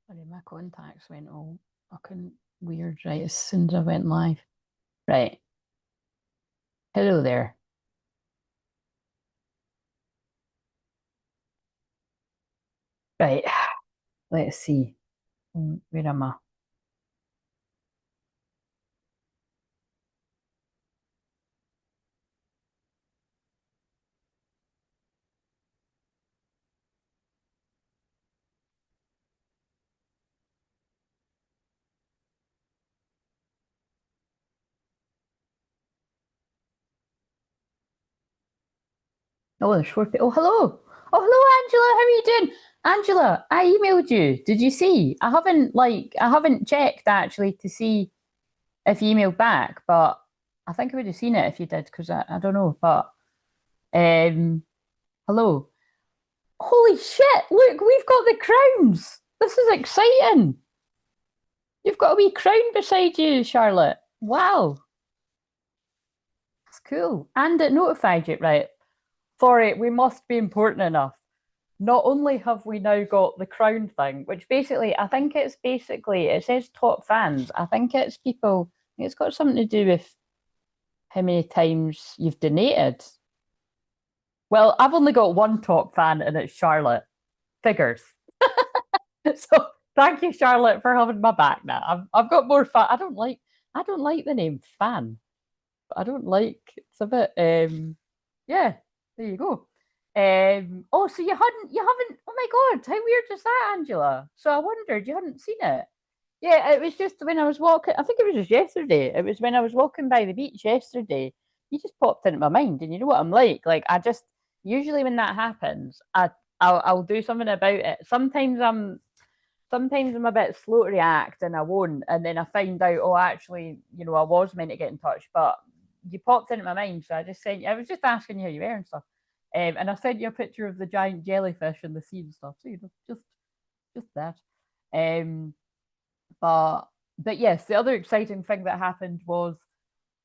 Sorry, my contacts went all fucking weird right as soon as I went live. Right. Hello there. Right. Let's see. Where am I? Oh, there's four people. Oh, hello. Oh, hello, Angela. How are you doing? Angela, I emailed you. Did you see? I haven't checked actually to see if you emailed back, but I think I would have seen it if you did, because I don't know. But um hello. Holy shit, look, we've got the crowns. This is exciting. You've got a wee crown beside you, Charlotte. Wow, that's cool. And it notified you, right? For it, we must be important enough. Not only have we now got the crown thing, which basically, I think it's basically, it says top fans. I think it's people, it's got something to do with how many times you've donated. Well, I've only got one top fan, and it's Charlotte. Figures. So thank you, Charlotte, for having my back now. I've got more fan. I don't like the name fan. I don't like it's a bit yeah, there you go. Oh, so you haven't oh my god, how weird is that, Angela? So I wondered you hadn't seen it. Yeah, it was just when I was walking, I think it was just yesterday. It was when I was walking by the beach yesterday. You just popped into my mind, and you know what I'm like? Like I just usually when that happens, I'll do something about it. Sometimes I'm a bit slow to react and I won't. And then I find out, oh, actually, you know, I was meant to get in touch, but you popped into my mind. So I just sent you, I was just asking you how you were and stuff. And I sent you a picture of the giant jellyfish in the sea and stuff. So, you know, just that. Um, but, but yes, the other exciting thing that happened was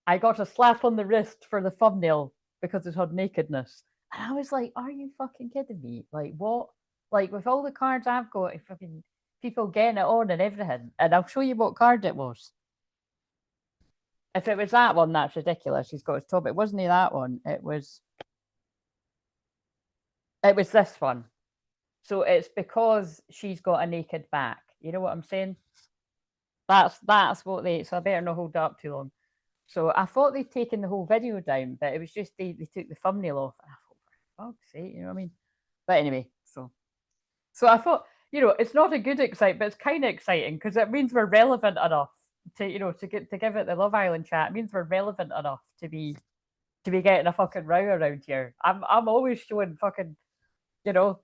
I got a slap on the wrist for the thumbnail because it had nakedness. And I was like, are you fucking kidding me? Like, what? Like, with all the cards I've got, if fucking people getting it on and everything. And I'll show you what card it was. If it was that one, that's ridiculous. He's got his top. It wasn't that one. It was this one. So it's because she's got a naked back. You know what I'm saying? That's what they. So I better not hold up too long. So I thought they'd taken the whole video down, but it was just they took the thumbnail off. And I thought, for fuck's sake, you know what I mean? But anyway, so I thought, you know, it's not a good excite, but it's kind of exciting because it means we're relevant enough to, you know, to give it the Love Island chat. It means we're relevant enough to be getting a fucking row around here. I'm always showing fucking, you know,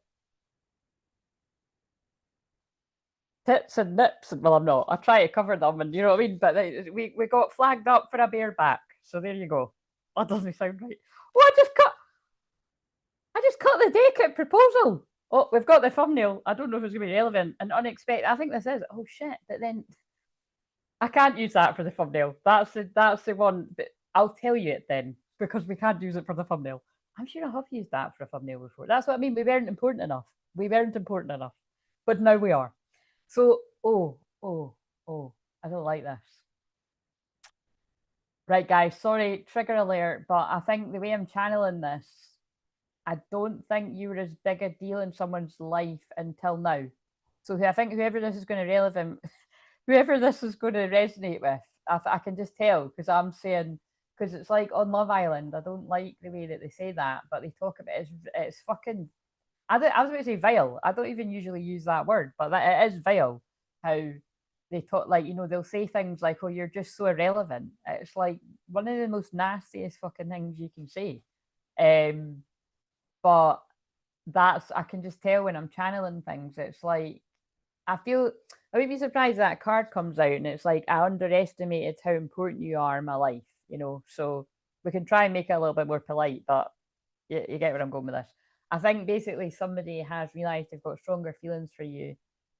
tits and nips. Well, I'm not. I try to cover them, and you know what I mean. But we got flagged up for a bareback. So there you go. That doesn't sound right. Oh, I just cut the deck at proposal. Oh, we've got the thumbnail. I don't know if it's going to be relevant and unexpected. I think this is. Oh shit! But then I can't use that for the thumbnail. That's the one. But I'll tell you it then because we can't use it for the thumbnail. I'm sure I have used that for a thumbnail before. That's what I mean. We weren't important enough. We weren't important enough, but now we are. So oh, I don't like this. Right, guys. Sorry, trigger alert. But I think the way I'm channeling this, I don't think you were as big a deal in someone's life until now. So I think whoever this is going to relevant, whoever this is going to resonate with, I can just tell because I'm saying because it's like on Love Island. I don't like the way that they say that, but they talk about it's fucking. I was about to say vile. I don't even usually use that word, but it is vile how they talk. Like you know, they'll say things like, "Oh, you're just so irrelevant." It's like one of the most nastiest fucking things you can say. Um, but that's I can just tell when I'm channeling things. It's like I feel I would be surprised that card comes out and it's like I underestimated how important you are in my life, you know. So we can try and make it a little bit more polite, but you get where I'm going with this. I think basically somebody has realized they've got stronger feelings for you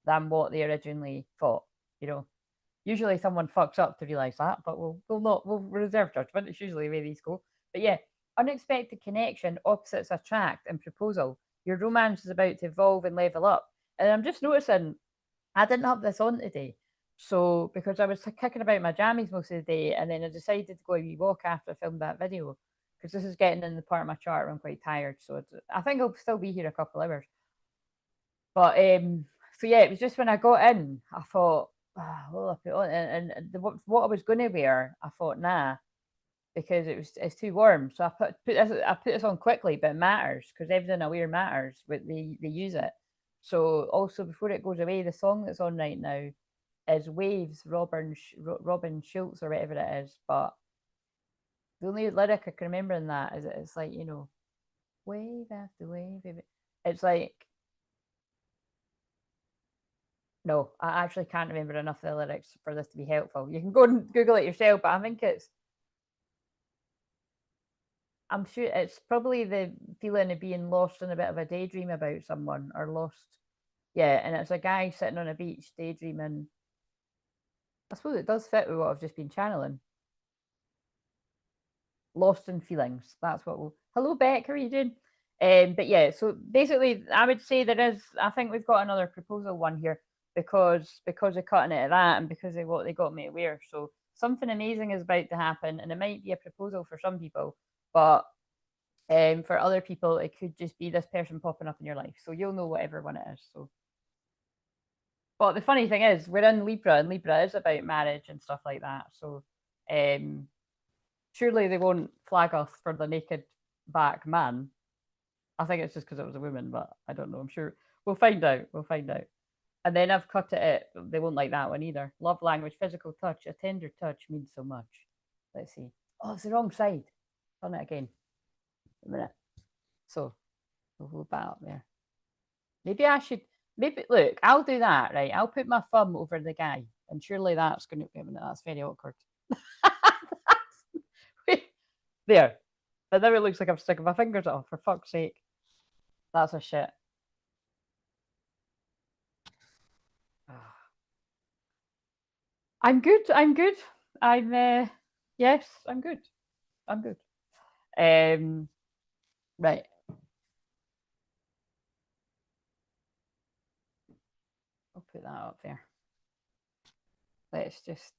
than what they originally thought, you know. Usually someone fucks up to realize that, but we'll reserve judgment. It's usually the way these go. But yeah, unexpected connection, opposites attract, and proposal. Your romance is about to evolve and level up. And I'm just noticing I didn't have this on today. So, because I was kicking about my jammies most of the day, and then I decided to go a wee walk after I filmed that video, because this is getting in the part of my chart where I'm quite tired. So, I think I'll still be here a couple hours. But, so yeah, it was just when I got in, I thought, what will I put on? And what I was going to wear, I thought, nah, because it's too warm. So I put this on quickly, but it matters because everything I wear matters. But they use it. So also before it goes away, the song that's on right now is Waves, Robin Schultz or whatever it is. But the only lyric I can remember in that is it's like, you know, wave after wave. It's like, no, I actually can't remember enough of the lyrics for this to be helpful. You can go and Google it yourself, but I think I'm sure it's probably the feeling of being lost in a bit of a daydream about someone or lost. Yeah, and it's a guy sitting on a beach daydreaming. I suppose it does fit with what I've just been channeling. Lost in feelings. That's what we'll. Hello, Beck. How are you doing? But yeah, so basically, I would say there is. I think we've got another proposal one here because of cutting it at that and because of what they got me to wear. So something amazing is about to happen, and it might be a proposal for some people, but for other people, it could just be this person popping up in your life. So you'll know whatever one it is. So, but the funny thing is, we're in Libra, and Libra is about marriage and stuff like that. So, surely they won't flag us for the naked back man. I think it's just because it was a woman, but I don't know. I'm sure we'll find out. We'll find out. And then I've cut it. They won't like that one either. Love language, physical touch, a tender touch means so much. Let's see. Oh, it's the wrong side. Done it again. A minute. So we'll hold that up there. Maybe I should. Maybe look. I'll do that. Right. I'll put my thumb over the guy, and surely that's going to. That's very awkward. There. But now it looks like I'm sticking my fingers off. For fuck's sake. That's a shit. I'm good. I'm good. I'm yes, I'm good. I'm good. Right. I'll put that up there. Let's just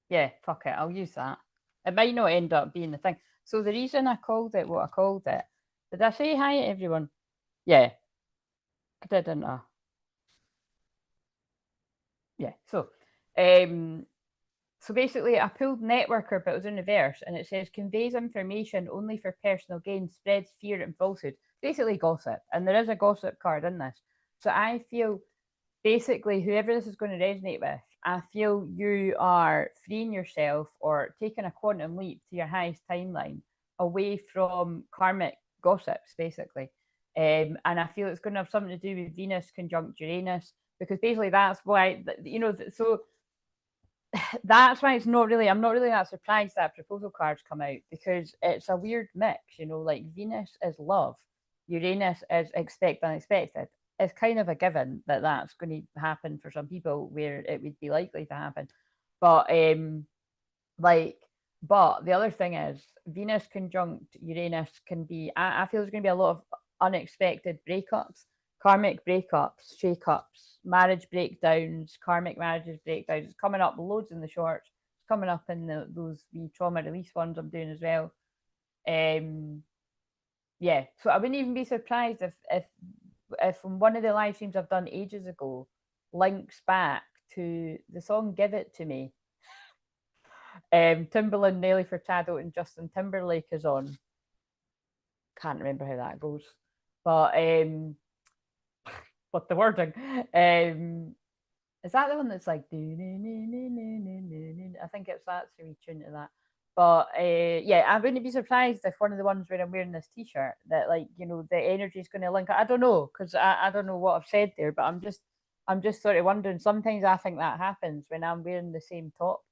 yeah, fuck it. I'll use that. It might not end up being the thing. So the reason I called it what I called it, did I say hi to everyone? Yeah, I did, didn't I? Yeah. So basically I pulled networker, but it was in reverse, and it says conveys information only for personal gain, spreads fear and falsehood. Basically gossip. And there is a gossip card in this. So I feel basically whoever this is going to resonate with, I feel you are freeing yourself or taking a quantum leap to your highest timeline away from karmic gossips, basically. And I feel it's going to have something to do with Venus conjunct Uranus, because basically that's why, you know, so that's why it's not really, I'm not really that surprised that proposal cards come out, because it's a weird mix, you know, like Venus is love, Uranus is expect unexpected. It's kind of a given that that's going to happen for some people where it would be likely to happen. But like, but the other thing is Venus conjunct Uranus can be, I feel there's going to be a lot of unexpected breakups, karmic breakups, shake-ups, marriage breakdowns, karmic marriages breakdowns. It's coming up loads in the shorts. It's coming up in those wee trauma release ones I'm doing as well. Yeah, so I wouldn't even be surprised if from one of the live streams I've done ages ago links back to the song "Give It to Me." Timbaland, Nelly Furtado, and Justin Timberlake is on. Can't remember how that goes, but what the wording? Is that the one that's like? I think it's that's the wee tune to that. But yeah, I wouldn't be surprised if one of the ones where I'm wearing this T-shirt that, like, you know, the energy is going to link. I don't know, because I don't know what I've said there, but I'm just sort of wondering. Sometimes I think that happens when I'm wearing the same top,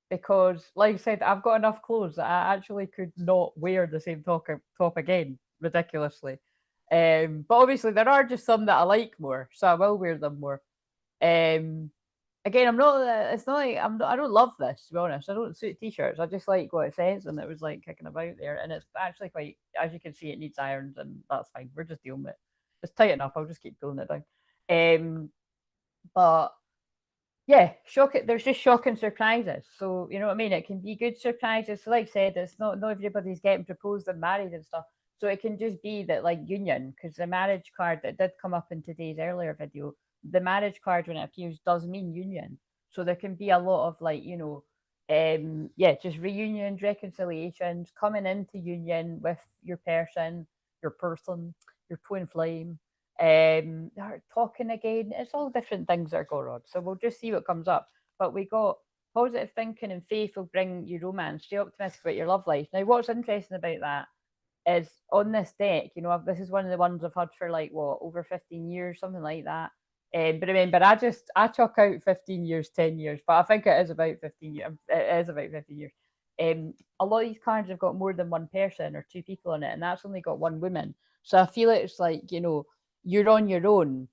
because, like I said, I've got enough clothes that I actually could not wear the same top again, ridiculously. But obviously there are just some that I like more, so I will wear them more. Again, I'm not. It's not like I'm. I don't love this, to be honest. I don't suit t-shirts. I just like what it says, and it was like kicking about there, and it's actually quite. As you can see, it needs irons, and that's fine. We're just dealing with it. it's tight enough. I'll just keep pulling it down. But yeah, there's just shocking surprises. So you know what I mean? It can be good surprises. So like I said, it's not everybody's getting proposed and married and stuff. So it can just be that like union, because the marriage card that did come up in today's earlier video, the marriage card when it appears does mean union. So there can be a lot of like, you know, yeah, just reunions, reconciliations, coming into union with your person, your Twinflame, talking again. It's all different things that are going on. So we'll just see what comes up. But we got positive thinking and faith will bring you romance. Stay optimistic about your love life. Now, what's interesting about that is on this deck, you know, this is one of the ones I've had for like what, over 15 years, something like that. But remember, I chalk out 15 years, 10 years, but I think it is about 15 years. It is about 15 years. A lot of these cards have got more than one person or two people on it, and that's only got one woman. So I feel it's like, you know, you're on your own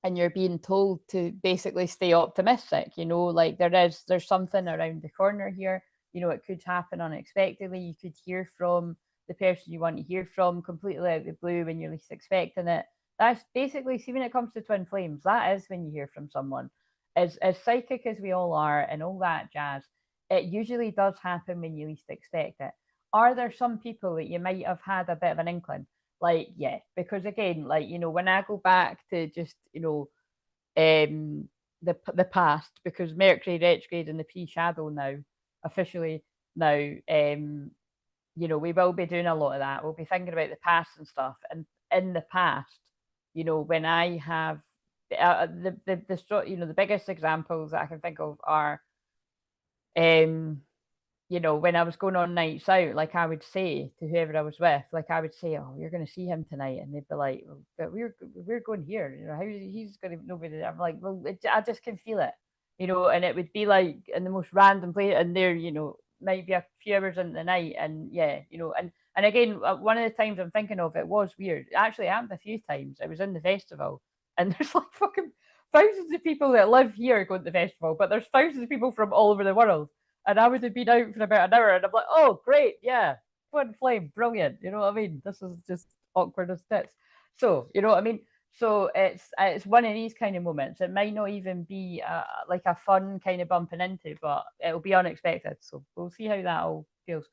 and you're being told to basically stay optimistic, you know, like there's something around the corner here, you know, it could happen unexpectedly. You could hear from the person you want to hear from completely out of the blue when you're least expecting it. That's basically, see, when it comes to twin flames, that is when you hear from someone. As psychic as we all are and all that jazz, it usually does happen when you least expect it. Are there some people that you might have had a bit of an inkling? Like, yeah, because again, like, you know, when I go back to just, you know, the past, because Mercury retrograde in the pre-shadow now, officially now, you know, we will be doing a lot of that. We'll be thinking about the past and stuff. And in the past, you know, when I have you know, the biggest examples that I can think of are, you know, when I was going on nights out, like I would say to whoever I was with, like I would say, "Oh, you're going to see him tonight," and they'd be like, well, "But we're going here. You know, how he's going to nobody." I'm like, "Well, I just can feel it," you know, and it would be like in the most random place, and there, you know, might be a few hours in the night, and yeah, you know, and again, one of the times I'm thinking of, it was weird. It actually happened a few times. I was in the festival, and there's like fucking thousands of people that live here going to the festival, but there's thousands of people from all over the world. And I would have been out for about an hour, and I'm like, oh, great, yeah, twin flame, brilliant. You know what I mean? This is just awkward as tits. So, you know what I mean? So it's one of these kind of moments. It might not even be like a fun kind of bumping into, but it'll be unexpected. So we'll see how that all feels.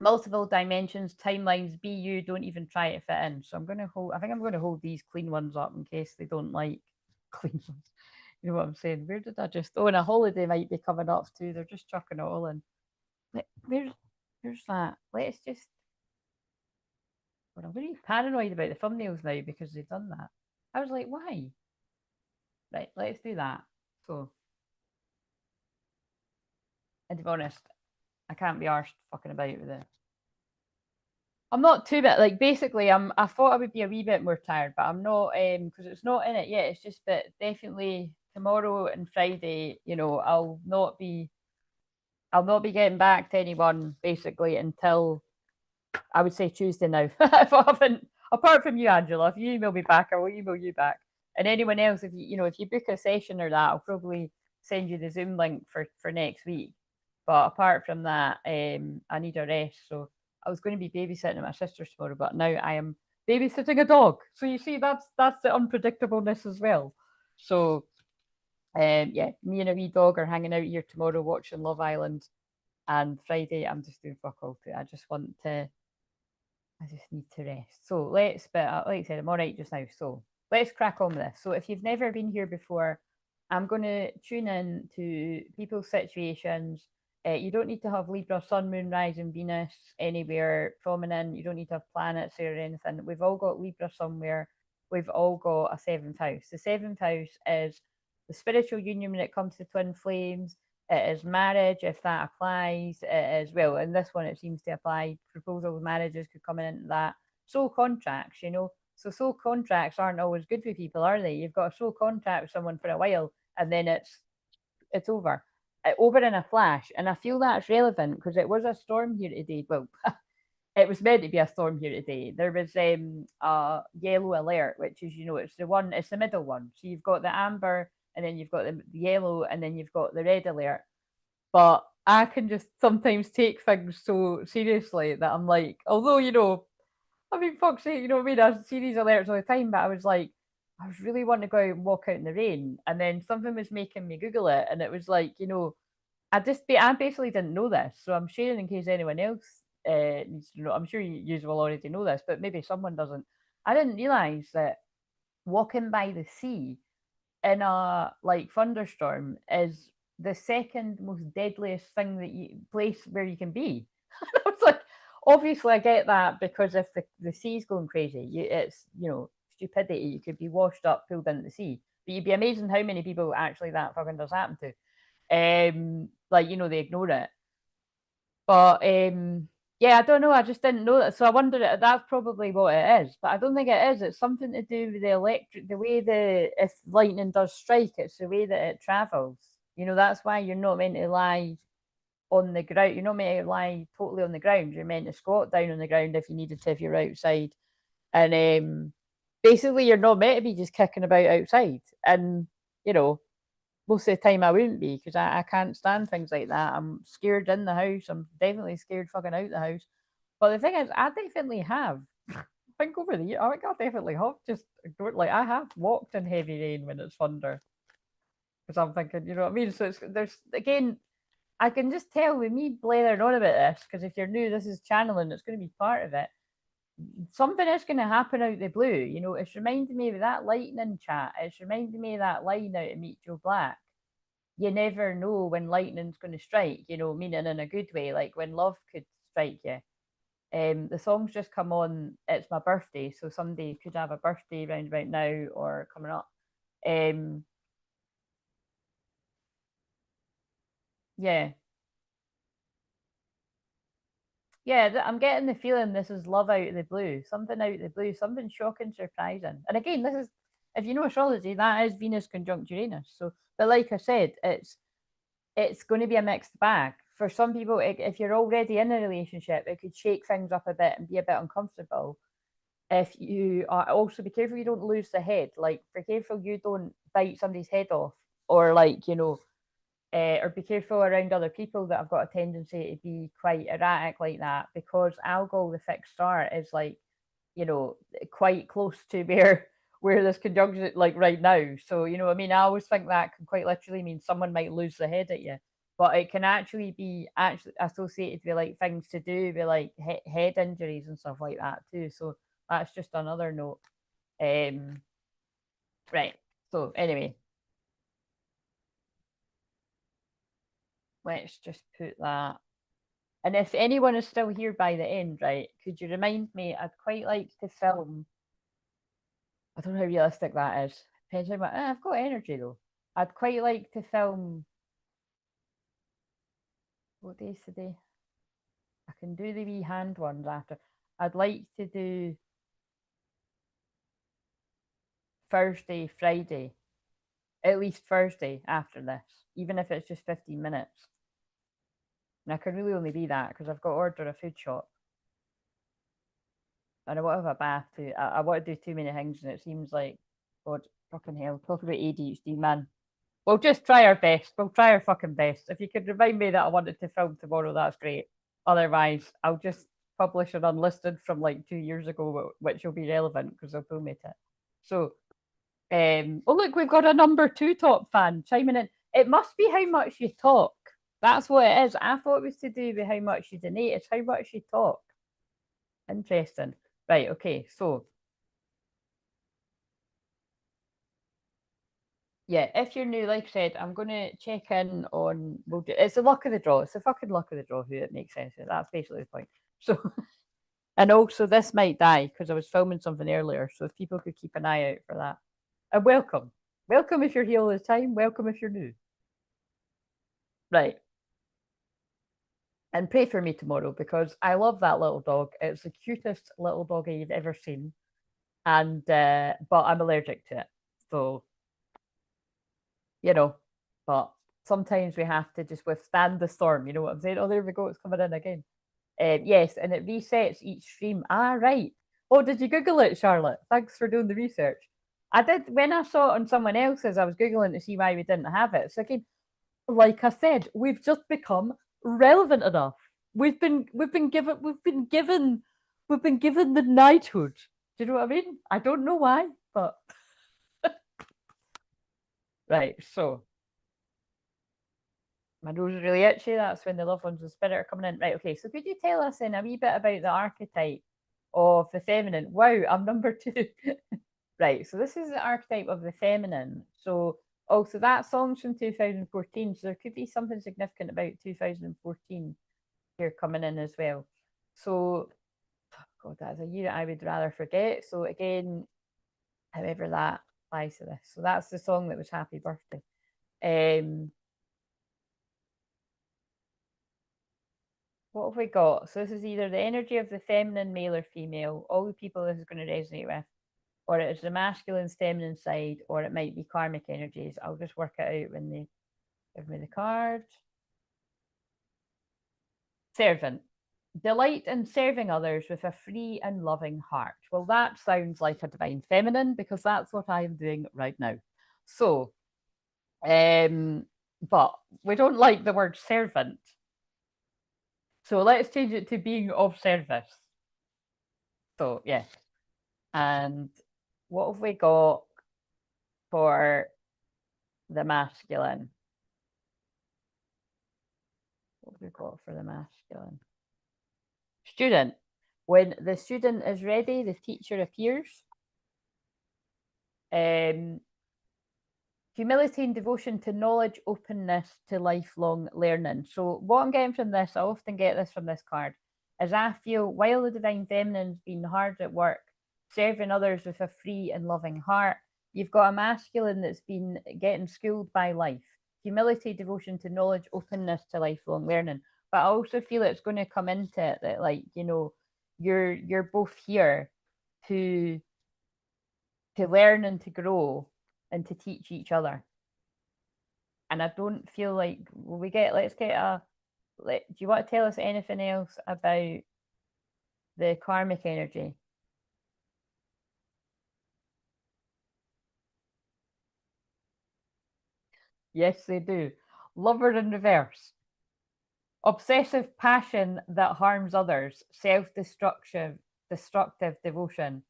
Multiple dimensions, timelines, be you, don't even try to fit in. So I'm going to hold, I think I'm going to hold these clean ones up in case they don't like clean ones. You know what I'm saying? Where did I just? Oh, and a holiday might be coming up too. They're just chucking it all in. Where's that? Let's just. Well, I'm really paranoid about the thumbnails now because they've done that. I was like, why? Right, let's do that. So, and to be honest, I can't be arsed fucking about with it. I'm not too bit like basically. I thought I would be a wee bit more tired, but I'm not. Because it's not in it yet. It's just that definitely tomorrow and Friday. You know, I'll not be getting back to anyone basically until I would say Tuesday now. If I haven't, apart from you, Angela, if you email me back, I will email you back. And anyone else, if you know, if you book a session or that, I'll probably send you the Zoom link for next week. But apart from that, I need a rest. So I was going to be babysitting at my sister's tomorrow, but now I am babysitting a dog. So you see, that's the unpredictableness as well. So yeah, me and a wee dog are hanging out here tomorrow watching Love Island. And Friday, I'm just doing fuck all too. I just need to rest. So but like I said, I'm all right just now. So let's crack on with this. So if you've never been here before, I'm going to tune in to people's situations. You don't need to have Libra, Sun, Moon, Rising, Venus anywhere prominent. You don't need to have planets or anything. We've all got Libra somewhere. We've all got a seventh house. The seventh house is the spiritual union when it comes to twin flames. It is marriage, if that applies. It is, well, in this one, it seems to apply. Proposals, marriages could come into that. Soul contracts, you know. So soul contracts aren't always good for people, are they? You've got a soul contract with someone for a while, and then it's over. Over in a flash. And I feel that's relevant because it was a storm here today. Well, it was meant to be a storm here today. There was a yellow alert, which is, you know, it's the middle one. So you've got the amber, and then you've got the yellow, and then you've got the red alert. But I can just sometimes take things so seriously that I'm like, although, you know, I mean, fuck's sake, you know what I mean? I see these alerts all the time, but I was like, I was really wanting to go out and walk out in the rain, and then something was making me Google it, and it was like, you know, I basically didn't know this, so I'm sharing in case anyone else needs to know. I'm sure you will already know this, but maybe someone doesn't. I didn't realize that walking by the sea in a like thunderstorm is the second most deadliest thing that you place where you can be. I was like, obviously I get that because if the sea's going crazy, it's stupidity. You could be washed up, pulled into the sea. But you'd be amazing how many people actually that fucking does happen to. Like they ignore it. But yeah, I don't know. I just didn't know that, so I wonder if that's probably what it is. But I don't think it is. It's something to do with the way if lightning does strike, it's the way that it travels. That's why you're not meant to lie on the ground. You're not meant to lie totally on the ground. You're meant to squat down on the ground if you needed to, if you're outside. And basically, you're not meant to be just kicking about outside. And most of the time I wouldn't be because I can't stand things like that. I'm scared in the house. I'm definitely scared fucking out the house. But the thing is, I definitely have. Think over the year, I think I definitely have just ignored. Like I have walked in heavy rain when it's thunder because I'm thinking, you know what I mean. So there's again, I can just tell with me blathering on about this because if you're new, this is channeling. It's going to be part of it. Something is going to happen out the blue. It's reminding me of that lightning chat. It's reminding me of that line out of Meet Joe Black. You never know when lightning's going to strike, meaning in a good way, like when love could strike you. The song's just come on. It's my birthday, so somebody could have a birthday round about now or coming up. Yeah, yeah. I'm getting the feeling this is love out of the blue, something out of the blue, something shocking, surprising. And again, this is if you know astrology, that is Venus conjunct Uranus. So, but like I said, it's going to be a mixed bag. For some people, if you're already in a relationship, it could shake things up a bit and be a bit uncomfortable. If you are also be careful you don't lose the head. Like, be careful you don't bite somebody's head off, or or be careful around other people that have got a tendency to be quite erratic like that, because Algol, the fixed star, is like, quite close to where this conjunction like right now. So I mean, I always think that can quite literally mean someone might lose their head at you, but it can actually be associated with like things to do with like head injuries and stuff like that too. So that's just another note. Right. So anyway, let's just put that. And if anyone is still here by the end, right, could you remind me? I'd quite like to film. I don't know how realistic that is. Depends how much. I've got energy though. I'd quite like to film. What day is today? I can do the wee hand ones after. I'd like to do Thursday, Friday, at least Thursday after this, even if it's just 15 minutes. And I can really only be that because I've got to order a food shop. And I want to have a bath too. I want to do too many things, and it seems like, God, fucking hell, talk about ADHD, man. We'll just try our best. We'll try our fucking best. If you could remind me that I wanted to film tomorrow, that's great. Otherwise, I'll just publish an unlisted from like 2 years ago, which will be relevant because they'll pull me to it. So, oh look, we've got a number 2 top fan chiming in. It must be how much you talk. That's what it is. I thought it was to do with how much you donate. It's how much you talk. Interesting. Right. Okay. So yeah, if you're new, like I said, I'm going to check in on. It's the luck of the draw. It's the fucking luck of the draw. Who it makes sense of. That's basically the point. So, and also this might die because I was filming something earlier. So if people could keep an eye out for that. And welcome if you're here all the time. Welcome if you're new. Right. And pray for me tomorrow because I love that little dog. It's the cutest little doggy you've ever seen, and but I'm allergic to it. So but sometimes we have to just withstand the storm. You know what I'm saying? Oh, there we go. It's coming in again. Yes, and it resets each stream. Ah, right. Oh, did you Google it, Charlotte? Thanks for doing the research. I did when I saw it on someone else's. I was googling to see why we didn't have it. So again, like I said, we've just become relevant enough. We've been given we've been given the knighthood. Do you know what I mean? I don't know why, but right. So my nose is really itchy. That's when the loved ones of spirit are coming in. Right. Okay. So could you tell us then a wee bit about the archetype of the feminine? Wow, I'm number 2. Right. So this is the archetype of the feminine. So also that song's from 2014. So there could be something significant about 2014 here coming in as well. So God, that's a year I would rather forget. So again, however that applies to this. So that's the song that was Happy Birthday. What have we got? So this is either the energy of the feminine, male or female, all the people this is going to resonate with, or it is the masculine's feminine side, or it might be karmic energies. I'll just work it out when they give me the card. Servant. Delight in serving others with a free and loving heart. Well, that sounds like a divine feminine because that's what I am doing right now. So, but we don't like the word servant. So let's change it to being of service. So, yeah. And what have we got for the masculine? What have we got for the masculine? Student. When the student is ready, the teacher appears. Humility and devotion to knowledge, openness to lifelong learning. So what I'm getting from this, I often get this from this card, is I feel while the divine feminine's been hard at work, serving others with a free and loving heart, you've got a masculine that's been getting schooled by life. Humility, devotion to knowledge, openness to lifelong learning. But I also feel it's going to come into it that, like, you know, you're both here to learn and to grow and to teach each other. And I don't feel like let's get a do you want to tell us anything else about the karmic energy? Yes, they do. Lover in reverse. Obsessive passion that harms others, destructive devotion.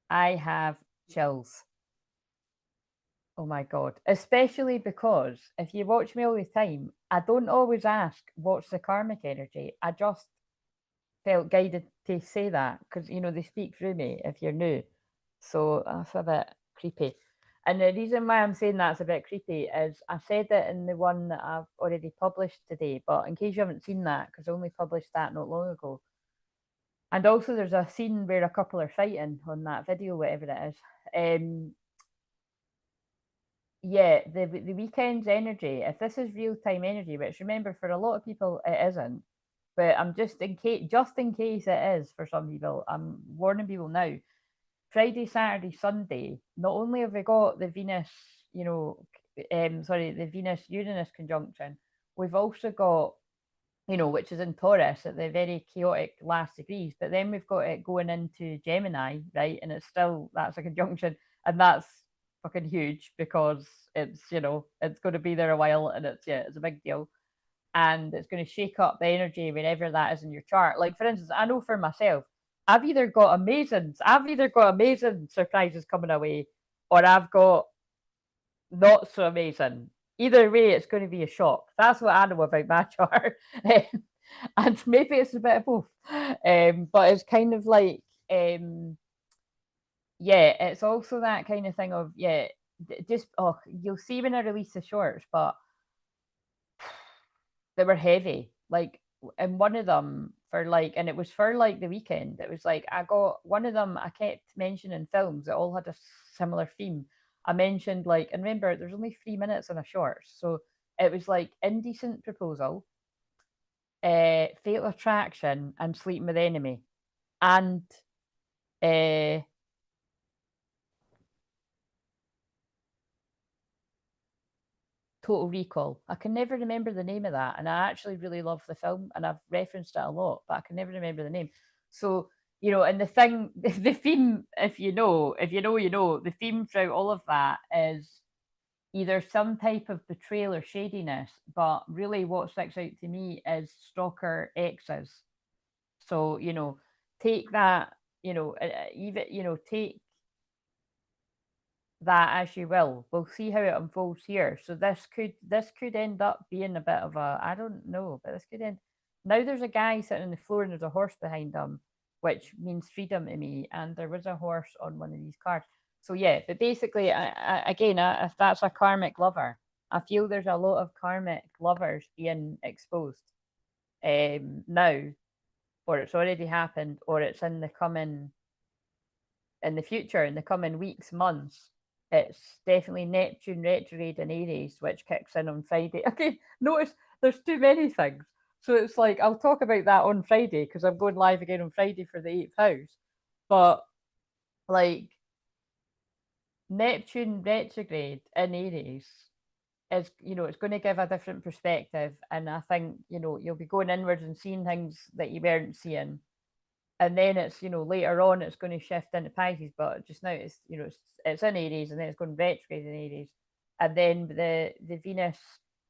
I have chills. Oh my God. Especially because if you watch me all the time, I don't always ask what's the karmic energy. I just felt guided to say that because, you know, they speak through me if you're new. So that's a bit creepy. And the reason why I'm saying that's a bit creepy is I said it in the one that I've already published today, but in case you haven't seen that, because I only published that not long ago. And also there's a scene where a couple are fighting on that video, whatever it is. Yeah, the weekend's energy, if this is real time energy, which remember for a lot of people it isn't, but I'm just in case it is for some people, I'm warning people now. Friday, Saturday, Sunday, not only have we got the Venus, the Venus Uranus conjunction, we've also got, which is in Taurus at the very chaotic last degrees, but then we've got it going into Gemini, right? And that's a conjunction, and that's fucking huge because it's going to be there a while, and it's a big deal. And it's going to shake up the energy whenever that is in your chart. Like, for instance, I know for myself, I've either got amazing surprises coming away, or I've got not so amazing. Either way, it's going to be a shock. That's what I know about my chart. And maybe it's a bit of both. But it's kind of like, it's also that kind of thing of, you'll see when I release the shorts, but they were heavy. Like, and one of them and it was for like the weekend. It was like I got one of them. I kept mentioning films that all had a similar theme. I mentioned and remember, there's only 3 minutes on a short, so it was like Indecent Proposal, Fatal Attraction, and Sleeping with the Enemy, and Total Recall. I can never remember the name of that, and I actually really love the film, and I've referenced it a lot, but I can never remember the name. So, and the thing, the theme, if you know, the theme throughout all of that is either some type of betrayal or shadiness, but really what sticks out to me is stalker exes. So, take that, even, take that as you will. We'll see how it unfolds here. So this could end up being a bit of a, I don't know, but this could end. Now there's a guy sitting on the floor and there's a horse behind him, which means freedom to me. And there was a horse on one of these cards. So yeah, but basically, if that's a karmic lover, I feel there's a lot of karmic lovers being exposed now, or it's already happened, or it's in the future, in the coming weeks, months. It's definitely Neptune retrograde in Aries, which kicks in on Friday. Okay, notice there's too many things. So it's like, I'll talk about that on Friday because I'm going live again on Friday for the 8th house. But like, Neptune retrograde in Aries is, it's going to give a different perspective. And I think, you'll be going inwards and seeing things that you weren't seeing. And then it's, later on it's going to shift into Pisces, but just now it's, it's in Aries, and then it's going retrograde in Aries. And then the Venus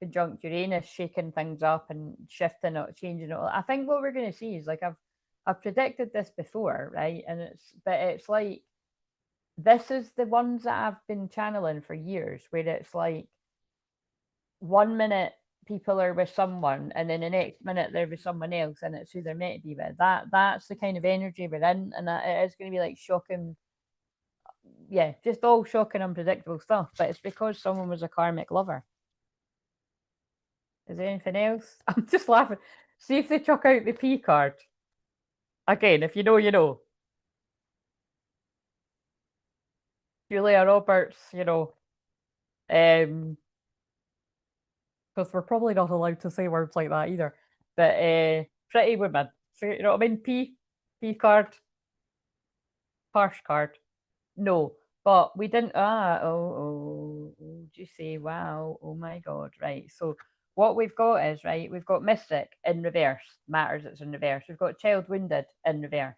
conjunct Uranus shaking things up and shifting it, changing it. I think what we're going to see is, like, I've predicted this before, right? And it's like, this is the ones that I've been channeling for years, where it's like, 1 minute people are with someone and then the next minute they're with someone else, and it's who they're meant to be with. That's the kind of energy we're in, and it is going to be like shocking, yeah, just all shocking, unpredictable stuff. But it's because someone was a karmic lover. Is there anything else? I'm just laughing. See if they chuck out the P card again. If you know, you know. Julia Roberts, because we're probably not allowed to say words like that either. But Pretty Woman. So, you know what I mean? P card, harsh card. No, but we didn't. Did you say wow? Oh my God! Right. So what we've got is, right, we've got Mystic in reverse. Matters it's in reverse. We've got Child Wounded in reverse.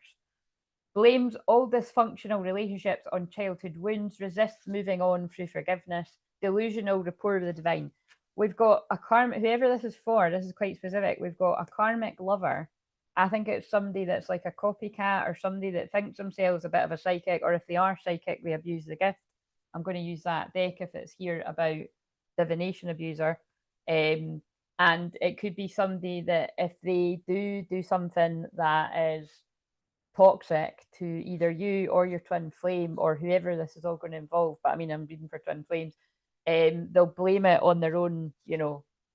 Blames all dysfunctional relationships on childhood wounds. Resists moving on through forgiveness. Delusional rapport with the divine. We've got a karmic, whoever this is for, this is quite specific. We've got a karmic lover. I think it's somebody that's like a copycat, or somebody that thinks themselves a bit of a psychic, or if they are psychic, they abuse the gift. I'm going to use that deck if it's here about divination abuser. And it could be somebody that, if they do something that is toxic to either you or your twin flame, or whoever this is all going to involve, but I mean, I'm reading for twin flames, they'll blame it on their own,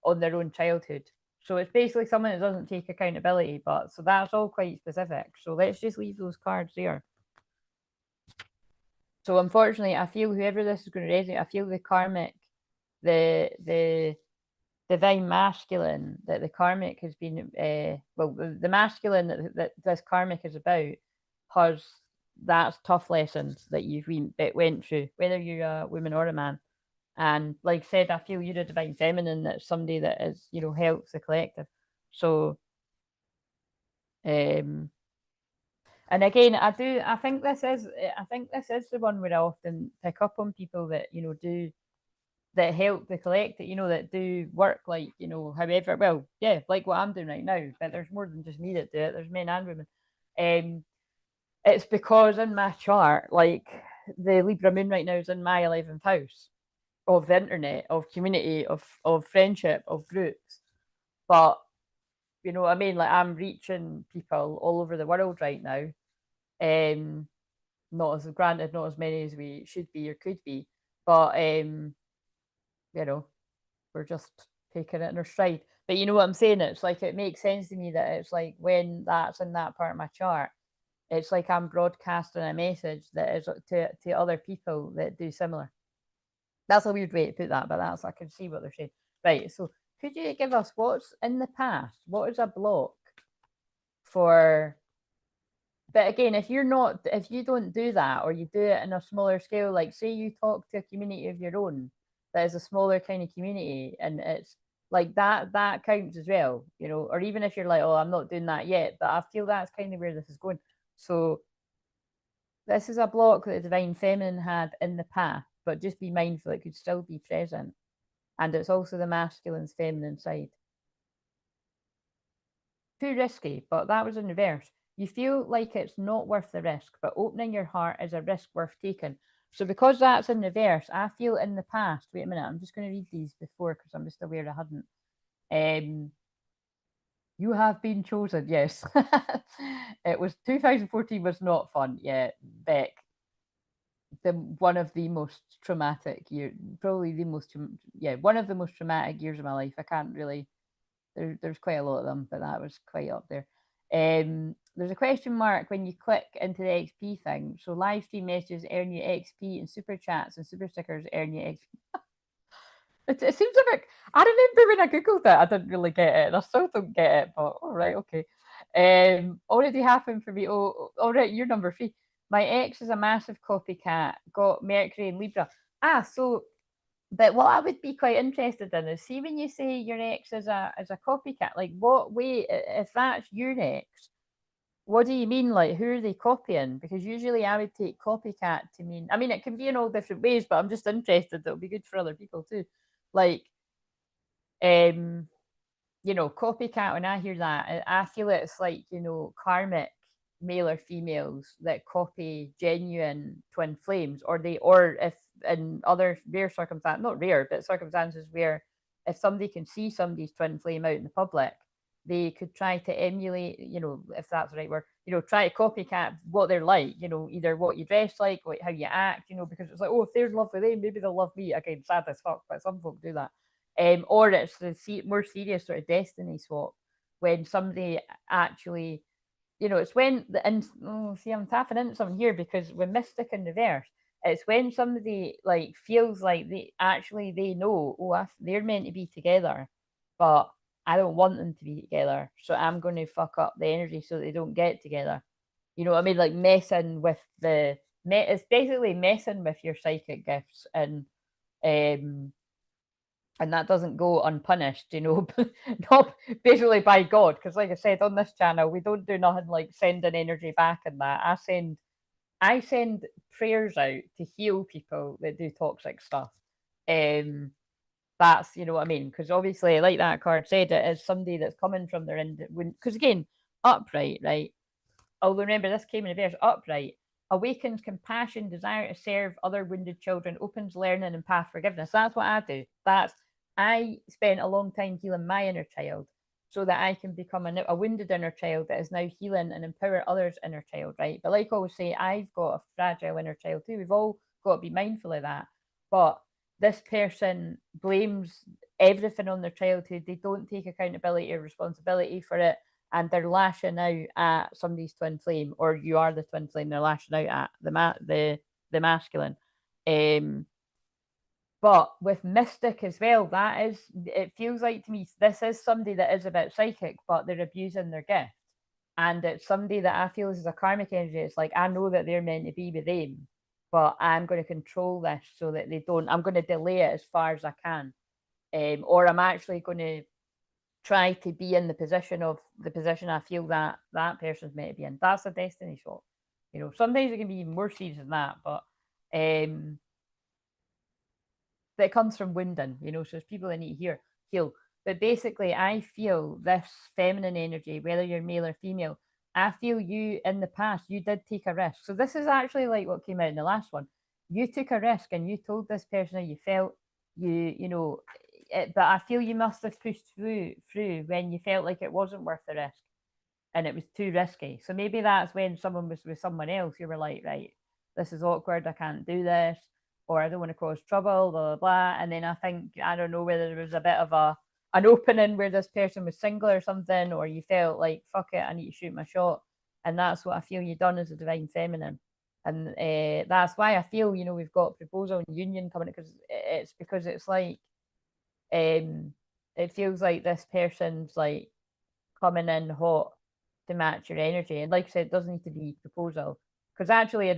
on their own childhood. So it's basically someone that doesn't take accountability. But so that's all quite specific. So let's just leave those cards there. So unfortunately, I feel whoever this is going to resonate, I feel the karmic, the divine masculine that the karmic has been, the masculine that this karmic is about, has, that's tough lessons that you've went through, whether you're a woman or a man. And like I said, I feel you're a divine feminine, that's somebody that is, helps the collective. So, and again, I think this is the one where I often pick up on people that, that help the collective, that do work, like, however, well, yeah, like what I'm doing right now, but there's more than just me that do it. There's men and women. It's because in my chart, like, the Libra moon right now is in my 11th house of the internet, of community, of friendship, of groups. But you know what I mean? Like, I'm reaching people all over the world right now. Not as granted, not as many as we should be or could be, but we're just taking it in our stride. But you know what I'm saying? It's like, it makes sense to me that it's like, when that's in that part of my chart, it's like I'm broadcasting a message that is to other people that do similar. That's a weird way to put that, but that's, I can see what they're saying. Right, so could you give us what's in the past? What is a block for? But again, if you don't do that, or you do it in a smaller scale, like say you talk to a community of your own that is a smaller kind of community, and it's like that counts as well, or even if you're like, oh, I'm not doing that yet, but I feel that's kind of where this is going. So this is a block that the divine feminine had in the past, but just be mindful it could still be present. And it's also the masculine's feminine side. Too risky, but that was in reverse. You feel like it's not worth the risk, but opening your heart is a risk worth taking. So because that's in reverse, I feel in the past, wait a minute, I'm just going to read these before because I'm just aware I hadn't. You have been chosen, yes. It was 2014 was not fun. Yeah, Beck, one of the most traumatic year, probably the most, one of the most traumatic years of my life. I can't really, there's quite a lot of them, but that was quite up there. There's a question mark when you click into the XP thing. So live stream messages earn you XP, and super chats and super stickers earn you XP. It seems a bit. I remember when I googled it, I didn't really get it, and I still don't get it. But all right, okay. Already happened for me. Oh, all right, you're number 3. My ex is a massive copycat. Got Mercury and Libra. So, but what I would be quite interested in is, see, when you say your ex is a copycat, like what way? If that's your ex, what do you mean? Like, who are they copying? Because usually I would take copycat to mean. I mean, it can be in all different ways, but I'm just interested. That'll be good for other people too. Like, copycat, when I hear that, I feel it's like, karmic male or females that copy genuine twin flames, or if in other rare circumstances, not rare, but circumstances where if somebody can see somebody's twin flame out in the public, they could try to emulate, if that's the right word, try to copycat what they're like, either what you dress like, how you act, because it's like, oh, if they're in love with them, maybe they'll love me. Again, sad as fuck, but some folk do that. Or it's the more serious sort of destiny swap, when somebody actually, it's when I'm tapping into something here, because with mystic in reverse, it's when somebody like feels like they know, they're meant to be together, but I don't want them to be together, so I'm going to fuck up the energy so they don't get together. You know what I mean? Like messing with it's basically messing with your psychic gifts, and that doesn't go unpunished, not basically by God. Because like I said, on this channel, we don't do nothing like sending energy back and that. I send prayers out to heal people that do toxic stuff. That's, you know what I mean? Because obviously, like that card said, it is somebody that's coming from their end. Because again, upright, right? Although remember, this came in reverse. Upright awakens compassion, desire to serve other wounded children, opens learning and path forgiveness. That's what I do. I spent a long time healing my inner child so that I can become a wounded inner child that is now healing and empower others' inner child, right? But like I always say, I've got a fragile inner child too. We've all got to be mindful of that. But this person blames everything on their childhood. They don't take accountability or responsibility for it, and they're lashing out at somebody's twin flame, or you are the twin flame. They're lashing out at the masculine. But with mystic as well, it feels like to me, this is somebody that is a bit psychic, but they're abusing their gift. And it's somebody that I feel is a karmic energy. It's like, I know that they're meant to be with them, but I'm going to control this so that they don't. I'm going to delay it as far as I can. Or I'm actually going to try to be in the position I feel that person's meant to be in. That's a destiny swap. Sometimes it can be even more serious than that, but that comes from wounding, so there's people that need to heal. But basically, I feel this feminine energy, whether you're male or female, I feel you in the past, you did take a risk. So this is actually like what came out in the last one. You took a risk and you told this person how you felt, but I feel you must have pushed through when you felt like it wasn't worth the risk and it was too risky. So maybe that's when someone was with someone else, you were like, right, this is awkward, I can't do this, or I don't want to cause trouble, blah, blah, blah. And then I think, I don't know whether there was a bit of an opening where this person was single or something, or you felt like, fuck it, I need to shoot my shot. And that's what I feel you've done as a divine feminine. And that's why I feel, we've got proposal and union coming, because it's like, it feels like this person's like coming in hot to match your energy. And like I said, it doesn't need to be proposal, because actually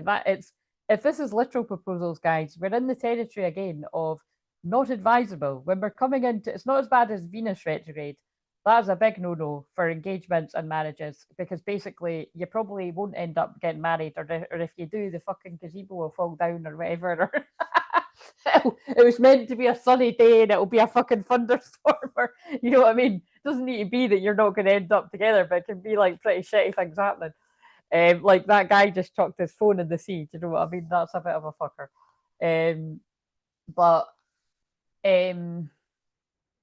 if this is literal proposals, guys, we're in the territory again of not advisable. When we're coming into, it's not as bad as Venus retrograde. That's a big no-no for engagements and marriages, because basically you probably won't end up getting married, or if you do, the fucking gazebo will fall down or whatever. It was meant to be a sunny day and it'll be a fucking thunderstorm, or you know what I mean? It doesn't need to be that you're not going to end up together, but it can be like pretty shitty things happening. Like that guy just chucked his phone in the sea. Do you know what I mean? That's a bit of a fucker. But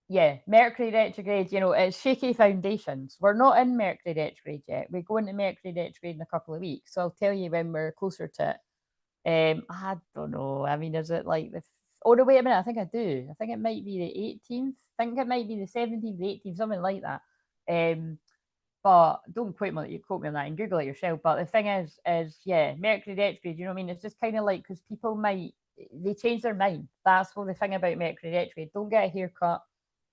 yeah, Mercury retrograde, you know, it's shaky foundations. We're not in Mercury retrograde yet. We go into Mercury retrograde in a couple of weeks. So I'll tell you when we're closer to it. I don't know. I mean, is it like the? Oh no, wait a minute. I think I do. I think it might be the 18th. I think it might be the 17th, the 18th, something like that. But don't quote me on that and Google it yourself. But the thing is yeah, Mercury retrograde. You know what I mean? It's just kind of like because people might they change their mind. That's the thing about Mercury retrograde. Don't get a haircut.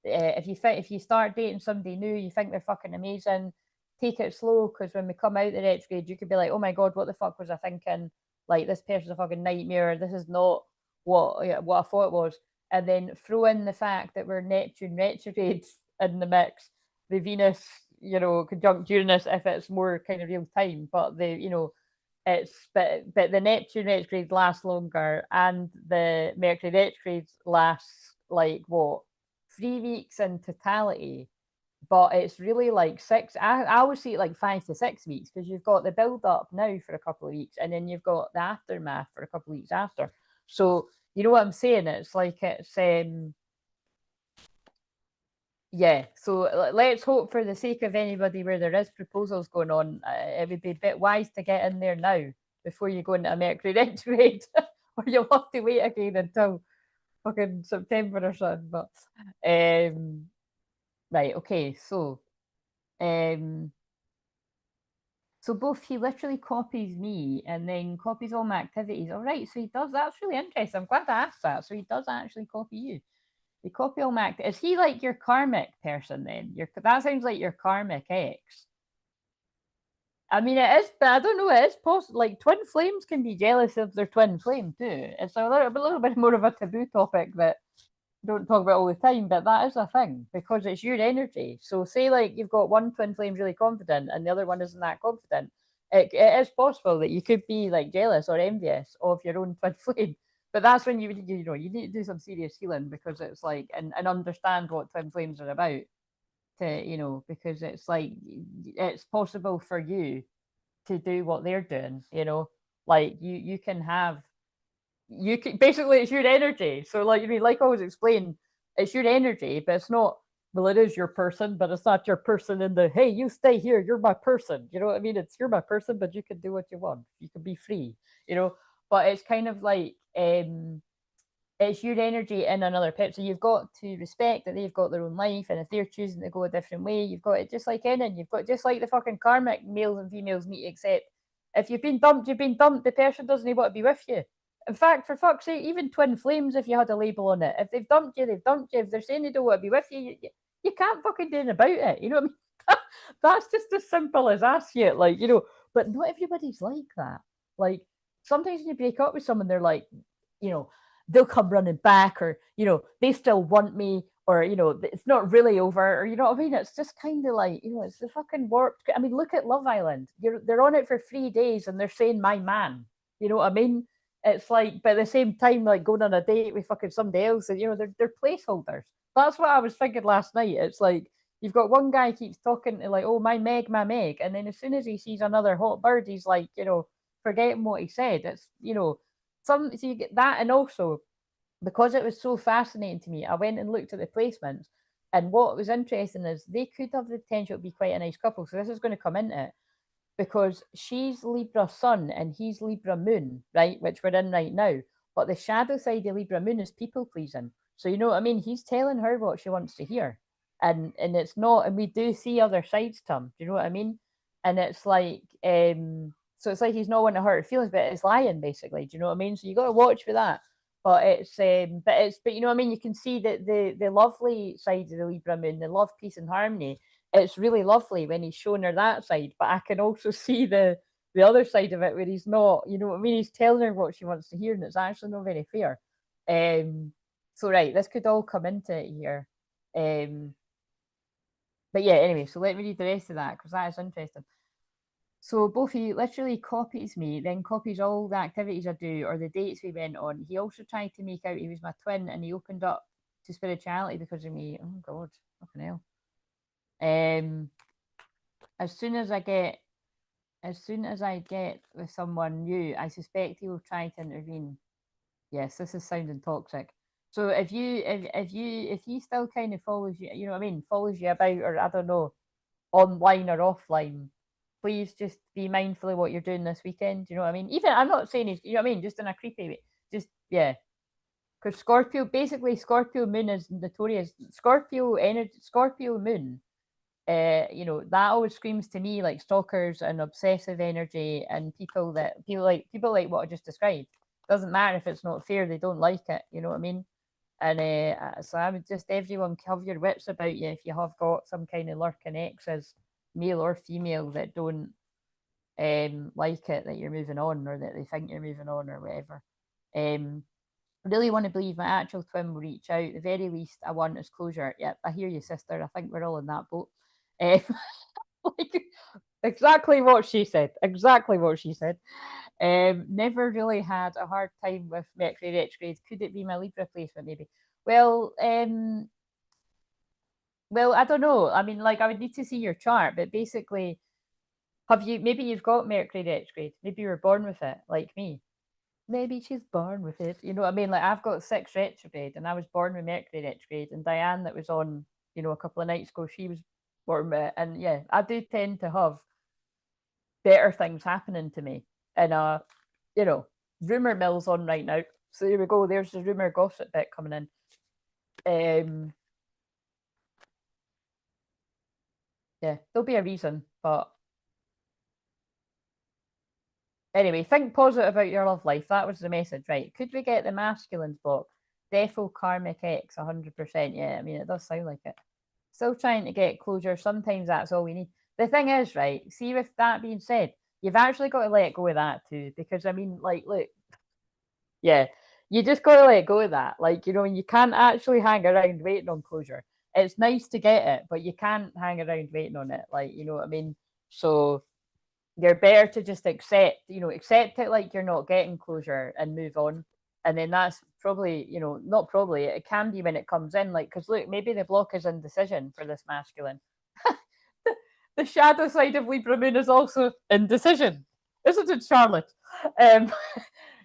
If you start dating somebody new, you think they're fucking amazing. Take it slow because when we come out the retrograde, you could be like, oh my god, what the fuck was I thinking? Like this person's a fucking nightmare. This is not what I thought it was. And then throw in the fact that we're Neptune retrograde in the mix. The Venus, you know, conjunct Uranus if it's more kind of real time, but it's but the Neptune retrograde lasts longer and the Mercury retrograde lasts like what 3 weeks in totality, but it's really like six. I always see it like 5 to 6 weeks because you've got the build up now for a couple of weeks and then you've got the aftermath for a couple of weeks after. So you know what I'm saying? It's like yeah. So let's hope for the sake of anybody where there is proposals going on, it would be a bit wise to get in there now before you go into a Mercury retrograde, or you'll have to wait again until fucking September or something. But right, okay, so both he literally copies me and then copies all my activities. All right, so he does. That's really interesting. I'm glad I asked that. So he does actually copy you. They copy all my. Is he like your karmic person then? That sounds like your karmic ex. I mean, it is, but I don't know. It is possible. Like twin flames can be jealous of their twin flame too. It's a little bit more of a taboo topic that don't talk about all the time, but that is a thing because it's your energy. So say like you've got one twin flame really confident and the other one isn't that confident. It is possible that you could be like jealous or envious of your own twin flame. But that's when you need to do some serious healing because it's like and understand what twin flames are about to because it's like it's possible for you to do what they're doing, like you can have you can basically it's your energy. So like like I always explain, it's your energy, but it's not well, it is your person, but it's not your person in the hey, you stay here, you're my person. You know what I mean? It's you're my person, but you can do what you want. You can be free. But it's kind of like it's your energy in another pit. So you've got to respect that they've got their own life, and if they're choosing to go a different way, you've got it just like in. You've got just like the fucking karmic males and females need to accept. If you've been dumped, you've been dumped. The person doesn't want to be with you. In fact, for fuck's sake, even twin flames, if you had a label on it, if they've dumped you, they've dumped you. If they're saying they don't want to be with you can't fucking do anything about it. You know what I mean? That's just as simple as I see it. Like, but not everybody's like that. Like, sometimes when you break up with someone, they're like, they'll come running back, or they still want me, or it's not really over, or you know what I mean. It's just kind of like it's the fucking warped. I mean, look at Love Island. They're on it for 3 days and they're saying my man. You know what I mean? It's like, but at the same time, like going on a date with fucking somebody else, and they're placeholders. That's what I was thinking last night. It's like you've got one guy keeps talking to like, oh my Meg, and then as soon as he sees another hot bird, he's like, forgetting what he said. It's so you get that, and also because it was so fascinating to me, I went and looked at the placements, and what was interesting is they could have the potential to be quite a nice couple. So this is going to come into it because she's Libra Sun and he's Libra Moon, right? Which we're in right now. But the shadow side of Libra Moon is people pleasing. So you know what I mean? He's telling her what she wants to hear, and it's not. And we do see other sides to him. Do you know what I mean? And it's like, so it's like he's not wanting to hurt her feelings, but it's lying basically. Do you know what I mean? So you got to watch for that. But but you know what I mean. You can see that the lovely side of the Libra Moon, the love, peace, and harmony. It's really lovely when he's showing her that side, but I can also see the other side of it where he's not. You know what I mean? He's telling her what she wants to hear, and it's actually not very fair. So right, this could all come into it here. But yeah, anyway, so let me read the rest of that because that is interesting. So both he literally copies me, then copies all the activities I do or the dates we went on. He also tried to make out he was my twin, and he opened up to spirituality because of me. Oh God, fucking hell. As soon as I get As soon as I get with someone new, I suspect he will try to intervene. Yes, this is sounding toxic. So if you still kind of follows you, you know what I mean, follows you about, or I don't know, online or offline, please just be mindful of what you're doing this weekend. You know what I mean? Even I'm not saying he's, you know what I mean, just in a creepy way. Just yeah, because Scorpio, basically Scorpio moon is notorious. Scorpio energy, Scorpio moon. You know, that always screams to me like stalkers and obsessive energy and people like what I just described. Doesn't matter if it's not fair; they don't like it. You know what I mean? And so I would just everyone have your wits about you if you have got some kind of lurking exes, male or female, that don't like it that you're moving on or that they think you're moving on or whatever. Really want to believe my actual twin will reach out. The very least I want is closure. Yep, I hear you, sister. I think we're all in that boat. Like exactly what she said. Exactly what she said. Never really had a hard time with Mercury retrograde. Could it be my Libra placement? Maybe. Well, well, I don't know. I mean, like I would need to see your chart, but basically, have you? Maybe you've got Mercury retrograde. Maybe you were born with it, like me. Maybe she's born with it. You know what I mean? Like I've got 6 retrograde, and I was born with Mercury retrograde. And Diane, that was on, you know, a couple of nights ago, she was born with it. And yeah, I do tend to have better things happening to me. And you know, rumor mill's on right now. So here we go. There's the rumor gossip bit coming in. Yeah, there'll be a reason, but anyway, think positive about your love life. That was the message, right? Could we get the masculines block? Defo karmic X, 100%. Yeah, I mean, it does sound like it. Still trying to get closure. Sometimes that's all we need. The thing is, right? See, with that being said, you've actually got to let go of that too, because I mean, like, look, yeah, you just got to let go of that. Like, you know, you can't actually hang around waiting on closure. It's nice to get it, but you can't hang around waiting on it. Like, you know what I mean? So you're better to just accept, you know, accept it like you're not getting closure and move on. And then that's probably, you know, not probably, it can be when it comes in. Like, because look, maybe the block is indecision for this masculine. The shadow side of Libra Moon is also indecision, isn't it, Charlotte? Um,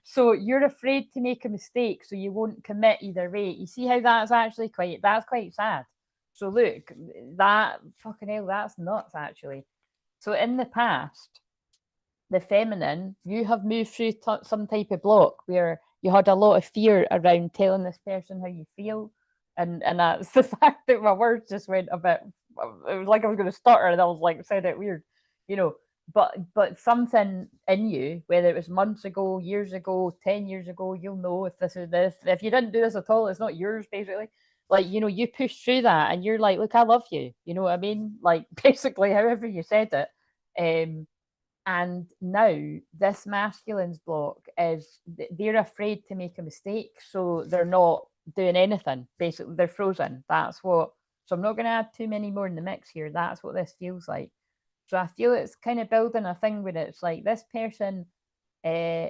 so you're afraid to make a mistake, so you won't commit either way. You see how that's actually that's quite sad. So look, that fucking hell, that's nuts actually. So in the past, the feminine, you have moved through some type of block where you had a lot of fear around telling this person how you feel, and that's the fact that my words just went a bit. It was like I was going to stutter, and I was like said it weird, you know. But something in you, whether it was months ago, years ago, 10 years ago, you'll know if this is this. If you didn't do this at all, it's not yours, basically. Like you know, you push through that, and you're like, look, I love you. You know what I mean? Like basically, however you said it. And now this masculine's block is they're afraid to make a mistake, so they're not doing anything. Basically, they're frozen. That's what. So I'm not going to add too many more in the mix here. That's what this feels like. So I feel it's kind of building a thing where it's like this person uh,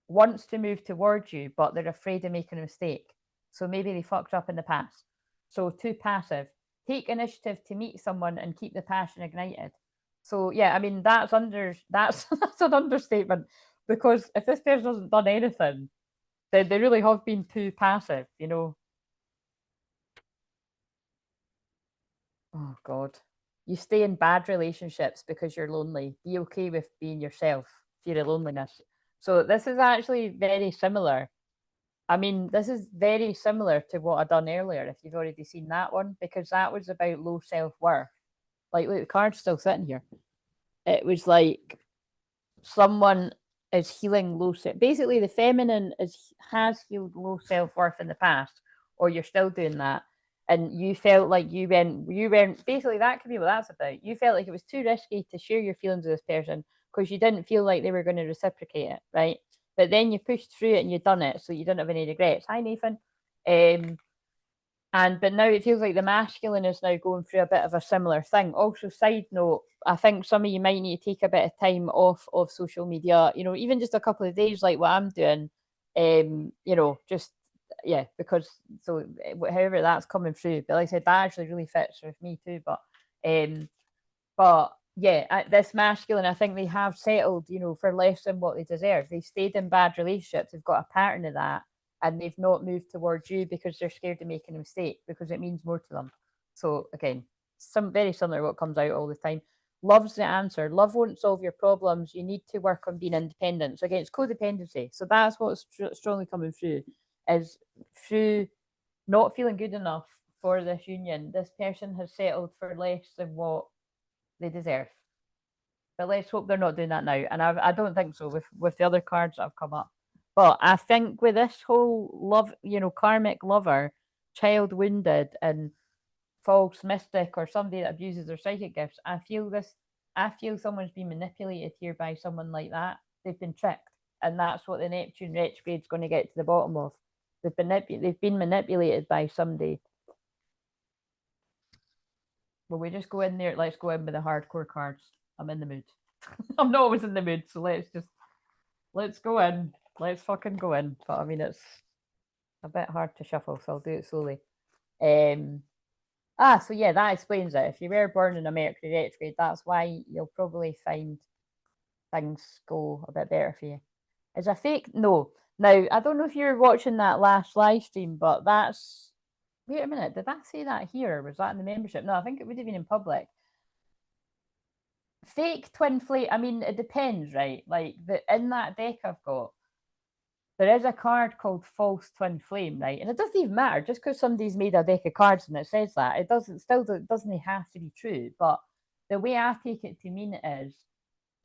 wants to move towards you, but they're afraid of making a mistake. So maybe they fucked up in the past. So too passive. Take initiative to meet someone and keep the passion ignited. So yeah, I mean that's that's an understatement because if this person hasn't done anything, then they really have been too passive, you know. Oh God. You stay in bad relationships because you're lonely. Be okay with being yourself, fear of loneliness. So this is actually very similar. I mean, this is very similar to what I done earlier, if you've already seen that one, because that was about low self worth. Like, look, the card's still sitting here. It was like someone is healing low self. Basically, the feminine has healed low self worth in the past, or you're still doing that, and you felt like you went. Basically, that could be what that's about. You felt like it was too risky to share your feelings with this person because you didn't feel like they were going to reciprocate it, right? But then you pushed through it and you done it, so you didn't have any regrets. Hi, Nathan. Um, and but now it feels like the masculine is now going through a bit of a similar thing. Also, side note, I think some of you might need to take a bit of time off of social media, you know, even just a couple of days like what I'm doing. You know, just yeah, because so however that's coming through. But like I said, that actually really fits with me too. Um, but yeah, this masculine, I think they have settled, you know, for less than what they deserve. They've stayed in bad relationships. They've got a pattern of that, and they've not moved towards you because they're scared of making a mistake because it means more to them. So again, some very similar to what comes out all the time. Love's the answer. Love won't solve your problems. You need to work on being independent. So again, it's codependency. So that's what's strongly coming through, is through not feeling good enough for this union. This person has settled for less than what they deserve. But let's hope they're not doing that now. And I don't think so with the other cards that have come up. But I think with this whole love, you know, karmic lover, child wounded, and false mystic, or somebody that abuses their psychic gifts, I feel someone's been manipulated here by someone like that. They've been tricked. And that's what the Neptune retrograde is going to get to the bottom of. They've been manipulated by somebody. Well, we just go in there. Let's go in with the hardcore cards. I'm in the mood. I'm not always in the mood, so let's go in. Let's fucking go in. But I mean, it's a bit hard to shuffle, so I'll do it slowly. So yeah, that explains it. If you were born in a Mercury retrograde, that's why you'll probably find things go a bit better for you. Is a fake? No. Now, I don't know if you're watching that last live stream, but that's. Wait a minute, did I say that here? Or was that in the membership? No, I think it would have been in public. Fake twin flame. I mean, it depends, right? Like in that deck I've got, there is a card called false twin flame, right? And it doesn't even matter just because somebody's made a deck of cards and it says that. It doesn't have to be true. But the way I take it to mean is,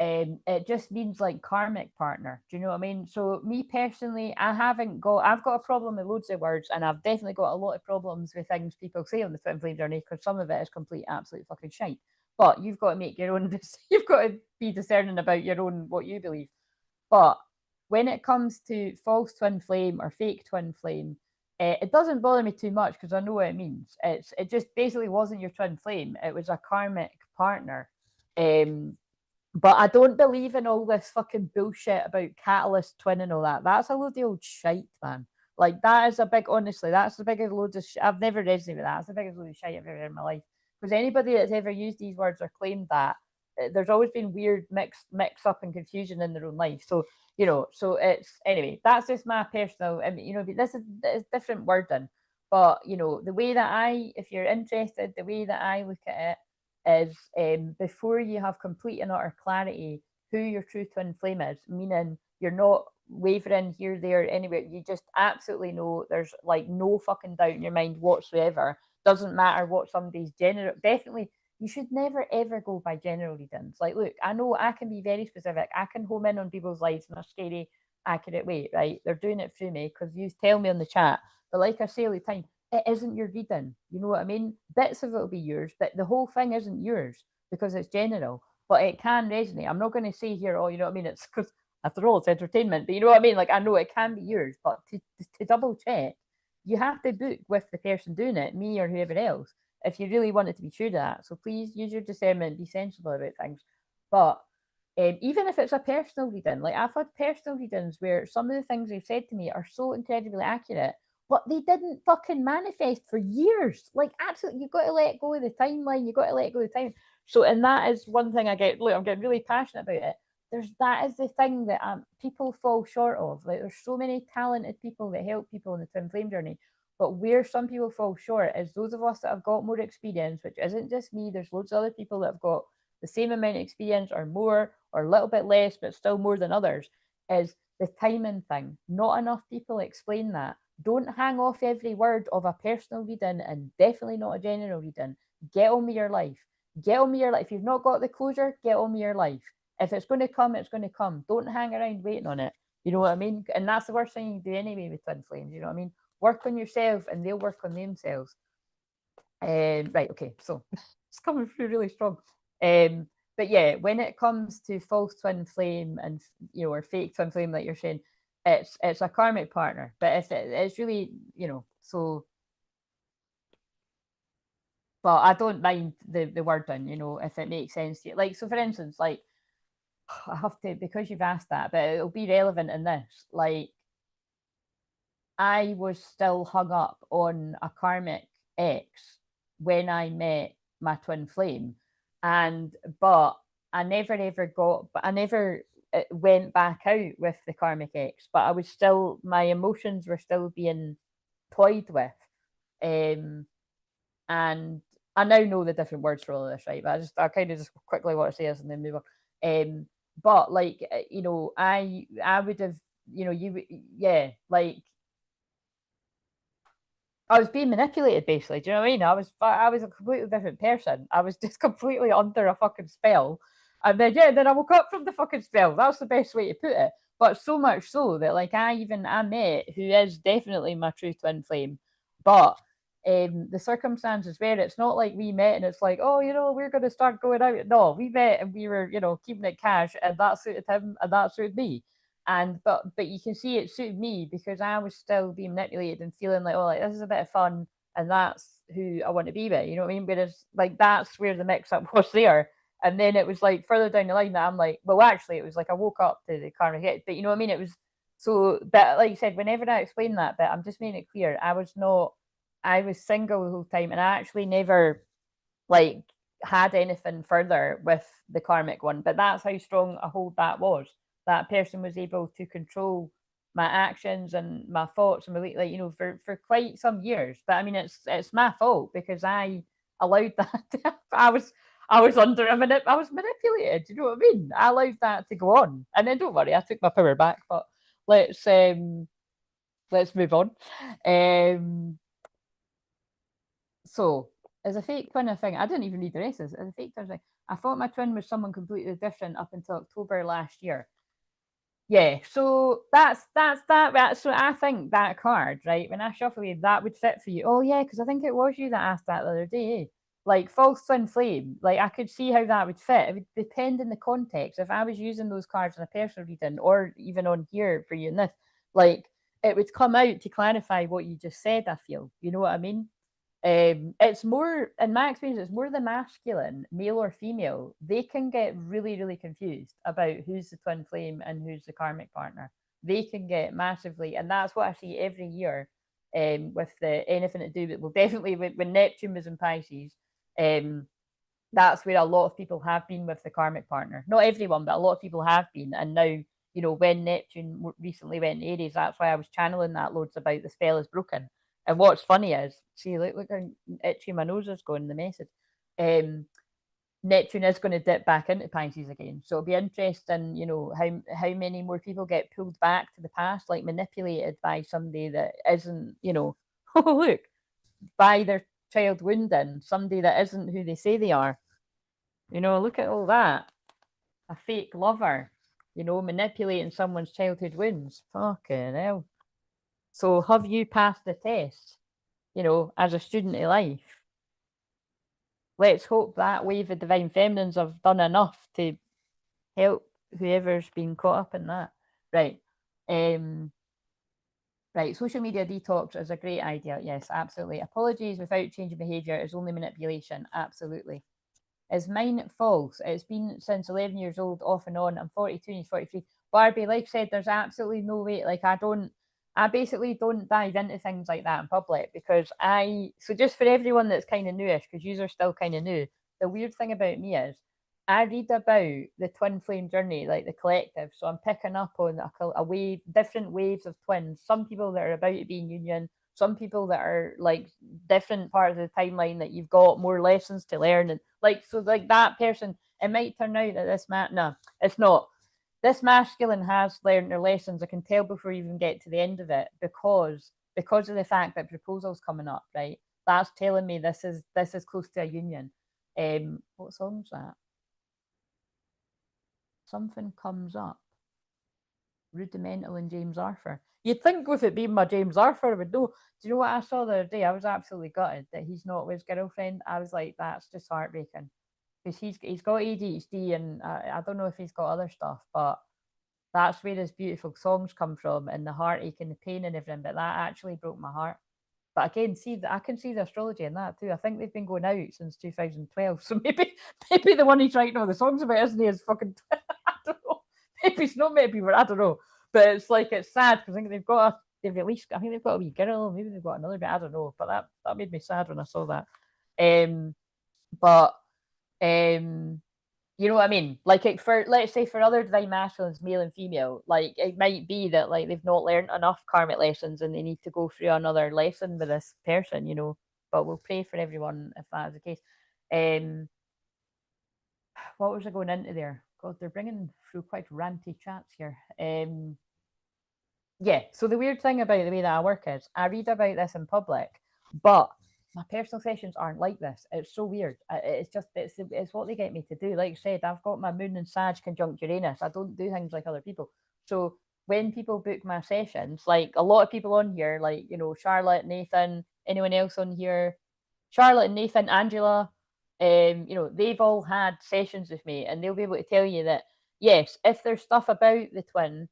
it just means like karmic partner. Do you know what I mean? So me personally, I've got a problem with loads of words, and I've definitely got a lot of problems with things people say on the twin flame journey because some of it is complete absolute fucking shite. But you've got to make your own. You've got to be discerning about your own what you believe. But when it comes to false twin flame or fake twin flame, it doesn't bother me too much because I know what it means. It just basically wasn't your twin flame. It was a karmic partner. But I don't believe in all this fucking bullshit about catalyst twin and all that. That's a load of old shite, man. Like that is a big, honestly, that's the biggest load of shit. I've never resonated with that. That's the biggest load of shit I've ever heard in my life. Because anybody that's ever used these words or claimed that, there's always been weird mix up and confusion in their own life. So you know, so it's anyway. That's just my personal. I mean, you know, this is different wording, but you know, the way that if you're interested, the way that I look at it is, before you have complete and utter clarity who your true twin flame is, meaning you're not wavering here, there, anywhere, you just absolutely know, there's like no fucking doubt in your mind whatsoever. Doesn't matter what somebody's general, definitely you should never ever go by general readings. Like, look, I know I can be very specific. I can home in on people's lives in a scary, accurate way, right? They're doing it through me because you tell me on the chat. But like I say all the time, it isn't your reading. You know what I mean? Bits of it will be yours, but the whole thing isn't yours because it's general. But it can resonate. I'm not going to say here, oh, you know what I mean? It's because after all, it's entertainment. But you know what I mean? Like, I know it can be yours, but to double check, you have to book with the person doing it, me or whoever else, if you really want it to be true to that. So please use your discernment, be sensible about things. But even if it's a personal reading, like I've had personal readings where some of the things they've said to me are so incredibly accurate, but they didn't fucking manifest for years. Like, absolutely, you've got to let go of the timeline. You've got to let go of the time. So, and that is one thing I'm getting really passionate about it. That is the thing that people fall short of. Like, there's so many talented people that help people in the twin flame journey. But where some people fall short is those of us that have got more experience, which isn't just me. There's loads of other people that have got the same amount of experience or more or a little bit less, but still more than others, is the timing thing. Not enough people explain that. Don't hang off every word of a personal reading, and definitely not a general reading. Get on with your life. Get on with your life. If you've not got the closure, get on with your life. If it's going to come, it's going to come. Don't hang around waiting on it. You know what I mean? And that's the worst thing you can do anyway with twin flames. You know what I mean? Work on yourself and they'll work on themselves. Right, okay, so it's coming through really strong. But yeah, when it comes to false twin flame and, you know, or fake twin flame, like you're saying, it's a karmic partner. But if it's really, you know, so. But I don't mind the wording, you know, if it makes sense to you. Like, so for instance, like, I have to, because you've asked that, but it'll be relevant in this. Like, I was still hung up on a karmic ex when I met my twin flame. But I never went back out with the karmic ex, but I was still, my emotions were still being toyed with. And I now know the different words for all of this, right? But I kind of just quickly want to say this and then move on. But like, I would have, yeah, like, I was being manipulated, basically. Do you know what I mean? I was a completely different person. I was just completely under a fucking spell, and then I woke up from the fucking spell. That's the best way to put it. But so much so that, like, I met, who is definitely my true twin flame, but the circumstances where it's not like we met and it's like, oh, we're going to start going out. No, we met and we were, keeping it cash, and that suited him and that suited me. And but you can see it suited me because I was still being manipulated and feeling like, oh, like, this is a bit of fun, and that's who I want to be with. You know what I mean? Whereas, like, that's where the mix up was there. And then it was like further down the line that I'm like, well, actually, it was like I woke up to the karmic hit. But you know what I mean? It was so. But like you said, whenever I explain that bit, I'm just making it clear. I was single the whole time, and I actually never, like, had anything further with the karmic one. But that's how strong a hold that was. That person was able to control my actions and my thoughts and like, for quite some years. But I mean, it's my fault because I allowed that I was I was manipulated. You know what I mean? I allowed that to go on. And then don't worry, I took my power back. But let's let's move on. So, as a fake twin, I didn't even read the rest of this. As a fake twin thing, I thought my twin was someone completely different up until October last year. Yeah, so that's that. So I think that card, right? When I shuffle it, that would fit for you. Oh yeah, because I think it was you that asked that the other day. Like false twin flame, like I could see how that would fit. It would depend in the context. If I was using those cards in a personal reading, or even on here for you in this, like it would come out to clarify what you just said. I feel, you know what I mean? It's more, in my experience, it's more the masculine, male or female. They can get really, really confused about who's the twin flame and who's the karmic partner. They can get massively, and that's what I see every year. With the anything to do with, well, definitely when Neptune was in Pisces, that's where a lot of people have been with the karmic partner. Not everyone, but a lot of people have been. And now, when Neptune recently went in Aries, that's why I was channeling that loads about the spell is broken. And what's funny is, see, look how itchy my nose is going, the message. Neptune is going to dip back into Pisces again. So it'll be interesting, how many more people get pulled back to the past, like manipulated by somebody that isn't, oh, look, by their child wounding, somebody that isn't who they say they are. Look at all that. A fake lover, manipulating someone's childhood wounds. Fucking hell. So have you passed the test, as a student of life? Let's hope that wave of divine feminines have done enough to help whoever's been caught up in that. Right. Right, social media detox is a great idea. Yes, absolutely. Apologies without changing behaviour is only manipulation. Absolutely. Is mine false? It's been since 11 years old, off and on. I'm 42 and he's 43. Barbie, like I said, there's absolutely no way. Like, I basically don't dive into things like that in public because so just for everyone that's kind of newish, because you are still kind of new, the weird thing about me is I read about the twin flame journey, like the collective. So I'm picking up on a wave, different waves of twins. Some people that are about to be in union, some people that are like different parts of the timeline that you've got more lessons to learn. And like, so like that person, it might turn out that no, it's not. This masculine has learned their lessons. I can tell before you even get to the end of it because of the fact that proposal's coming up, right? That's telling me this is close to a union. What song's that? Something comes up. Rudimental and James Arthur. You'd think with it being my James Arthur, I would know. Do you know what I saw the other day? I was absolutely gutted that he's not with his girlfriend. I was like, that's just heartbreaking. Because he's got ADHD and I don't know if he's got other stuff, but that's where his beautiful songs come from and the heartache and the pain and everything. But that actually broke my heart. But again, I can see the astrology in that too. I think they've been going out since 2012. So maybe the one he's writing all the songs about isn't he his fucking I don't know. Maybe it's not maybe, but I don't know. But it's like it's sad because I think they've released, I think they've got a wee girl, maybe they've got another bit, I don't know. But that made me sad when I saw that. But You know what I mean? Like, for, let's say, for other divine masculines, male and female, like, it might be that, like, they've not learned enough karmic lessons and they need to go through another lesson with this person, you know. But we'll pray for everyone if that is the case. What was I going into there? God, they're bringing through quite ranty chats here. Yeah, so the weird thing about the way that I work is I read about this in public, but my personal sessions aren't like this. It's so weird. It's just, it's what they get me to do. Like I said, I've got my moon and Sag conjunct Uranus. I don't do things like other people. So when people book my sessions, like a lot of people on here, like, you know, Charlotte, Nathan, anyone else on here, Charlotte and Nathan, Angela, you know, they've all had sessions with me, and they'll be able to tell you that, yes, if there's stuff about the twin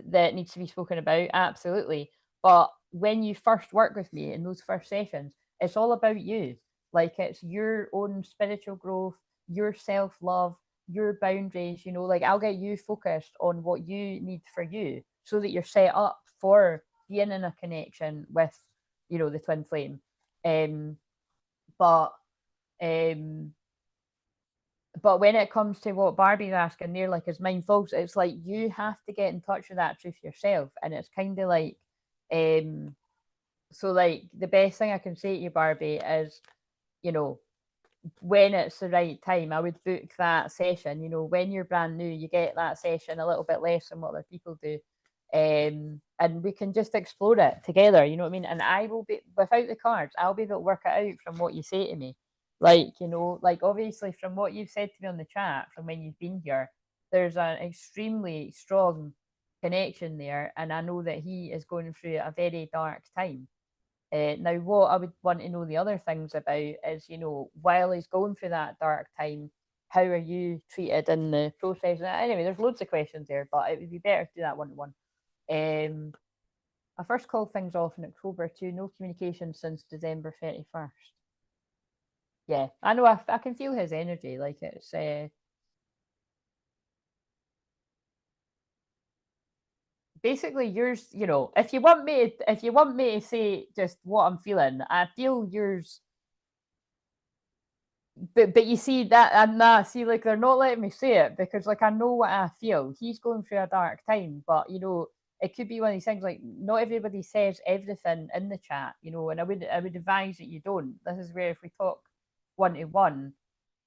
that needs to be spoken about, absolutely. But when you first work with me in those first sessions, it's all about you. Like, it's your own spiritual growth, your self love, your boundaries. You know, like, I'll get you focused on what you need for you so that you're set up for being in a connection with, you know, the twin flame. But um but when it comes to what Barbie's asking there, like, is mine false? It's like you have to get in touch with that truth yourself. And it's kind of like, so, like, the best thing I can say to you, Barbie, is, you know, when it's the right time, I would book that session. You know, when you're brand new, you get that session a little bit less than what other people do. And we can just explore it together, you know what I mean? And I will be, without the cards, I'll be able to work it out from what you say to me. Like, you know, like, obviously from what you've said to me on the chat, from when you've been here, there's an extremely strong connection there. And I know that he is going through a very dark time. Now, what I would want to know the other things about is, you know, while he's going through that dark time, how are you treated in the process? Anyway, there's loads of questions there, but it would be better to do that one-to-one. I first called things off in October too. No communication since December 31st. Yeah, I know. I can feel his energy. Like, it's basically yours. You know, if you want me to say just what I'm feeling, I feel yours. But you see that, and see, like, they're not letting me say it because, like, I know what I feel. He's going through a dark time, but, you know, it could be one of these things, like, not everybody says everything in the chat, you know, and I would advise that you don't. This is where, if we talk one-to-one,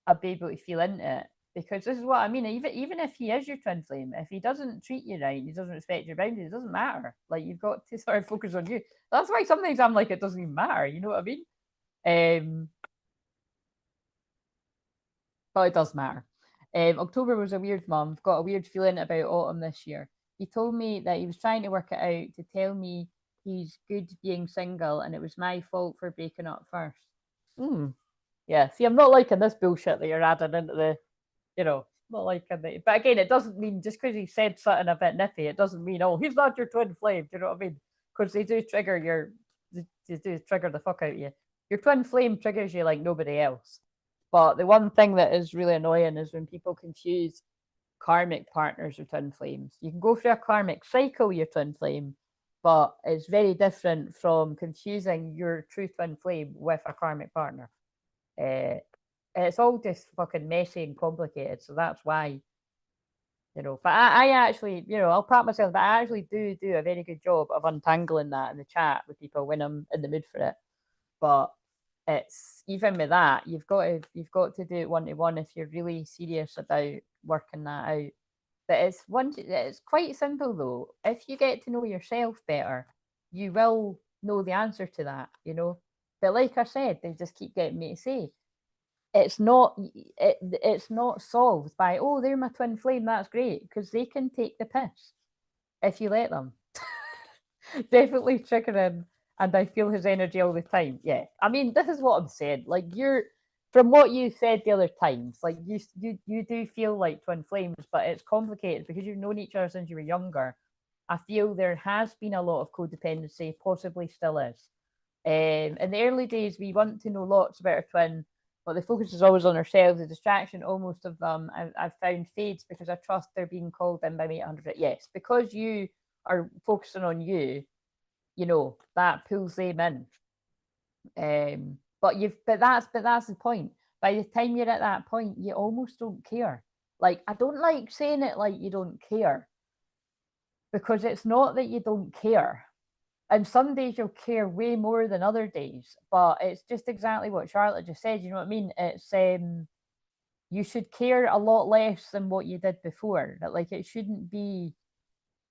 I'd be able to feel into it, because this is what I mean. Even if he is your twin flame, if he doesn't treat you right, he doesn't respect your boundaries, it doesn't matter. Like, you've got to sort of focus on you. That's why sometimes I'm like, it doesn't even matter. You know what I mean? But it does matter. October was a weird month. Got a weird feeling about autumn this year. He told me that he was trying to work it out to tell me he's good being single, and it was my fault for breaking up first. Yeah. See, I'm not liking this bullshit that you're adding into the, you know, not liking it. But again, it doesn't mean just because he said something a bit nippy, it doesn't mean, oh, he's not your twin flame. Do you know what I mean? Because they do trigger they do trigger the fuck out of you. Your twin flame triggers you like nobody else. But the one thing that is really annoying is when people confuse karmic partners with twin flames. You can go through a karmic cycle with your twin flame, but it's very different from confusing your true twin flame with a karmic partner. It's all just fucking messy and complicated, so that's why, you know. But I actually, you know, I'll pat myself, but I actually do a very good job of untangling that in the chat with people when I'm in the mood for it. But it's, even with that, you've got to do it one-to-one if you're really serious about working that out. But it's quite simple though. If you get to know yourself better, you will know the answer to that, you know. But like I said, they just keep getting me to say, it's not solved by, oh, they're my twin flame, that's great, because they can take the piss if you let them. Definitely triggering, and I feel his energy all the time. Yeah, I mean, this is what I'm saying. Like, from what you said the other times, like, you do feel like twin flames, but it's complicated because you've known each other since you were younger. I feel there has been a lot of codependency, possibly still is. In the early days, we want to know lots about our twin, but the focus is always on ourselves. The distraction almost of them, I've found, fades because I trust they're being called in by me 100. Yes, because you are focusing on you, you know, that pulls them in. But that's the point. by the time you're at that point, you almost don't care. Like, I don't like saying it like you don't care, because it's not that you don't care. And some days you'll care way more than other days, but it's just exactly what Charlotte just said. You know what I mean? It's you should care a lot less than what you did before. That, like, it shouldn't be,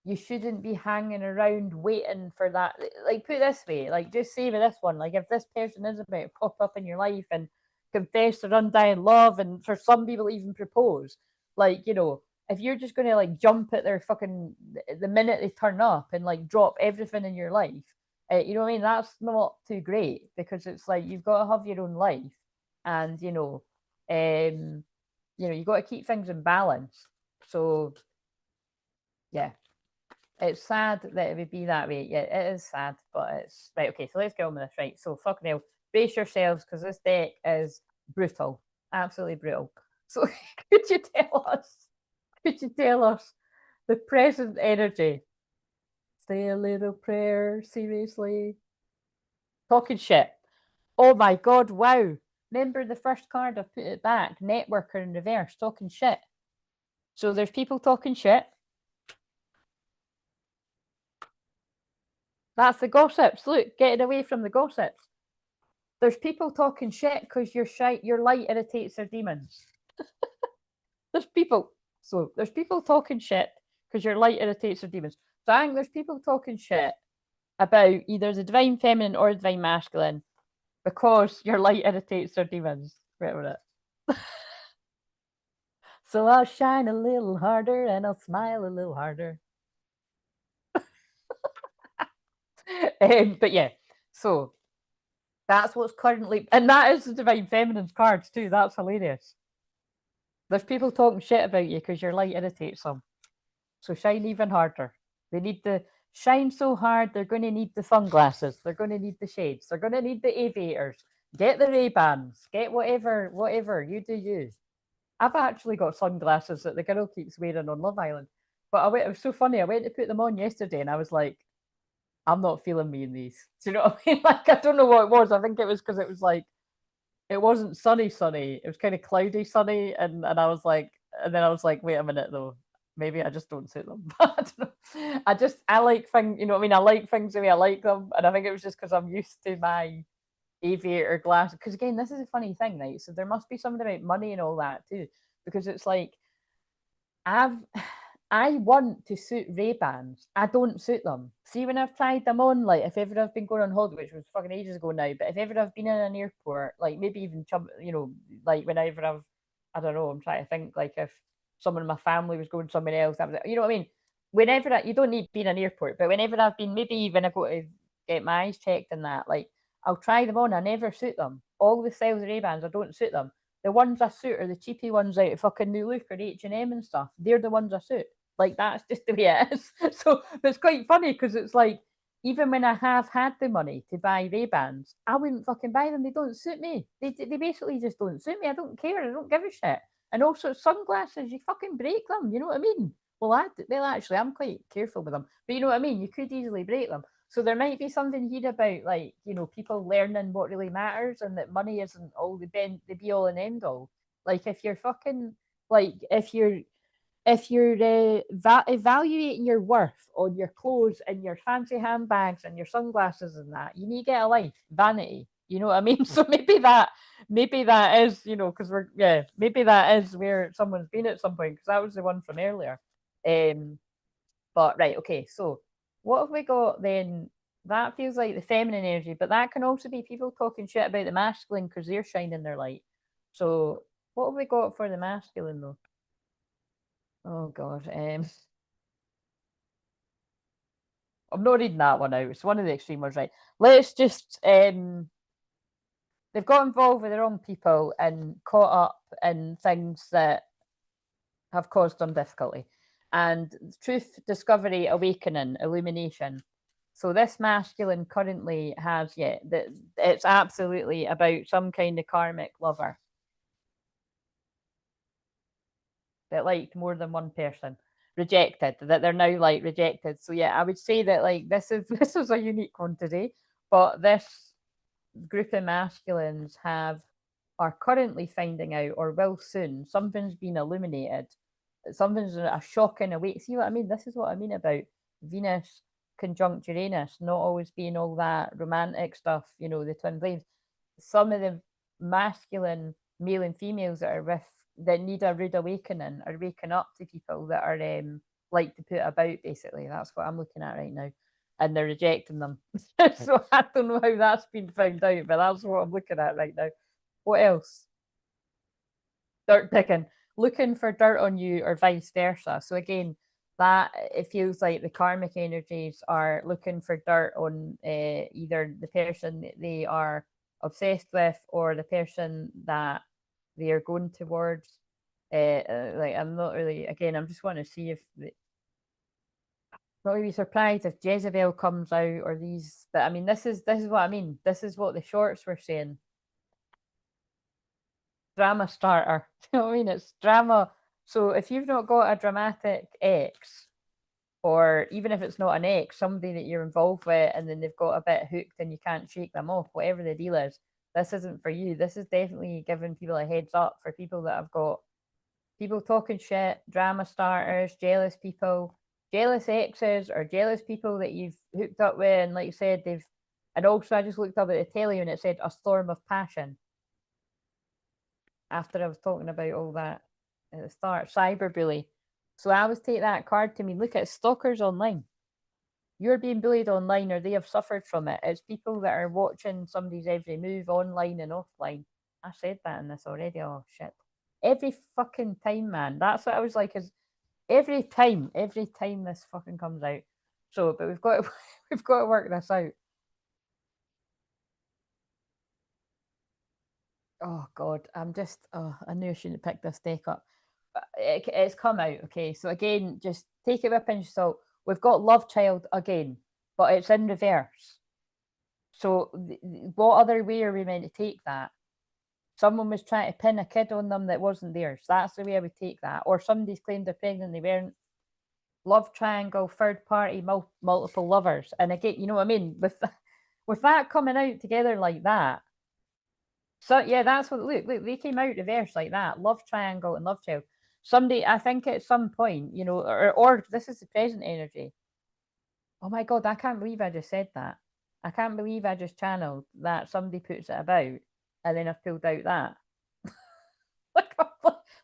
you shouldn't be hanging around waiting for that. Like, put it this way, like, just say with this one, like, if this person is about to pop up in your life and confess their undying love, and for some people even propose, like, you know, if you're just going to like jump at their fucking the minute they turn up and like drop everything in your life, you know what I mean? That's not too great, because it's like you've got to have your own life, and you got to keep things in balance. So yeah, it's sad that it would be that way. Yeah, it is sad, but it's right. Okay, so let's get on with this. Right, so fucking hell, brace yourselves, because this deck is brutal, absolutely brutal. So could you tell us? Could you tell us the present energy? Say a little prayer, seriously. Talking shit. Oh my god, wow. Remember the first card, I've put it back. Networker in reverse, talking shit. So there's people talking shit. That's the gossips. Look, getting away from the gossips. There's people talking shit because your light irritates their demons. There's people talking shit because your light irritates their demons. So I think there's people talking shit about either the divine feminine or the divine masculine because your light irritates their demons. Wait a minute. So I'll shine a little harder and I'll smile a little harder. But yeah, so that's what's currently, and that is the divine feminine's cards too. That's hilarious. There's people talking shit about you because your light irritates them. So shine even harder. They need to shine so hard, they're going to need the sunglasses. They're going to need the shades. They're going to need the aviators. Get the Ray-Bans. Get whatever. You do you. I've actually got sunglasses that the girl keeps wearing on Love Island. But it was so funny. I went to put them on yesterday and I was like, I'm not feeling me in these. Do you know what I mean? Like, I don't know what it was. I think it was because it was like, it wasn't sunny. It was kind of cloudy sunny. And I was like, and then I was like, wait a minute though. Maybe I just don't suit them. But I like things, you know what I mean? I like things the way I like them. And I think it was just because I'm used to my aviator glass. Because again, this is a funny thing, right? So there must be something about money and all that too. Because it's like, I want to suit Ray-Bans. I don't suit them. See, when I've tried them on, like, if ever I've been going on holiday, which was fucking ages ago now, but if ever I've been in an airport, like, maybe even, like, whenever I don't know, I'm trying to think, like, if someone in my family was going somewhere else, you know what I mean? Whenever you don't need to be in an airport, but whenever I've been, maybe when I go to get my eyes checked and that, like, I'll try them on. I never suit them. All the styles of Ray-Bans, I don't suit them. The ones I suit are the cheapy ones out of fucking New Look or H&M and stuff. They're the ones I suit. Like, that's just the way it is. So it's quite funny because it's like, even when I have had the money to buy Ray-Bans, I wouldn't fucking buy them. They don't suit me. They basically just don't suit me. I don't care. I don't give a shit. And also sunglasses, you fucking break them. You know what I mean? Well, actually, I'm quite careful with them. But you know what I mean? You could easily break them. So there might be something here about, like, you know, people learning what really matters and that money isn't all the be all and end all. Like, if you're fucking, like, if you're evaluating your worth on your clothes and your fancy handbags and your sunglasses and that, you need to get a life. Vanity. You know what I mean? So maybe that is, you know, because maybe that is where someone's been at some point, because that was the one from earlier. But right, okay, so what have we got then? That feels like the feminine energy, but that can also be people talking shit about the masculine because they're shining their light. So what have we got for the masculine though? Oh god. I'm not reading that one out. It's one of the extreme ones, right? Let's just they've got involved with the wrong people and caught up in things that have caused them difficulty. And truth, discovery, awakening, illumination. So this masculine currently has, it's absolutely about some kind of karmic lover that liked more than one person. Rejected, that they're now like rejected. So yeah, I would say that like this is a unique one today, but this group of masculines have are currently finding out or will soon. Something's been illuminated. Something's a shock in a way. See what I mean? This is what I mean about Venus conjunct Uranus, not always being all that romantic stuff, you know, the twin flames. Some of the masculine male and females that are with that need a rude awakening are waking up to people that are like to put about, basically. That's what I'm looking at right now. And they're rejecting them. So I don't know how that's been found out, but that's what I'm looking at right now. What else? Dirt picking. Looking for dirt on you or vice versa. So again, that it feels like the karmic energies are looking for dirt on either the person that they are obsessed with or the person that they are going towards. Like I'm not really. Again, I'm just want to see if not really surprised if Jezebel comes out or these. But I mean, this is what I mean. This is what the shorts were saying. Drama starter. You know what I mean? It's drama. So if you've not got a dramatic ex, or even if it's not an ex, somebody that you're involved with and then they've got a bit hooked and you can't shake them off, whatever the deal is, this isn't for you. This is definitely giving people a heads up for people that have got people talking shit, drama starters, jealous people, jealous exes, or jealous people that you've hooked up with. And like you said, they've, and also I just looked up at the telly and it said a storm of passion. After I was talking about all that at the start, cyberbully. So I always take that card to me. Look at stalkers online. You're being bullied online or they have suffered from it. It's people that are watching somebody's every move online and offline. I said that in this already. Oh shit. Every fucking time, man. That's what I was like, is every time this fucking comes out. So, but we've got to, we've got to work this out. Oh God, I'm just. Oh, I knew I shouldn't have picked this deck up. It's come out. Okay, so again, just take it with a pinch of salt. We've got Love Child again, but it's in reverse. So, what other way are we meant to take that? Someone was trying to pin a kid on them that wasn't theirs. That's the way I would take that. Or somebody's claimed they're pregnant, they weren't. Love triangle, third party, multiple lovers, and again, you know what I mean. With that coming out together like that. So yeah, that's what look, they came out reverse like that. Love triangle and love child. Somebody, I think at some point, you know, or this is the present energy. Oh my god, I can't believe I just said that. I can't believe I just channeled that somebody puts it about and then I've pulled out that.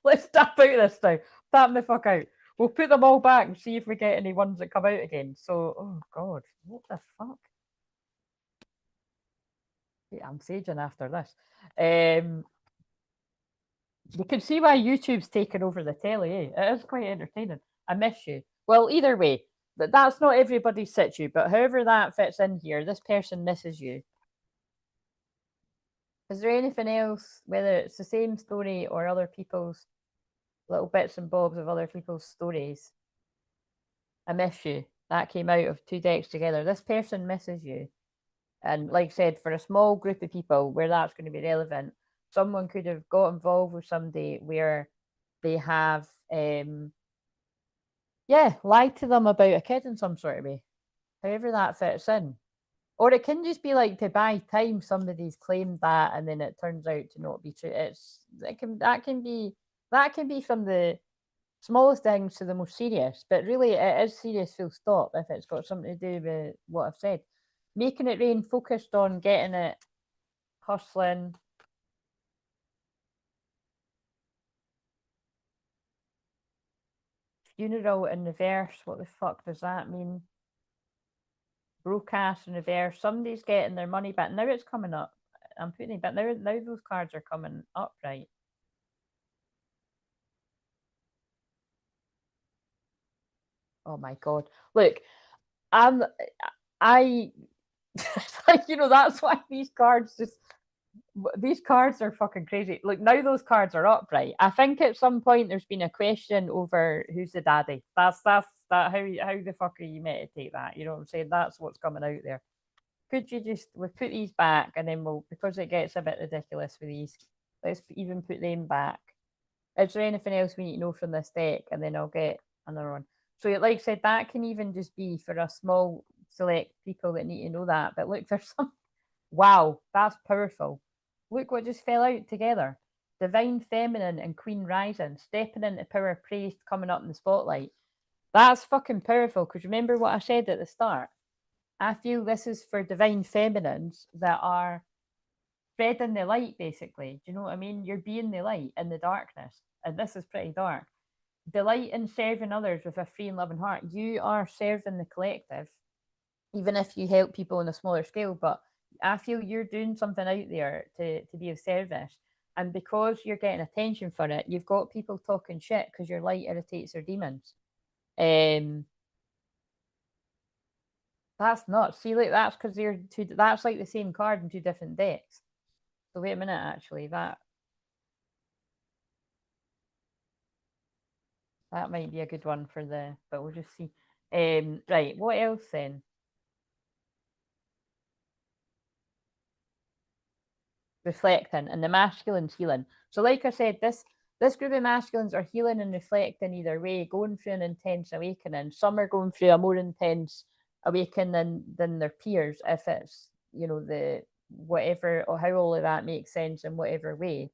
Let's tap out this now. Tap the fuck out. We'll put them all back and see if we get any ones that come out again. So, oh god, what the fuck? Yeah, I'm saging after this. You can see why YouTube's taken over the telly, eh? It is quite entertaining. I miss you. Well, either way, that's not everybody's situ, but however that fits in here, this person misses you. Is there anything else, whether it's the same story or other people's little bits and bobs of other people's stories? I miss you. That came out of two decks together. This person misses you. And like I said, for a small group of people where that's going to be relevant, someone could have got involved with somebody where they have lied to them about a kid in some sort of way. However that fits in. Or it can just be like to buy time, somebody's claimed that and then it turns out to not be true. That can be from the smallest things to the most serious, but really it is serious full stop if it's got something to do with what I've said. Making it rain, focused on getting it, hustling. Funeral in reverse, what the fuck does that mean? Broadcast in reverse, somebody's getting their money back. Now it's coming up. I'm putting it back. Now those cards are coming up, right? Oh my god. Look, I it's like, you know, that's why these cards are fucking crazy. Look, now those cards are up, right? I think at some point there's been a question over who's the daddy. That's that how the fuck are you meditate that? You know what I'm saying? That's what's coming out there. Could you just we'll put these back and then we'll, because it gets a bit ridiculous with these, let's even put them back. Is there anything else we need to know from this deck? And then I'll get another one. So like I said, that can even just be for a small select people that need to know that. But look, there's some wow, that's powerful. Look what just fell out together. Divine Feminine and Queen Rising, stepping into power, praised, coming up in the spotlight. That's fucking powerful, because remember what I said at the start? I feel this is for divine feminines that are spreading the light, basically. Do you know what I mean? You're being the light in the darkness, and this is pretty dark. Delight in serving others with a free and loving heart. You are serving the collective, even if you help people on a smaller scale. But I feel you're doing something out there to be of service. And because you're getting attention for it, you've got people talking shit because your light irritates their demons. That's nuts. See, like that's because they're two. That's like the same card in two different decks. So wait a minute, actually, that might be a good one for the. But we'll just see. Right. What else then? Reflecting and the masculine's healing. So, like I said, this group of masculines are healing and reflecting either way, going through an intense awakening. Some are going through a more intense awakening than their peers, if it's the whatever or how all of that makes sense in whatever way.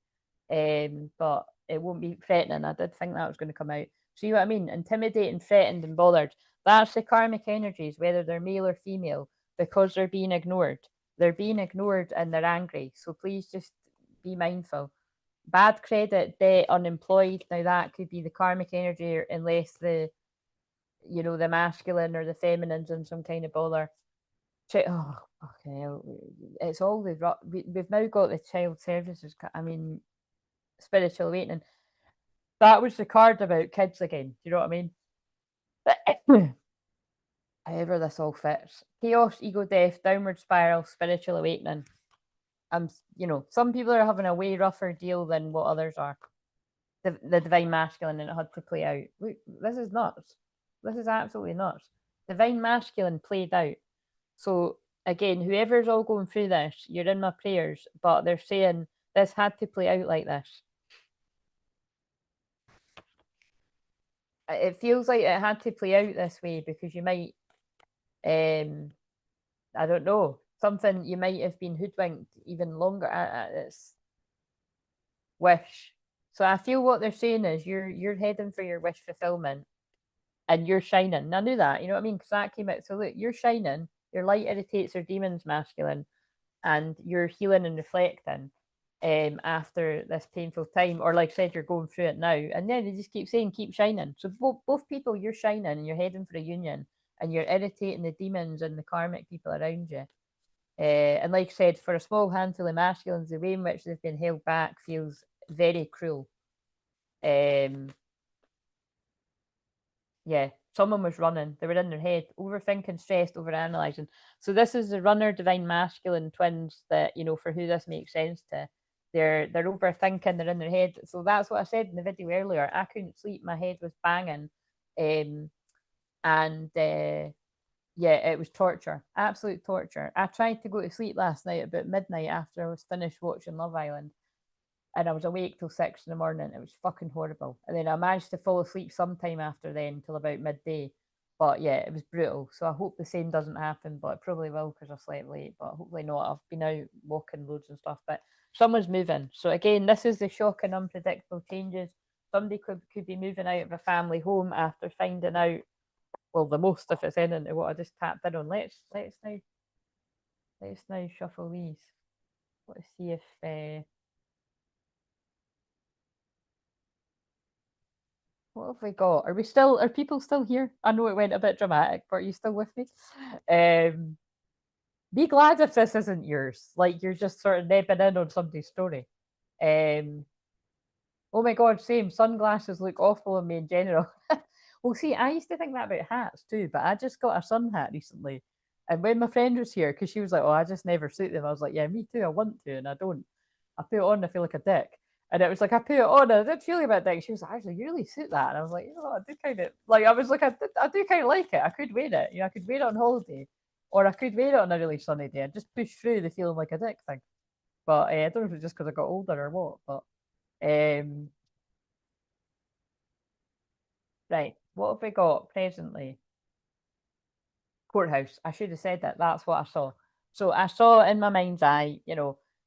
But it won't be threatening. I did think that was going to come out. See what I mean? Intimidating, threatened, and bothered. That's the karmic energies, whether they're male or female, because they're being ignored. They're being ignored and they're angry. So please just be mindful. Bad credit, debt, unemployed. Now that could be the karmic energy, unless the masculine or the feminine's in some kind of bother. Oh, okay. It's all we've now got the child services. I mean, spiritual awakening. That was the card about kids again. Do you know what I mean? However, this all fits. Chaos, ego, death, downward spiral, spiritual awakening. Some people are having a way rougher deal than what others are. The divine masculine, and it had to play out. Look, this is nuts. This is absolutely nuts. Divine masculine played out. So again, whoever's all going through this, you're in my prayers, but they're saying this had to play out like this. It feels like it had to play out this way because you might, I don't know, something you might have been hoodwinked even longer at its wish. So I feel what they're saying is you're heading for your wish fulfillment and you're shining. And I knew that, you know what I mean? Because that came out. So look, you're shining, your light irritates your demons, masculine, and you're healing and reflecting after this painful time. Or like I said, you're going through it now. And then they just keep saying, keep shining. So both people, you're shining and you're heading for a union and you're irritating the demons and the karmic people around you. And like I said, for a small handful of masculines, the way in which they've been held back feels very cruel. Yeah, someone was running. They were in their head, overthinking, stressed, overanalyzing. So this is the runner, divine masculine twins that, for who this makes sense to. They're overthinking, they're in their head. So that's what I said in the video earlier. I couldn't sleep, my head was banging. Yeah, it was torture, absolute torture. I tried to go to sleep last night about midnight after I was finished watching Love Island, and I was awake till 6 in the morning. It was fucking horrible. And then I managed to fall asleep sometime after then till about midday. But yeah, it was brutal. So I hope the same doesn't happen, but it probably will because I slept late. But hopefully not. I've been out walking loads and stuff. But someone's moving. So again, this is the shock and unpredictable changes. Somebody could be moving out of a family home after finding out, well, the most if it's into what I just tapped in on. Let's now shuffle these. Let's see if what have we got? Are people still here? I know it went a bit dramatic, but are you still with me? Be glad if this isn't yours. Like you're just sort of nebbing in on somebody's story. Oh my god, same. Sunglasses look awful on me in general. Well, see, I used to think that about hats too, but I just got a sun hat recently. And when my friend was here, because she was like, "Oh, I just never suit them," I was like, "Yeah, me too. I want to, and I don't. I put it on, I feel like a dick." And it was like I put it on, and I did feel like a dick. She was like, "Actually, you really suit that." And I was like, "I do kind of like." I was like, I do kind of like it. I could wear it. I could wear it on holiday, or I could wear it on a really sunny day and just push through the feeling like a dick thing. But I don't know if it's just because I got older or what. But right, what have we got presently? Courthouse. I should have said that. That's what I saw. So I saw in my mind's eye,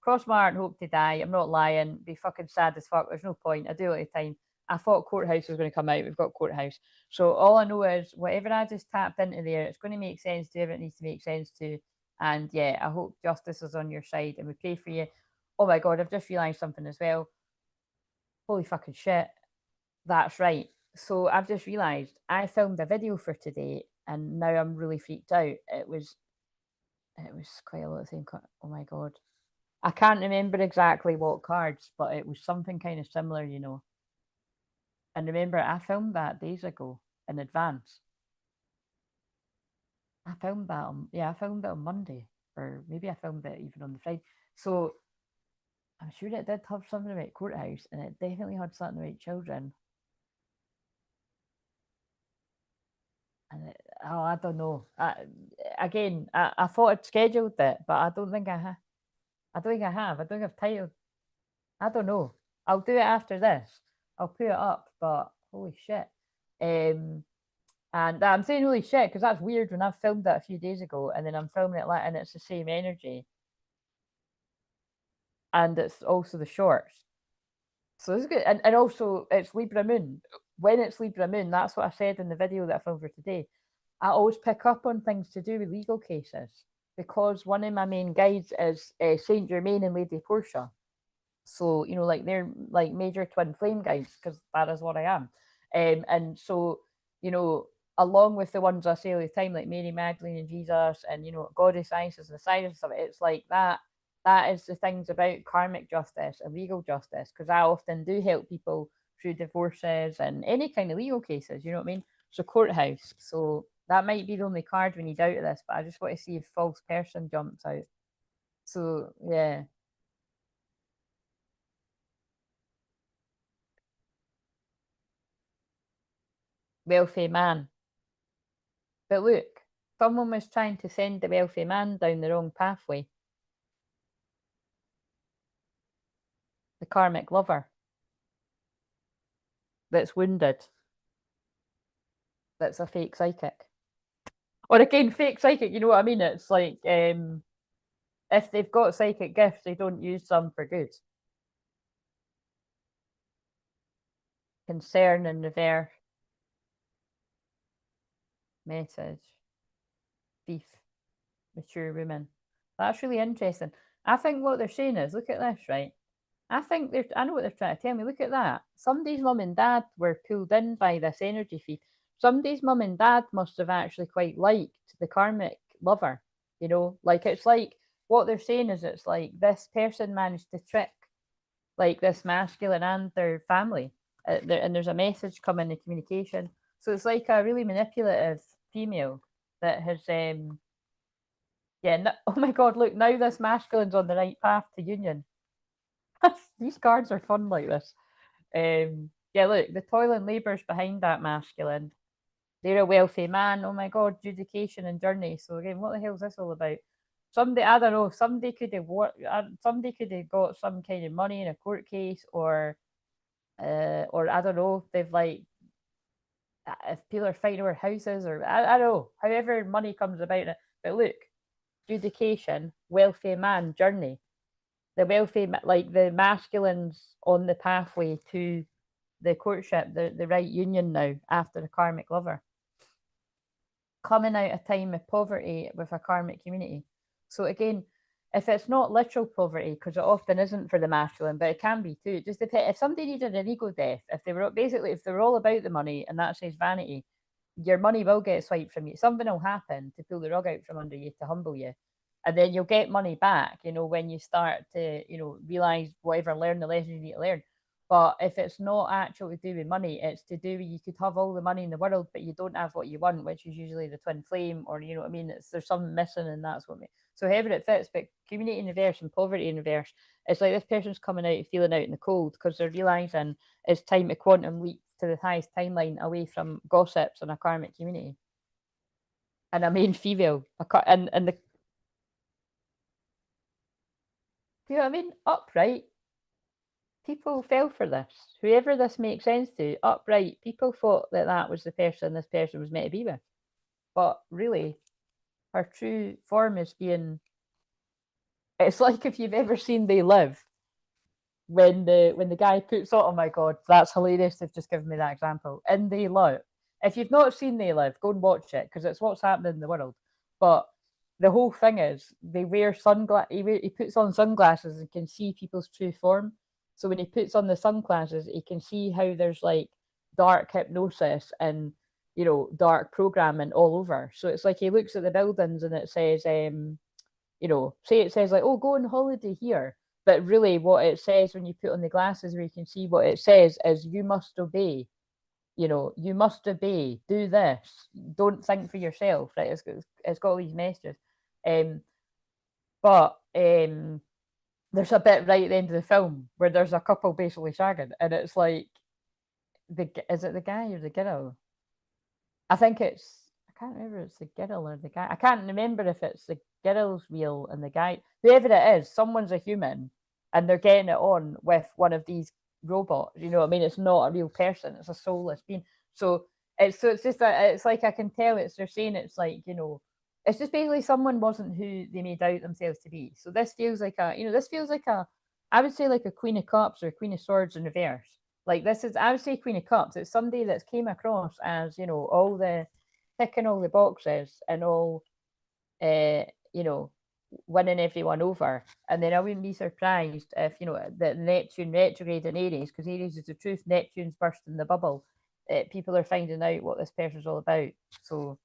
cross my heart and hope to die. I'm not lying. Be fucking sad as fuck. There's no point. I do it all the time. I thought Courthouse was going to come out. We've got Courthouse. So all I know is whatever I just tapped into there, it's going to make sense to whoever it needs to make sense to. And yeah, I hope justice is on your side and we pray for you. Oh my God, I've just realised something as well. Holy fucking shit. That's right. So I've just realised I filmed a video for today and now I'm really freaked out. It was quite a lot of things. Oh my God. I can't remember exactly what cards, but it was something kind of similar, you know. And remember, I filmed that days ago in advance. I filmed that I filmed it on Monday, or maybe I filmed it even on the Friday. So I'm sure it did have something about Courthouse, and it definitely had something about children. And I don't know. I thought I'd scheduled it, but I don't think I have. I don't think I have. I don't have title. I don't know. I'll do it after this. I'll put it up, but holy shit. And I'm saying holy shit because that's weird when I filmed that a few days ago and then I'm filming it and it's the same energy. And it's also the shorts. So it's good. And also it's Libra Moon. When it's Libra Moon, that's what I said in the video that I filmed for today. I always pick up on things to do with legal cases because one of my main guides is Saint Germain and Lady Portia. So, you know, like they're like major twin flame guides because that is what I am. And so, you know, along with the ones I say all the time, like Mary Magdalene and Jesus and, you know, Goddess Isis and the science of it, it's like that is the things about karmic justice and legal justice because I often do help people through divorces and any kind of legal cases, you know what I mean? So Courthouse. So that might be the only card we need out of this, but I just want to see if false person jumps out. So yeah. Wealthy man. But look, someone was trying to send the wealthy man down the wrong pathway. The karmic lover that's wounded, that's a fake psychic. Or again, fake psychic, you know what I mean? It's like if they've got psychic gifts, they don't use them for good. Concern in reverse. Message. Thief. Mature woman. That's really interesting. I think what they're saying is, look at this, right? I know what they're trying to tell me. Look at that. Somebody's mum and dad were pulled in by this energy thief. Somebody's mum and dad must have actually quite liked the karmic lover. You know, like it's like what they're saying is it's like this person managed to trick like this masculine and their family. And there's a message coming in communication. So it's like a really manipulative female that has oh my God, look, now this masculine's on the right path to union. These cards are fun like this. Yeah, look, the toil and labours behind that masculine. They're a wealthy man. Oh my God, judication and journey. So again, what the hell is this all about? Somebody, I don't know. Somebody could have got some kind of money in a court case, or I don't know. They've like if people are fighting over houses, or I don't know. However, money comes about it. But look, judication, wealthy man, journey. The wealthy, like the masculines on the pathway to the courtship, the right union now after the karmic lover. Coming out a time of poverty with a karmic community. So again, if it's not literal poverty, because it often isn't for the masculine, but it can be too. It just depends. If somebody needed an ego death, if they were all about the money and that says vanity, your money will get swiped from you. Something will happen to pull the rug out from under you to humble you. And then you'll get money back, you know, when you start to, you know, realize learn the lessons you need to learn. But if it's not actually to do with money, it's to do with you could have all the money in the world, but you don't have what you want, which is usually the twin flame, or you know what I mean? There's something missing, and that's what. So however it fits, but community in reverse and poverty in reverse, it's like this person's coming out feeling out in the cold because they're realizing it's time to quantum leap to the highest timeline away from gossips and a karmic community. And a main female, and the, you know what I mean? Upright. People fell for this. Whoever this makes sense to, upright, people thought that was the person this person was meant to be with. But really, her true form is being It's like if you've ever seen They Live, when the guy puts on, oh my god, that's hilarious. They've just given me that example. In They Live, if you've not seen They Live, go and watch it because it's what's happening in the world. But the whole thing is they wear sunglasses. He puts on sunglasses and can see people's true form. So when he puts on the sunglasses, he can see how there's like dark hypnosis and dark programming all over. So it's like he looks at the buildings and it says, say it says like, oh, go on holiday here. But really, what it says when you put on the glasses where you can see what it says is you must obey. You must obey, do this, don't think for yourself, right? It's got all these messages. But there's a bit right at the end of the film where there's a couple basically shagging, and it's like, is it the guy or the girl? I think I can't remember if it's the girl or the guy. I can't remember if it's the girl's real and the guy, whoever it is, someone's a human and they're getting it on with one of these robots. You know what I mean? It's not a real person, it's a soulless being. So it's just that it's like I can tell they're saying it's like, it's just basically someone wasn't who they made out themselves to be. So this feels like I would say like a Queen of Cups or a Queen of Swords in reverse. Like this is, I would say Queen of Cups. It's somebody that's came across as, all the ticking all the boxes and all, winning everyone over. And then I wouldn't be surprised if, that Neptune retrograde in Aries, because Aries is the truth, Neptune's bursting the bubble. People are finding out what this person's all about. So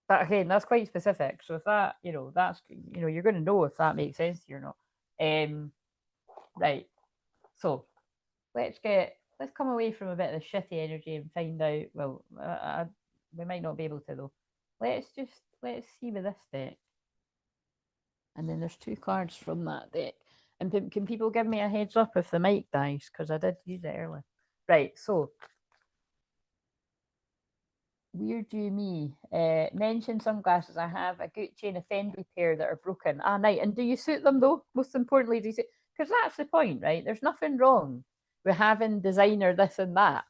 that, again, that's quite specific. So if that, that's, you're going to know if that makes sense to you or not. Right. So let's come away from a bit of the shitty energy and find out. Well, we might not be able to though. Let's see with this deck. And then there's 2 cards from that deck. And can people give me a heads up if the mic dies? Because I did use it earlier. Right, so Weird You Me. Mention sunglasses. I have a Gucci and a Fendi pair that are broken. Ah, night. And do you suit them though? Most importantly, do you suit? Because that's the point, right? There's nothing wrong with having designer this and that.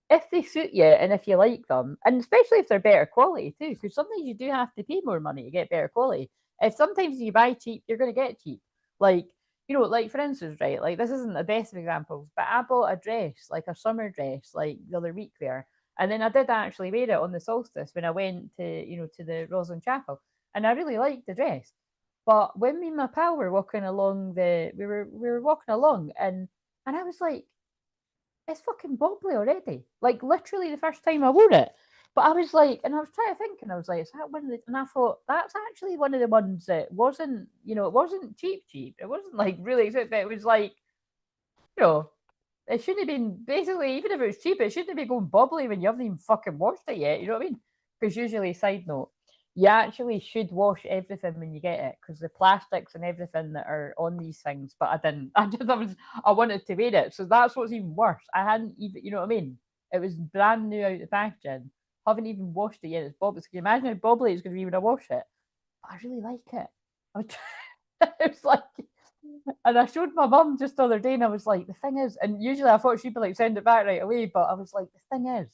If they suit you and if you like them, and especially if they're better quality too, because sometimes you do have to pay more money to get better quality. If sometimes you buy cheap, you're going to get cheap. Like, like for instance, right? Like this isn't the best of examples, but I bought a dress, like a summer dress, like the other week there. And then I did actually wear it on the solstice when I went to, to the Roslyn Chapel. And I really liked the dress. But when me and my pal were walking along we were walking along and I was like, it's fucking bobbly already. Like literally the first time I wore it. But I was like, and I was trying to think, and I was like, is that one of the, and I thought, that's actually one of the ones that wasn't, it wasn't cheap. It wasn't like really expensive. It was like, it shouldn't have been, basically, even if it was cheap, it shouldn't have been going bobbly when you haven't even fucking washed it yet. You know what I mean? Because usually, side note, you actually should wash everything when you get it because the plastics and everything that are on these things. But I didn't. I wanted to wear it, so that's what's even worse. I hadn't even, you know what I mean? It was brand new out of the packaging. Haven't even washed it yet. It's bobbly. So can you imagine how bobbly it's going to be when I wash it? But I really like it. It's like, and I showed my mum just the other day, and I was like, the thing is, and usually I thought she'd be like, send it back right away, but I was like, the thing is,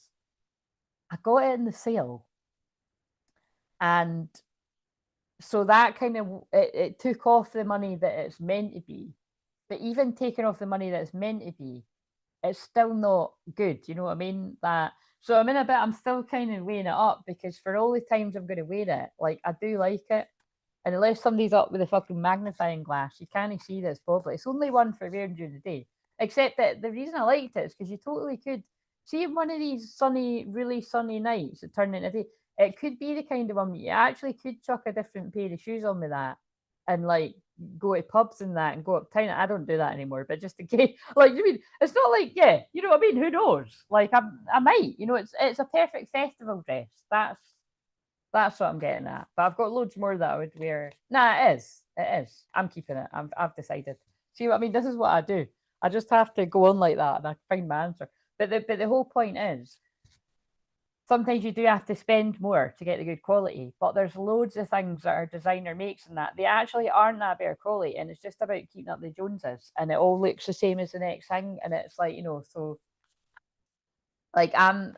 I got it in the sale. And so that kind of it took off the money that it's meant to be. But even taking off the money that it's meant to be, it's still not good. You know what I mean? So I'm in a bit, I'm still kind of weighing it up because for all the times I'm going to wear it, like I do like it. And unless somebody's up with a fucking magnifying glass, you can't see this properly. It's only one for wearing during the day. Except that the reason I liked it is because you totally could see one of these really sunny nights that turn into day. It could be the kind of one you actually could chuck a different pair of shoes on with that and like go to pubs and that and go uptown. I don't do that anymore, but just in case, like, you mean, it's not like, yeah, you know what I mean? Who knows? Like, I might, it's a perfect festival dress. That's what I'm getting at. But I've got loads more that I would wear. Nah, it is. It is. I'm keeping it. I've decided. See what I mean? This is what I do. I just have to go on like that and I find my answer. But the whole point is sometimes you do have to spend more to get the good quality. But there's loads of things that our designer makes and that they actually aren't that better quality. And it's just about keeping up the Joneses. And it all looks the same as the next thing. And it's like, so like to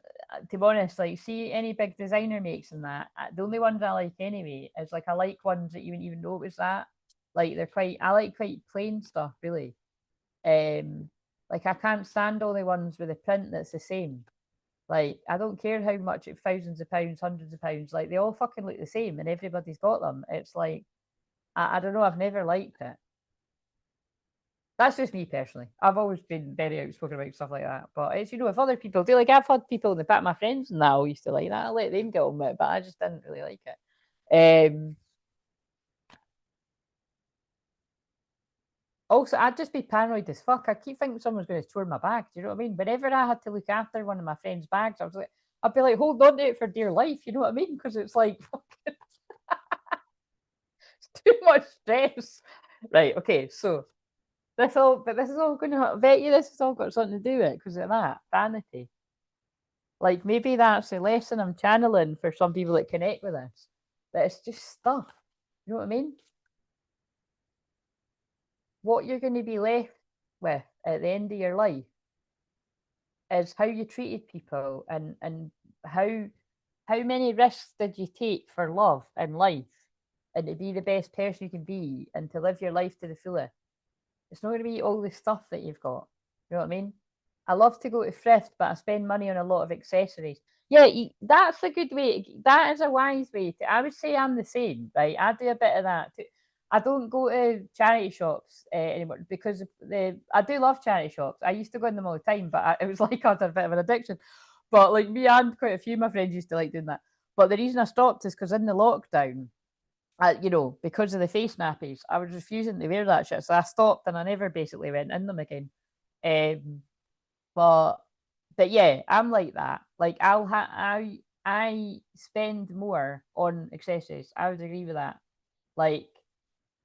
be honest, like see any big designer makes and that, the only ones I like anyway is like I like ones that you wouldn't even know it was that. Like I like quite plain stuff, really. Like I can't stand all the ones with a print that's the same. Like I don't care how much it's thousands of pounds, hundreds of pounds. Like they all fucking look the same, and everybody's got them. It's like I don't know. I've never liked it. That's just me personally. I've always been very outspoken about stuff like that. But it's, if other people do, like I've had people in the back, my friends and that all used to like that. I let them get on with it, but I just didn't really like it. Also, I'd just be paranoid as fuck. I keep thinking someone's going to tour my bag. Do you know what I mean? Whenever I had to look after one of my friend's bags, I'd be like, hold on to it for dear life. You know what I mean? Because it's like, it's too much stress. Right. Okay. So this is all going to, I bet you this has all got something to do with it because of that vanity. Like maybe that's the lesson I'm channeling for some people that connect with this. But it's just stuff. You know what I mean? What you're going to be left with at the end of your life is how you treated people and how many risks did you take for love and life and to be the best person you can be and to live your life to the fullest. It's not going to be all the stuff that you've got. You know what I mean? I love to go to thrift, but I spend money on a lot of accessories. Yeah, that's a good way. That is a wise way. I would say I'm the same, right? I do a bit of that too. I don't go to charity shops anymore because I do love charity shops. I used to go in them all the time, but it was like I had a bit of an addiction. But like me and quite a few of my friends used to like doing that. But the reason I stopped is because in the lockdown, because of the face nappies, I was refusing to wear that shit. So I stopped and I never basically went in them again. Um, but yeah, I'm like that. Like I spend more on accessories. I would agree with that. Like,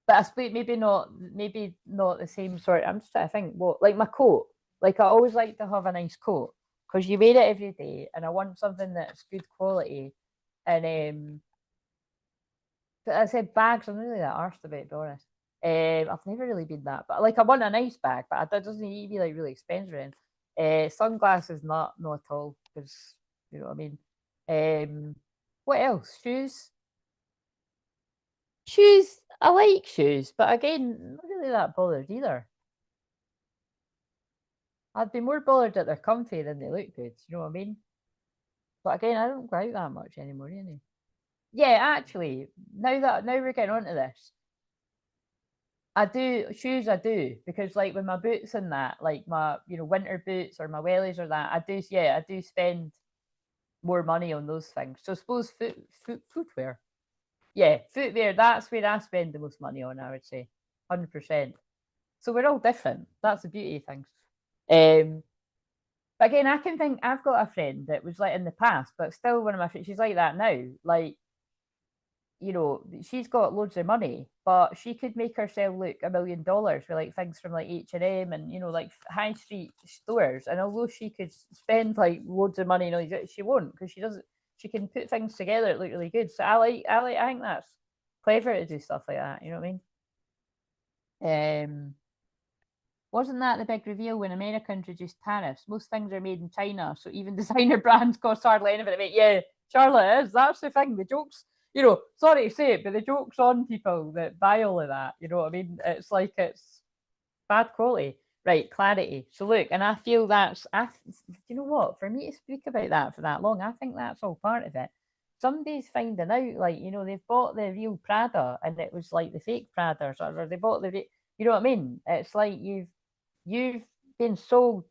but I split maybe not the same sort. I'm just trying to think what like my coat. Like I always like to have a nice coat because you wear it every day, and I want something that's good quality. And but I said bags. I'm not really that arsed about it, to be honest. I've never really been that, but like I want a nice bag, but it doesn't need to be like really expensive. Sunglasses, not at all, because you know what I mean. What else? Shoes. Shoes. I like shoes, but again, not really that bothered either. I'd be more bothered that they're comfy than they look good. You know what I mean? But again, I don't go out that much anymore, really. Yeah, actually, now we're getting onto this. I do shoes. I do because like with my boots and that, like my winter boots or my wellies or that, I do spend more money on those things. So I suppose footwear. Yeah, footwear. That's where I spend the most money on. I would say, 100%. So we're all different. That's the beauty of things. But again, I can think I've got a friend that was like in the past, but still one of my friends. She's like that now. Like she's got loads of money, but she could make herself look $1 million for like things from like H&M and like high street stores. And although she could spend like loads of money, she won't because she doesn't. She can put things together that look really good. So I think that's clever to do stuff like that. You know what I mean? Wasn't that the big reveal when America introduced tariffs? Most things are made in China, so even designer brands cost hardly anything to make. Yeah, Charlotte is. That's the thing. The jokes, sorry to say it, but the joke's on people that buy all of that. You know what I mean? It's like it's bad quality. Right, clarity. So look, and I feel you know what? For me to speak about that for that long, I think that's all part of it. Somebody's finding out, like, they've bought the real Prada and it was like the fake Prada, or they bought you know what I mean? It's like you've been sold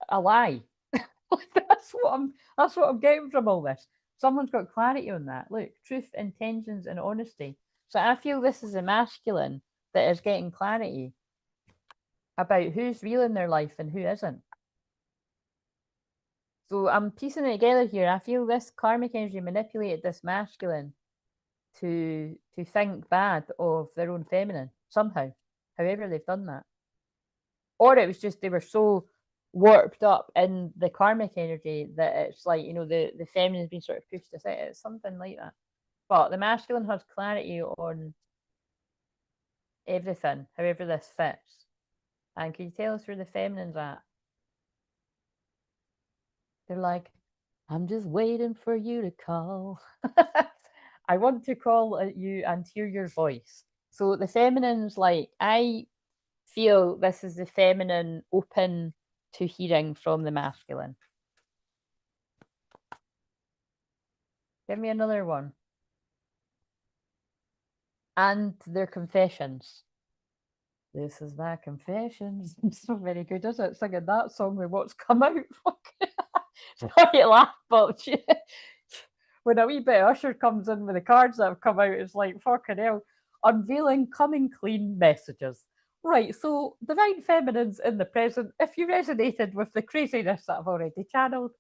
a lie. That's what I'm getting from all this. Someone's got clarity on that. Look, truth, intentions, and honesty. So I feel this is a masculine that is getting clarity about who's real in their life and who isn't. So I'm piecing it together here. I feel this karmic energy manipulated this masculine to think bad of their own feminine somehow, however they've done that. Or it was just they were so warped up in the karmic energy that it's like, the feminine's been sort of pushed aside. It's something like that. But the masculine has clarity on everything, however this fits. And can you tell us where the feminine's at? They're like, I'm just waiting for you to call. I want to call at you and hear your voice. So the feminine's like, I feel this is the feminine open to hearing from the masculine. Give me another one. And their confessions. This is my confessions. It's so very good, isn't it? Singing that song with what's come out. Sorry, laugh, but when a wee bit of Usher comes in with the cards that have come out, it's like, fucking hell. Unveiling coming clean messages. Right, so Divine Feminines in the present, if you resonated with the craziness that I've already channeled,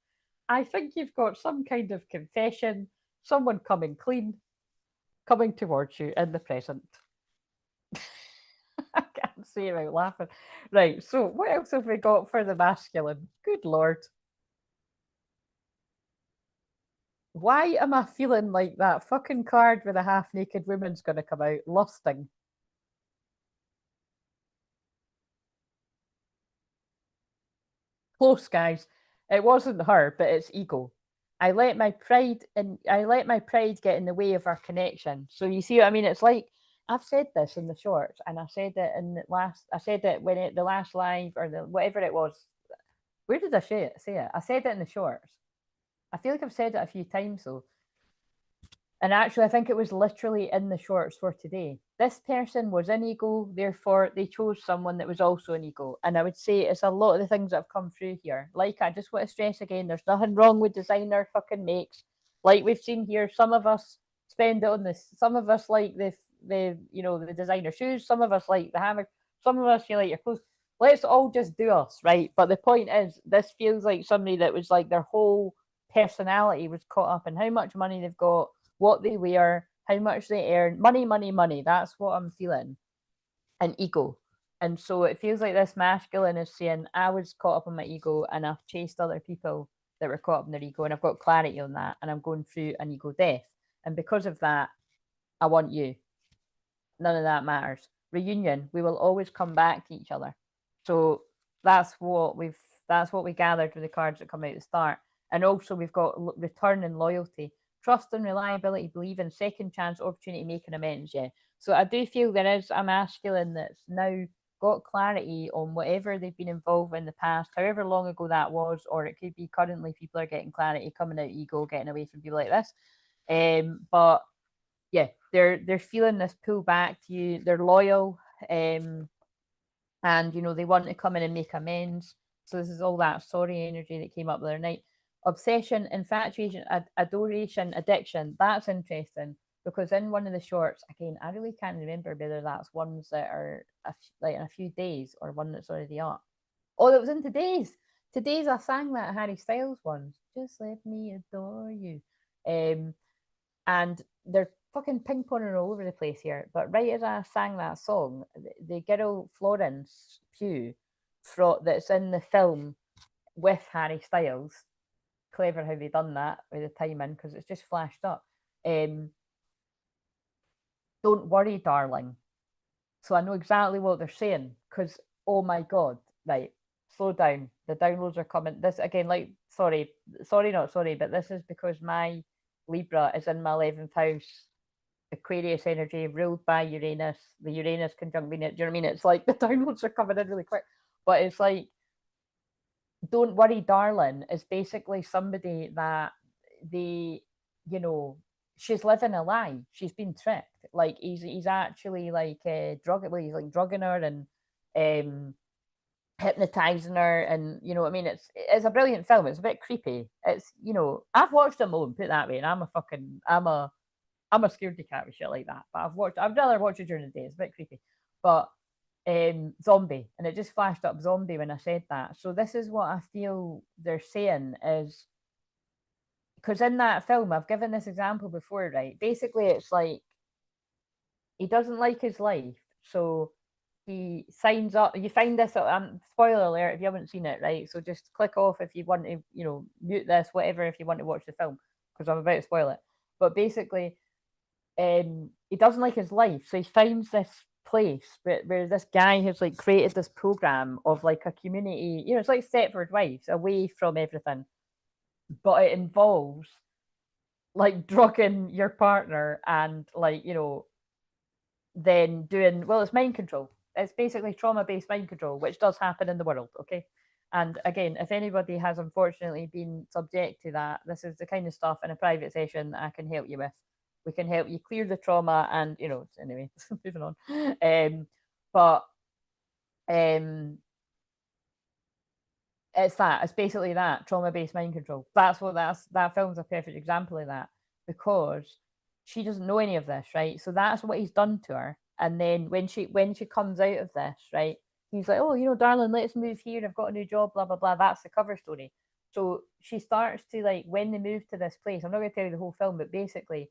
I think you've got some kind of confession, someone coming clean, coming towards you in the present. I can't see without laughing. Right, so what else have we got for the masculine? Good Lord. Why am I feeling like that fucking card with a half-naked woman's going to come out? Lusting. Close, guys. It wasn't her, but it's ego. I let my pride get in the way of our connection. So you see what I mean? It's like I've said this in the shorts, and I said it in the last live or the whatever it was. Where did I say it? I said it in the shorts. I feel like I've said it a few times though. And actually, I think it was literally in the shorts for today. This person was in ego, therefore they chose someone that was also in ego. And I would say it's a lot of the things that have come through here. Like, I just want to stress again, there's nothing wrong with designer fucking makes. Like we've seen here, some of us spend it on this. Some of us like the the designer shoes. Some of us like the hammer. Some of us you like your clothes. Let's all just do us, right? But the point is, this feels like somebody that was like their whole personality was caught up in how much money they've got, what they wear, how much they earn, money, money, money. That's what I'm feeling. And ego. And so it feels like this masculine is saying, I was caught up in my ego and I've chased other people that were caught up in their ego and I've got clarity on that and I'm going through an ego death. And because of that, I want you. None of that matters. Reunion, we will always come back to each other. So that's what we gathered with the cards that come out at the start. And also we've got return and loyalty, trust and reliability, believe in second chance, opportunity, making amends. Yeah. So I do feel there is a masculine that's now got clarity on whatever they've been involved in the past, however long ago that was, or it could be currently people are getting clarity, coming out ego, getting away from people like this. But yeah, they're feeling this pull back to you. They're loyal, and they want to come in and make amends. So this is all that sorry energy that came up the other night. Obsession, infatuation, adoration, addiction. That's interesting because in one of the shorts, again, I really can't remember whether that's ones that are like in a few days or one that's already up. Oh, it was in today's. Today's I sang that Harry Styles one. Just let me adore you. And they're fucking ping ponging all over the place here. But right as I sang that song, the girl Florence Pugh that's in the film with Harry Styles, clever how they done that with the timing because it's just flashed up. Don't worry, darling. So I know exactly what they're saying because oh my god, right, slow down. The downloads are coming. This again, like sorry, not sorry, but this is because my Libra is in my 11th house, Aquarius energy ruled by Uranus, the Uranus conjunct Venus. Do you know what I mean? It's like the downloads are coming in really quick, but it's like, don't worry, darling, is basically somebody that they, she's living a lie. She's been tricked. Like he's actually like he's like drugging her and hypnotizing her, and you know what I mean. It's a brilliant film. It's a bit creepy. It's I've watched them all, put it that way, and I'm a scaredy cat with shit like that. But I'd rather watch it during the day. It's a bit creepy. But zombie, and it just flashed up zombie when I said that. So this is what I feel they're saying is, because in that film, I've given this example before, right? Basically, it's like he doesn't like his life, so he signs up. You find this, spoiler alert if you haven't seen it, right? So just click off if you want to, mute this, whatever, if you want to watch the film, because I'm about to spoil it. But basically, he doesn't like his life, so he finds this place where this guy has like created this program of like a community. It's like Stepford Wives, away from everything, but it involves like drugging your partner and like then doing, well, it's mind control. It's basically trauma-based mind control, which does happen in the world, okay? And again, if anybody has unfortunately been subject to that, this is the kind of stuff in a private session I can help you with. We can help you clear the trauma and, you know, anyway, moving on. But it's that. It's basically that trauma-based mind control. That's what that film's a perfect example of that, because she doesn't know any of this, right? So that's what he's done to her. And then when she comes out of this, right, he's like, oh, you know, darling, let's move here. I've got a new job, blah blah blah. That's the cover story. So she starts to, like, when they move to this place, I'm not going to tell you the whole film, but basically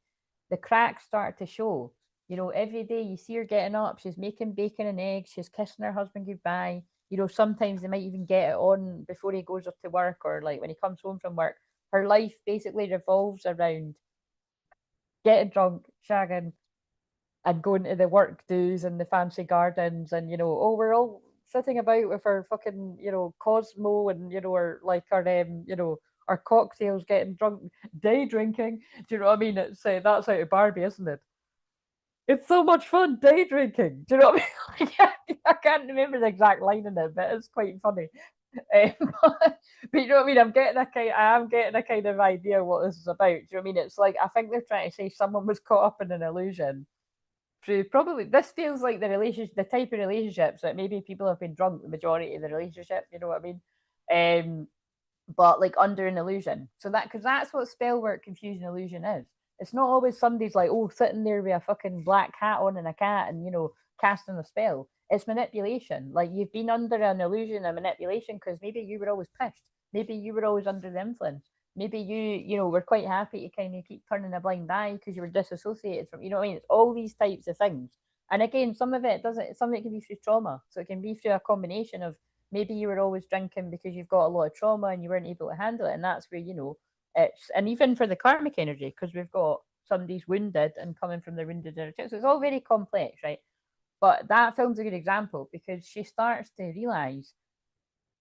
the cracks start to show. You know, every day you see her getting up, she's making bacon and eggs, she's kissing her husband goodbye. You know, sometimes they might even get it on before he goes up to work, or like when he comes home from work. Her life basically revolves around getting drunk, shagging, and going to the work do's and the fancy gardens, and, you know, oh, we're all sitting about with our fucking, you know, Cosmo, and, you know, our, like, our you know, our cocktails, getting drunk, day drinking. Do you know what I mean? It's that's out of Barbie, isn't it? It's so much fun day drinking. Do you know what I mean? I can't remember the exact line in it, but it's quite funny. But you know what I mean? I am getting a kind of idea what this is about. Do you know what I mean? It's like, I think they're trying to say someone was caught up in an illusion through, probably, this feels like the type of relationships that maybe people have been drunk the majority of the relationship. You know what I mean? But like under an illusion. So that, because that's what spell work, confusion, illusion is. It's not always somebody's like, oh, sitting there with a fucking black hat on and a cat and, you know, casting a spell. It's manipulation. Like, you've been under an illusion of manipulation because maybe you were always pissed. Maybe you were always under the influence. Maybe you know, were quite happy to kind of keep turning a blind eye because you were disassociated from, you know what I mean? It's all these types of things. And again, some of it doesn't, some of it can be through trauma. So it can be through a combination of, maybe you were always drinking because you've got a lot of trauma and you weren't able to handle it. And that's where, you know, it's, and even for the karmic energy, because we've got somebody's wounded and coming from the wounded energy. So it's all very complex, right? But that film's a good example because she starts to realize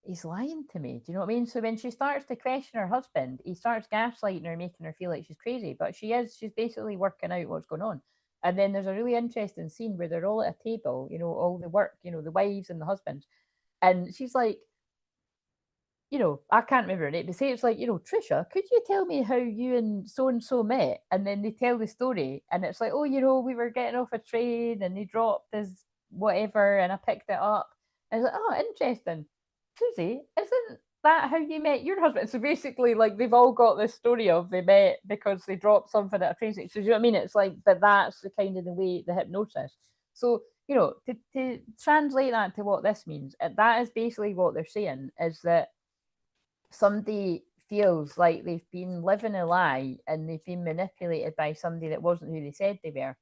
he's lying to me. Do you know what I mean? So when she starts to question her husband, he starts gaslighting her, making her feel like she's crazy. But she's basically working out what's going on. And then there's a really interesting scene where they're all at a table, you know, all the work, you know, the wives and the husbands. And she's like, you know, I can't remember her name, but say it's like, you know, Trisha, could you tell me how you and so met? And then they tell the story, and it's like, oh, you know, we were getting off a train and he dropped his whatever and I picked it up. And it's like, oh, interesting. Susie, isn't that how you met your husband? So basically, like, they've all got this story of they met because they dropped something at a train station. So you know what I mean? It's like, but that's the kind of the way, the hypnosis. So, you know, to translate that to what this means, that is basically what they're saying, is that somebody feels like they've been living a lie and they've been manipulated by somebody that wasn't who they said they were.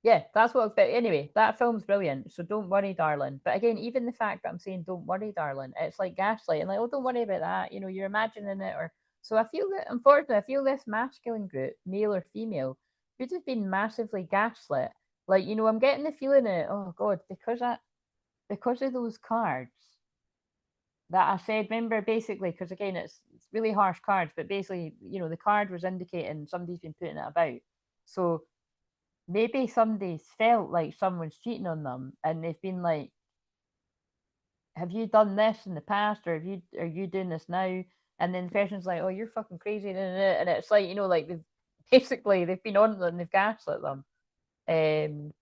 Yeah, that's what. But anyway, that film's brilliant. So don't worry, darling. But again, even the fact that I'm saying "don't worry, darling," it's like gaslighting. Like, oh, don't worry about that. You know, you're imagining it. Or so I feel that. Unfortunately, I feel this masculine group, male or female, could have been massively gaslit. Like, you know, I'm getting the feeling that, oh God, because of those cards that I said, remember, basically, because again, it's really harsh cards, but basically, you know, the card was indicating somebody's been putting it about. So maybe somebody's felt like someone's cheating on them, and they've been like, "Have you done this in the past, or are you doing this now?" And then the person's like, "Oh, you're fucking crazy," and it's like, you know, like they've been on them and they've gaslit them. Um,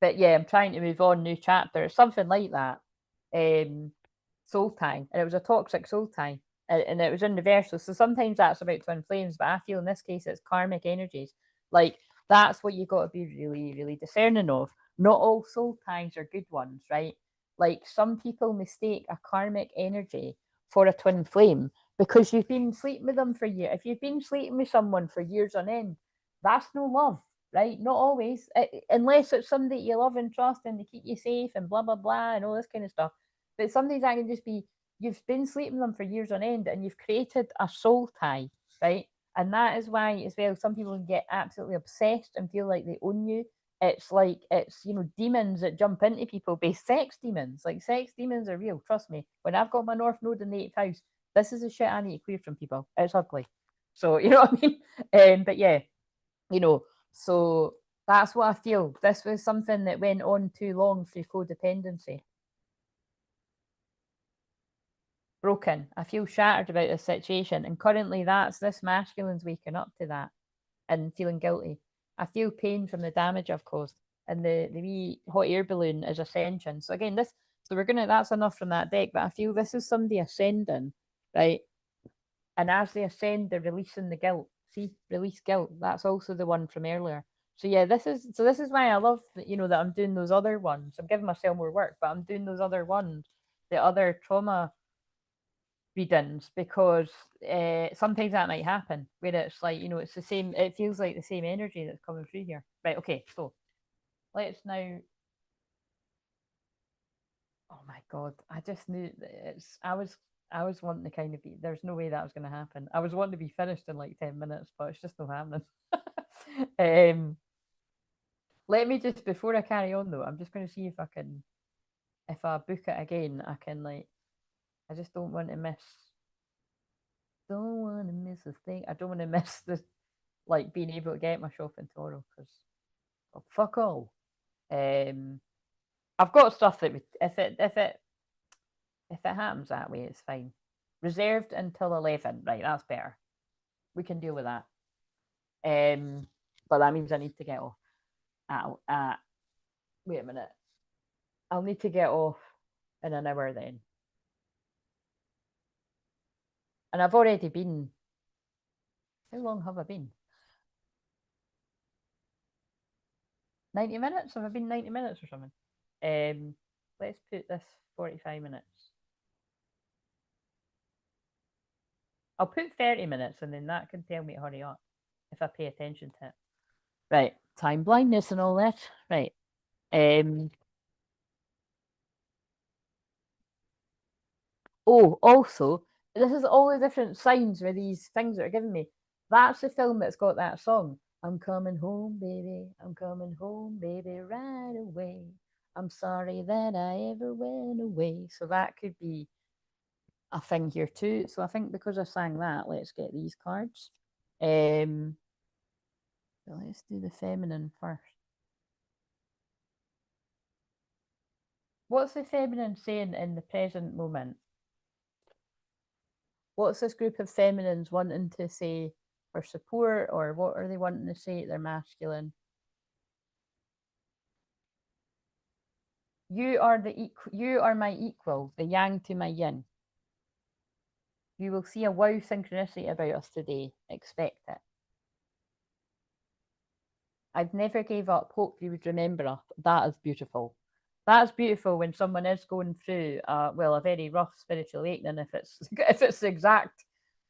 but yeah, I'm trying to move on. New chapter, something like that. Soul tie, and it was a toxic soul tie, and it was in reversal. So sometimes that's about twin flames, but I feel in this case it's karmic energies. Like, that's what you got to be really, really discerning of. Not all soul ties are good ones, right? Like, some people mistake a karmic energy for a twin flame because you've been sleeping with them for years. If you've been sleeping with someone for years on end, that's no love, right? Not always, unless it's somebody you love and trust and they keep you safe and blah blah blah and all this kind of stuff. But sometimes that can just be, you've been sleeping with them for years on end and you've created a soul tie, right? And that is why, as well, some people can get absolutely obsessed and feel like they own you. It's like, it's, you know, demons that jump into people, based sex demons. Like, sex demons are real, trust me. When I've got my North Node in the 8th house, this is the shit I need to clear from people. It's ugly. So, you know what I mean? But yeah, you know. So that's what I feel. This was something that went on too long through codependency. Broken. I feel shattered about this situation, and currently that's this masculine's waking up to that and feeling guilty. I feel pain from the damage I've caused, and the wee hot air balloon is ascension. So again, this so we're gonna that's enough from that deck, but I feel this is somebody ascending, right? And as they ascend, they're releasing the guilt. See, release guilt. That's also the one from earlier. So yeah, this is why I love that, that I'm doing those other ones. I'm giving myself more work, but I'm doing those other ones, the other trauma readings, because sometimes that might happen where it's like, it's the same, it feels like the same energy that's coming through here. Right, okay, so let's now, oh my god, I just knew that I was wanting to kind of be, there's no way that was going to happen. I was wanting to be finished in like 10 minutes, but it's just not happening. um Let me just, before I carry on though, I'm just going to see if I can, if I book it again, I can like, I just don't want to miss a thing. I don't want to miss the, like, being able to get my shopping tomorrow, because fuck all. Um, I've got stuff that if it happens that way, it's fine. Reserved until 11. Right, that's better. We can deal with that. But that means I need to get off at wait a minute. I'll need to get off in an hour then. And I've already been. How long have I been? 90 minutes? Have I been 90 minutes or something? Let's put this 45 minutes. I'll put 30 minutes, and then that can tell me to hurry up if I pay attention to it. Right. Time blindness and all that. Right. Oh, also, this is all the different signs where these things that are giving me. That's the film that's got that song. I'm coming home, baby. I'm coming home, baby, right away. I'm sorry that I ever went away. So that could be a thing here too. So I think because I sang that, let's get these cards. So let's do the feminine first. What's the feminine saying in the present moment? What's this group of feminines wanting to say for support, or what are they wanting to say to their masculine? You are my equal, the yang to my yin. You will see a wow synchronicity about us today. Expect it. I've never gave up. Hope you would remember us. That is beautiful. That's beautiful when someone is going through a very rough spiritual awakening, if it's if it's exact.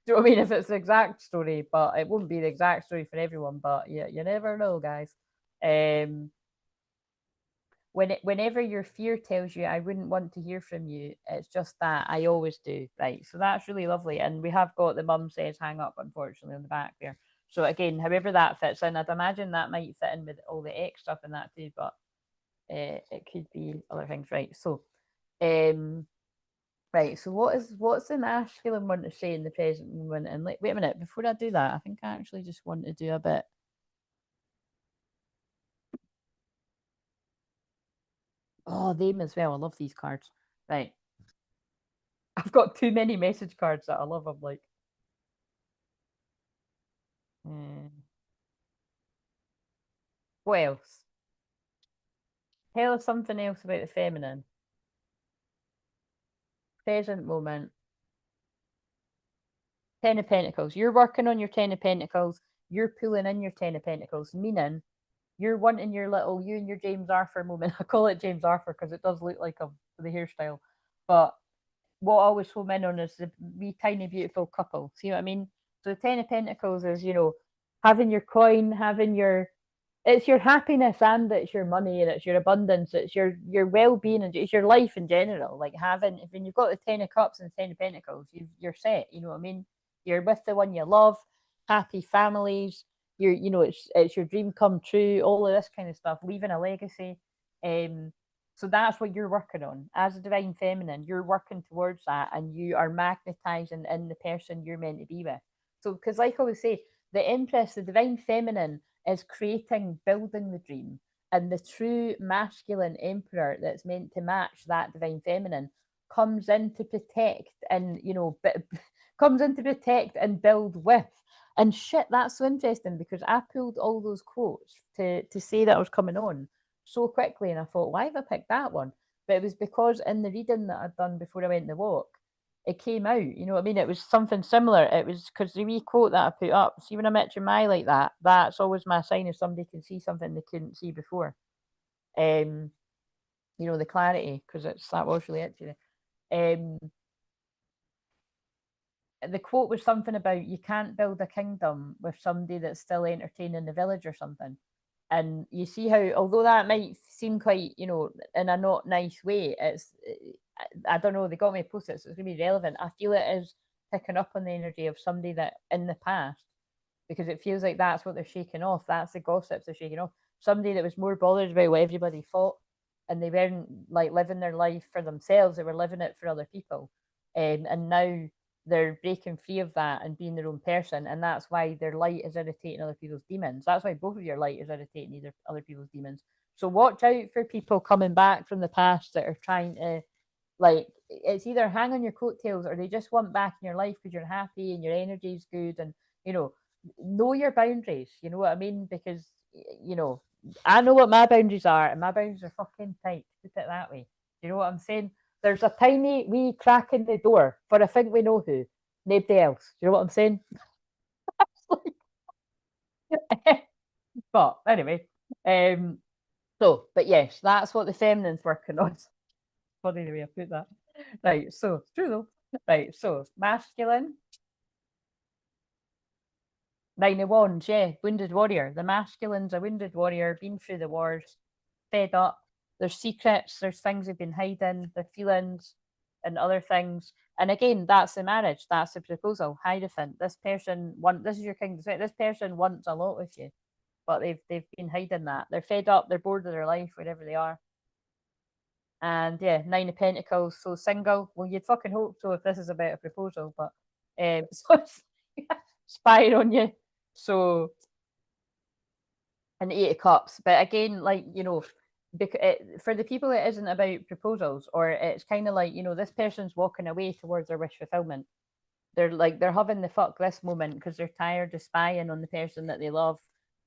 Do you know what I mean? If it's the exact story, but it won't be the exact story for everyone. But yeah, you never know, guys. Um, whenever your fear tells you I wouldn't want to hear from you, it's just that I always do. Right. So that's really lovely. And we have got the mum says hang up, unfortunately, on the back there. So again, however that fits in, I'd imagine that might fit in with all the X stuff in that too, but it could be other things. Right. So um right, so what's the masculine want to say in the present moment? And like, wait a minute, before I do that, I think I actually just want to do a bit. Oh, them as well. I love these cards. Right. I've got too many message cards that I love. I'm like, what else? Tell us something else about the feminine. Present moment. Ten of Pentacles. You're working on your Ten of Pentacles. You're pulling in your Ten of Pentacles, meaning you're wanting your little, you and your James Arthur moment. I call it James Arthur because it does look like the hairstyle. But what I always home in on is the wee tiny beautiful couple. See what I mean? So the Ten of Pentacles is, having your coin, having your, it's your happiness, and it's your money, and it's your abundance, it's your well-being, and it's your life in general. Like having, when you've got the Ten of Cups and the Ten of Pentacles, you're set. You know what I mean? You're with the one you love, happy families. It's your dream come true. All of this kind of stuff, leaving a legacy. So that's what you're working on as a divine feminine. You're working towards that, and you are magnetizing in the person you're meant to be with. So, because like I always say, the Empress, the divine feminine, is creating, building the dream. And the true masculine emperor that's meant to match that divine feminine comes in to protect and, you know, comes in to protect and build with. And shit, that's so interesting because I pulled all those quotes to say that I was coming on so quickly. And I thought, why have I picked that one? But it was because in the reading that I'd done before I went on the walk, it came out. You know what I mean? It was something similar. It was because the wee quote that I put up, see when I met your eye like that, that's always my sign if somebody can see something they couldn't see before. You know, the clarity, because that was really it to the quote was something about you can't build a kingdom with somebody that's still entertaining the village or something. And you see how, although that might seem quite, you know, in a not nice way, it's, I don't know, they got me a post it, so it's going to be relevant. I feel it is picking up on the energy of somebody that in the past, because it feels like that's what they're shaking off. That's the gossips they're shaking off. Somebody that was more bothered about what everybody thought, and they weren't like living their life for themselves, they were living it for other people. And now they're breaking free of that and being their own person, and that's why their light is irritating other people's demons. That's why both of your light is irritating either other people's demons. So watch out for people coming back from the past that are trying to, like, it's either hang on your coattails or they just want back in your life because you're happy and your energy is good. And you know your boundaries, you know what I mean? Because you know, I know what my boundaries are, and my boundaries are fucking tight, put it that way. You know what I'm saying? There's a tiny wee crack in the door for I think we know who. Nobody else. You know what I'm saying? But anyway, but yes, that's what the feminine's working on. Funny the way I put that. Right, so it's true though. Right, so masculine. Nine of Wands, yeah, wounded warrior. The masculine's a wounded warrior, been through the wars, fed up. There's secrets, there's things they've been hiding, their feelings and other things. And again, that's the marriage, that's the proposal. Hierophant, this person this is your king. This person wants a lot with you, but they've been hiding that. They're fed up, they're bored of their life, wherever they are. And yeah, Nine of Pentacles, so single. Well, you'd fucking hope so if this is about a proposal, but so it's spying on you. So, and Eight of Cups. But again, like, you know, for the people it isn't about proposals, or it's kind of like, you know, this person's walking away towards their wish fulfillment. They're having the fuck this moment because they're tired of spying on the person that they love,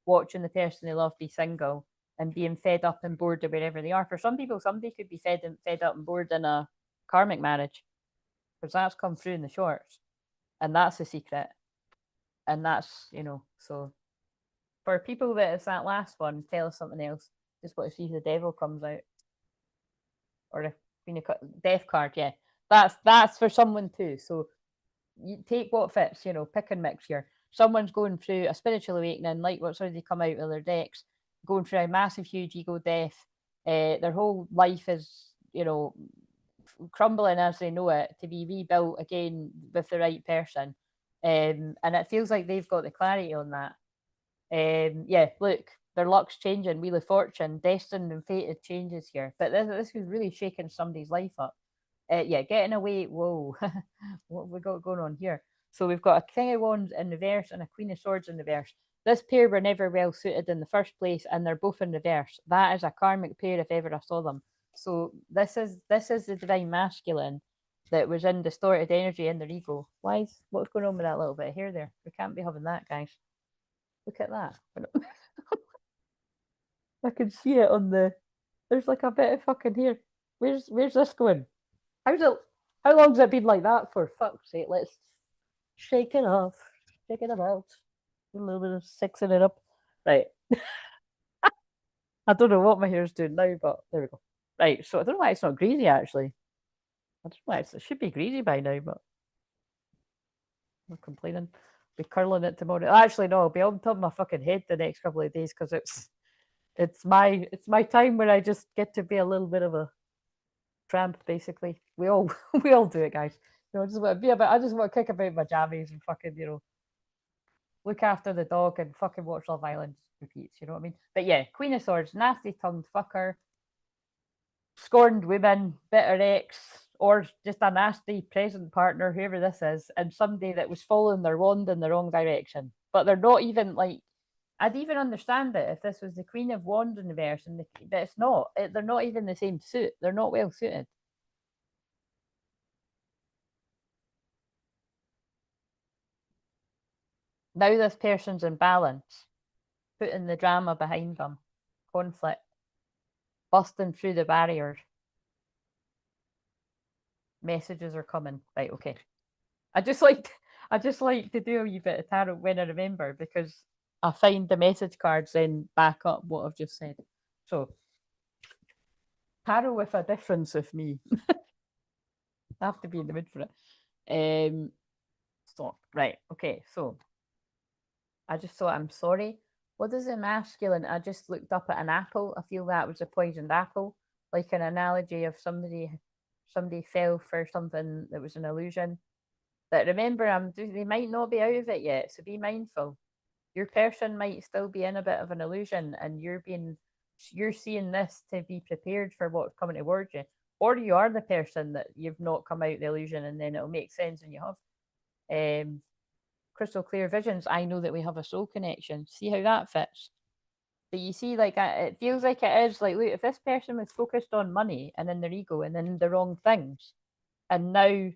watching the person they love be single, and being fed up and bored of wherever they are. For some people, somebody could be fed up and bored in a karmic marriage, because that's come through in the shorts, and that's the secret. And that's, you know, so for people that it's that last one, tell us something else. Just want to see if the devil comes out, or if death card. Yeah, that's for someone too. So you take what fits. You know, pick and mix here. Someone's going through a spiritual awakening, like what's already come out of their decks, going through a massive, huge ego death. Their whole life is, you know, crumbling as they know it, to be rebuilt again with the right person. And it feels like they've got the clarity on that. Yeah, look, their luck's changing, Wheel of Fortune, destined and fated changes here. But this was really shaking somebody's life up. Yeah, getting away. Whoa, what have we got going on here? So we've got a King of Wands in reverse and a Queen of Swords in reverse. This pair were never well suited in the first place, and they're both in reverse. That is a karmic pair if ever I saw them. So this is the divine masculine that was in distorted energy in their ego. What's going on with that little bit of hair there? We can't be having that, guys. Look at that. I can see it on the. There's like a bit of fucking hair. Where's this going? How long's it been like that for? Fuck's sake, let's shake it off. Shake it about. A little bit of sexing it up. Right. I don't know what my hair's doing now, but there we go. Right, so I don't know why it's not greasy actually. I don't know why it should be greasy by now, but I'm complaining. Be curling it tomorrow. Actually, no, I'll be on top of my fucking head the next couple of days because it's my time where I just get to be a little bit of a tramp, basically. We all do it, guys. You know, I just want to kick about my jammies and fucking, you know, look after the dog and fucking watch Love Island repeats, you know what I mean? But yeah, Queen of Swords, nasty tongued fucker, scorned women, bitter ex, or just a nasty present partner, whoever this is, and somebody that was following their wand in the wrong direction. But they're not even like, I'd even understand it if this was the Queen of Wands in reverse, and but it's not. They're not even the same suit. They're not well suited. Now this person's in balance, putting the drama behind them, conflict, busting through the barriers. Messages are coming. Right, okay. I just like to do a wee bit of tarot when I remember, because I find the message cards then back up what I've just said. So tarot with a difference of me. I have to be in the mood for it. Stop. Right. Okay. So I just thought, I'm sorry. What is a masculine? I just looked up at an apple. I feel that was a poisoned apple, like an analogy of somebody fell for something that was an illusion. But remember, they might not be out of it yet, so be mindful. Your person might still be in a bit of an illusion, and you're seeing this to be prepared for what's coming towards you. Or you are the person that you've not come out the illusion, and then it'll make sense when you have. Crystal clear visions. I know that we have a soul connection. See how that fits. But you see, like, it feels like it is like, look, if this person was focused on money and in their ego and in the wrong things, and now,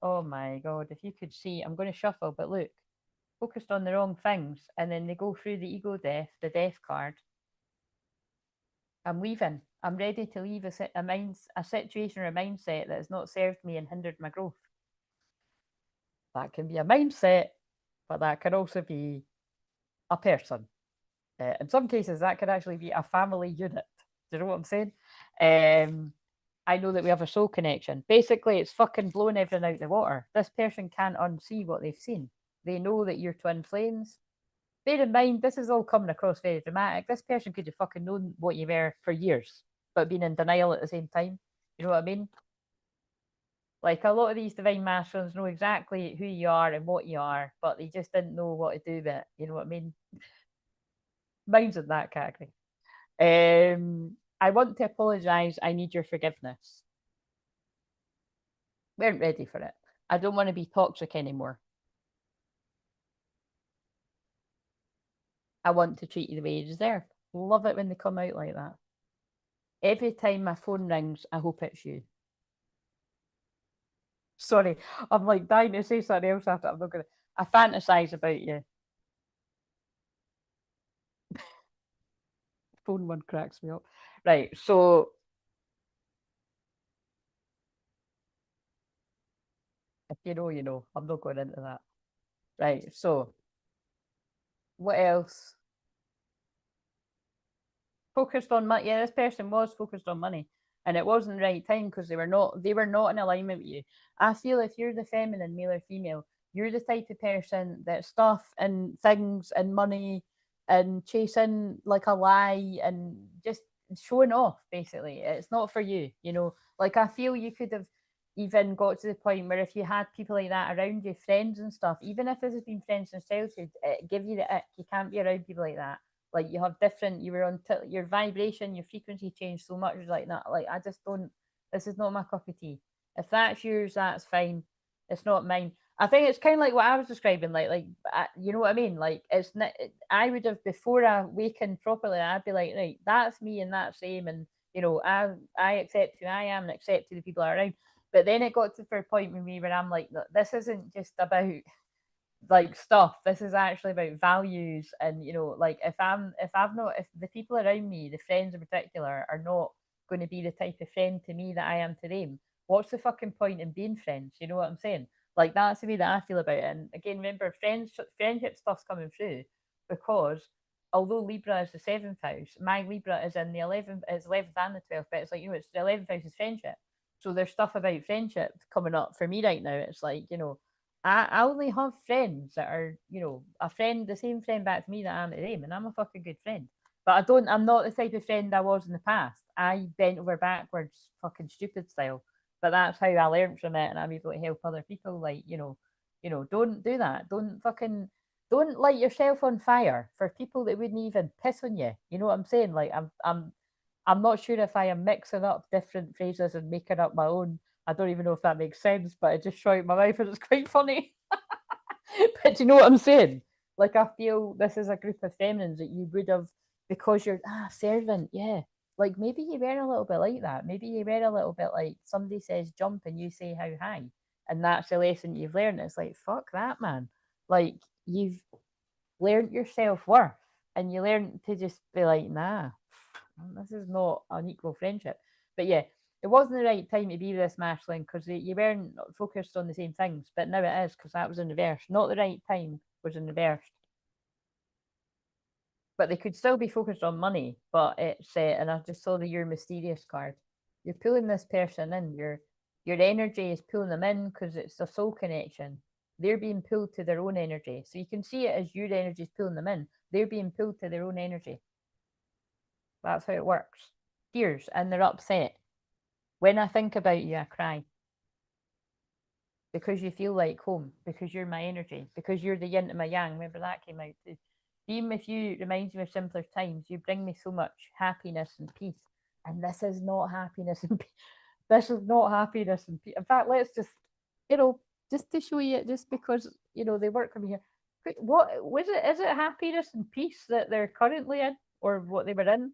oh my God, if you could see, I'm going to shuffle, but look, focused on the wrong things, and then they go through the ego death, the death card. I'm leaving. I'm ready to leave a situation or a mindset that has not served me and hindered my growth. That can be a mindset, but that can also be a person. In some cases, that could actually be a family unit. Do you know what I'm saying? I know that we have a soul connection. Basically, it's fucking blowing everything out the water. This person can't unsee what they've seen. They know that you're twin flames. Bear in mind, this is all coming across very dramatic. This person could have fucking known what you were for years, but been in denial at the same time. You know what I mean? Like, a lot of these divine masculines know exactly who you are and what you are, but they just didn't know what to do with it. You know what I mean? Mine's in that category. I want to apologise. I need your forgiveness. Weren't ready for it. I don't want to be toxic anymore. I want to treat you the way you deserve. Love it when they come out like that. Every time my phone rings, I hope it's you. Sorry, I'm like dying to say something else after. I'm not gonna. I fantasize about you. Phone one cracks me up. Right, so if you know, you know. I'm not going into that. Right, so what else? Focused on money. Yeah, this person was focused on money, and it wasn't the right time because they were not in alignment with you. I feel if you're the feminine, male or female, you're the type of person that stuff and things and money and chasing like a lie and just showing off. Basically, it's not for you. You know, like, I feel you could have even got to the point where if you had people like that around you, friends and stuff, even if this has been friends since childhood, it give you the ick. You can't be around people like that. Like, you have different, you were on your vibration, your frequency changed so much like that. Like, I just don't, this is not my cup of tea. If that's yours, that's fine. It's not mine. I think it's kind of like what I was describing, you know what I mean? Like, I would have, before I awakened properly, I'd be like, right, that's me and that's same. And, you know, I accept who I am and accept who the people are around. But then it got to a point with me where I'm like, this isn't just about like stuff. This is actually about values. And, you know, like, if the people around me, the friends in particular, are not going to be the type of friend to me that I am to them, what's the fucking point in being friends? You know what I'm saying? Like, that's the way that I feel about it. And again, remember, friendship stuff's coming through, because although Libra is the 7th house, my Libra is in the 11th, it's 11th and the 12th, but it's like, you know, it's the 11th house is friendship. So there's stuff about friendship coming up for me right now. It's like, you know, I only have friends that are, you know, the same friend back to me that I am to them, and I'm a fucking good friend. But I'm not the type of friend I was in the past. I bent over backwards, fucking stupid style. But that's how I learned from it, and I'm able to help other people. Like, don't do that. Don't light yourself on fire for people that wouldn't even piss on you. You know what I'm saying? Like, I'm not sure if I am mixing up different phrases and making up my own. I don't even know if that makes sense, but it just shot out my mouth and it's quite funny. But do you know what I'm saying? Like, I feel this is a group of feminines that you would have, because you're servant, yeah. Like, maybe you were a little bit like that. Maybe you were a little bit like somebody says jump and you say how high, and that's the lesson you've learned. It's like, fuck that, man. Like, you've learned your self worth, and you learn to just be like, nah, this is not an equal friendship. But yeah, it wasn't the right time to be with this masculine because you weren't focused on the same things. But now it is, because that was in reverse. Not the right time was in reverse. But they could still be focused on money. But it's and I just saw the You're Mysterious card. You're pulling this person in. Your energy is pulling them in because it's a soul connection. They're being pulled to their own energy. So you can see it as your energy is pulling them in. They're being pulled to their own energy. That's how it works. Tears, and they're upset. When I think about you, I cry. Because you feel like home, because you're my energy, because you're the yin to my yang. Remember that came out too. Being with you reminds me of simpler times. You bring me so much happiness and peace. And this is not happiness and peace. This is not happiness and peace. In fact, let's just, just to show you, just because, they work with me here. What was it? Is it happiness and peace that they're currently in, or what they were in?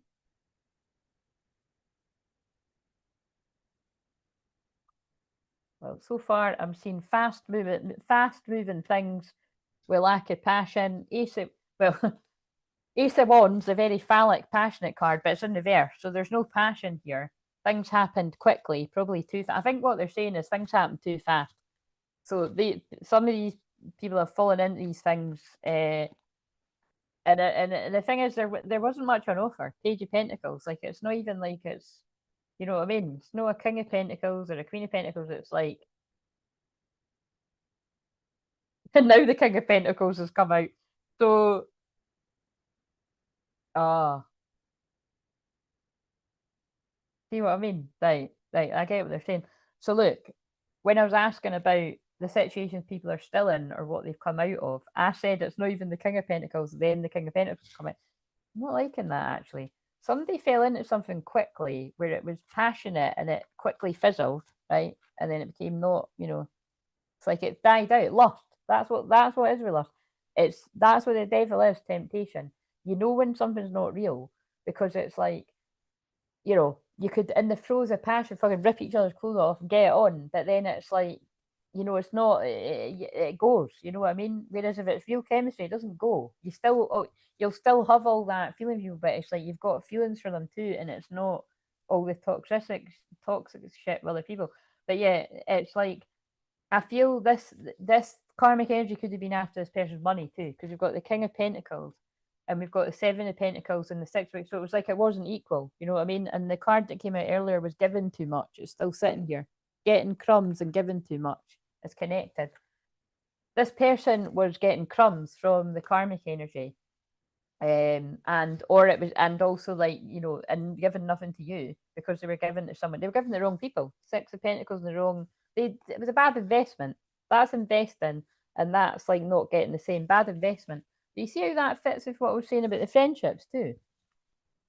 Well, so far I'm seeing fast moving things with lack of passion. Ace of Wands, a very phallic, passionate card, but it's in reverse, so there's no passion here. Things happened quickly, probably too fast. I think what they're saying is things happened too fast. So some of these people have fallen into these things, and the thing is, there wasn't much on offer. Page of Pentacles, like it's not even like it's, you know what I mean? It's not a King of Pentacles or a Queen of Pentacles. It's like, and now the King of Pentacles has come out. So, ah, see what I mean? Right, I get what they're saying. So look, when I was asking about the situations people are still in or what they've come out of, I said it's not even the King of Pentacles, then the King of Pentacles come out. I'm not liking that, actually. Somebody fell into something quickly where it was passionate and it quickly fizzled, right? And then it became not, it's like it died out. Lust. That's what is with lust. That's what the devil is, temptation. You know when something's not real because it's like, you could in the throes of passion fucking rip each other's clothes off and get it on, but then it's like, it's not. It goes. You know what I mean? Whereas if it's real chemistry, it doesn't go. You'll still have all that feeling for you, but it's like you've got feelings for them too, and it's not all the toxic shit with other people. But yeah, it's like I feel this karmic energy could have been after this person's money too, because we've got the King of Pentacles and we've got the Seven of Pentacles and the Six of Pentacles. So it was like it wasn't equal, you know what I mean? And the card that came out earlier was given too much. It's still sitting here, getting crumbs and giving too much. It's connected. This person was getting crumbs from the karmic energy, and or it was, and also like and giving nothing to you because they were given to someone. They were given the wrong people. Six of Pentacles in the wrong. It was a bad investment. That's investing, and that's like not getting the same bad investment. Do you see how that fits with what I was saying about the friendships too?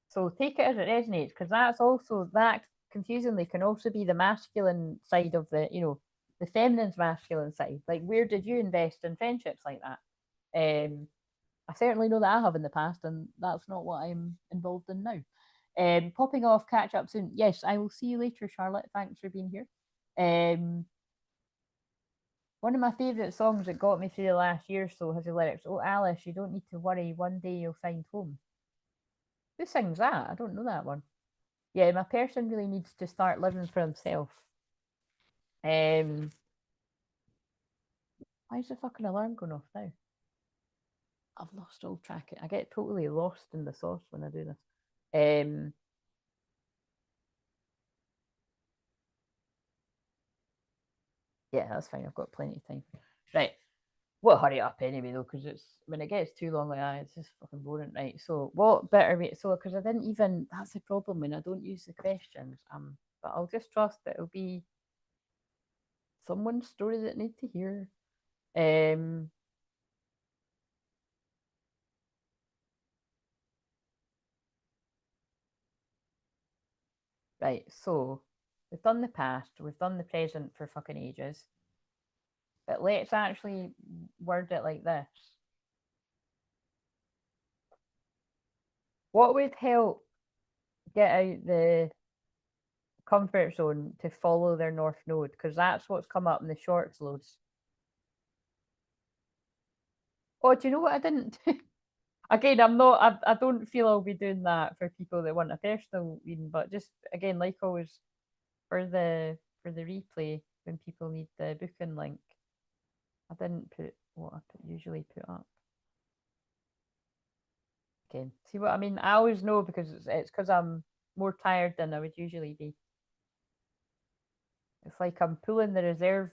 So take it as it resonates, because that's also that confusingly can also be the masculine side of the feminine's masculine side. Like, where did you invest in friendships like that? I certainly know that I have in the past, and that's not what I'm involved in now. Popping off, catch up soon. Yes, I will see you later, Charlotte. Thanks for being here. One of my favourite songs that got me through the last year or so has the lyrics, "Oh, Alice, you don't need to worry. One day you'll find home." Who sings that? I don't know that one. Yeah, my person really needs to start living for himself. Why is the fucking alarm going off now? I've lost all track. I get totally lost in the sauce when I do this. Yeah, that's fine. I've got plenty of time. Right. We'll hurry up anyway though, because it's when it gets too long like that, it's just fucking boring. Right. So what better way? So because I didn't even. That's the problem when I don't use the questions. But I'll just trust that it'll be someone's story that need to hear. Right. So we've done the past. We've done the present for fucking ages. But let's actually word it like this. What would help get out the comfort zone to follow their north node? Because that's what's come up in the shorts loads. Oh, do you know what I didn't do? Again, I'm not. I don't feel I'll be doing that for people that want a personal reading, but just again, like always, for the replay when people need the booking link, I didn't put what I usually put up. Okay, see what I mean? I always know because it's because I'm more tired than I would usually be. It's like I'm pulling the reserve.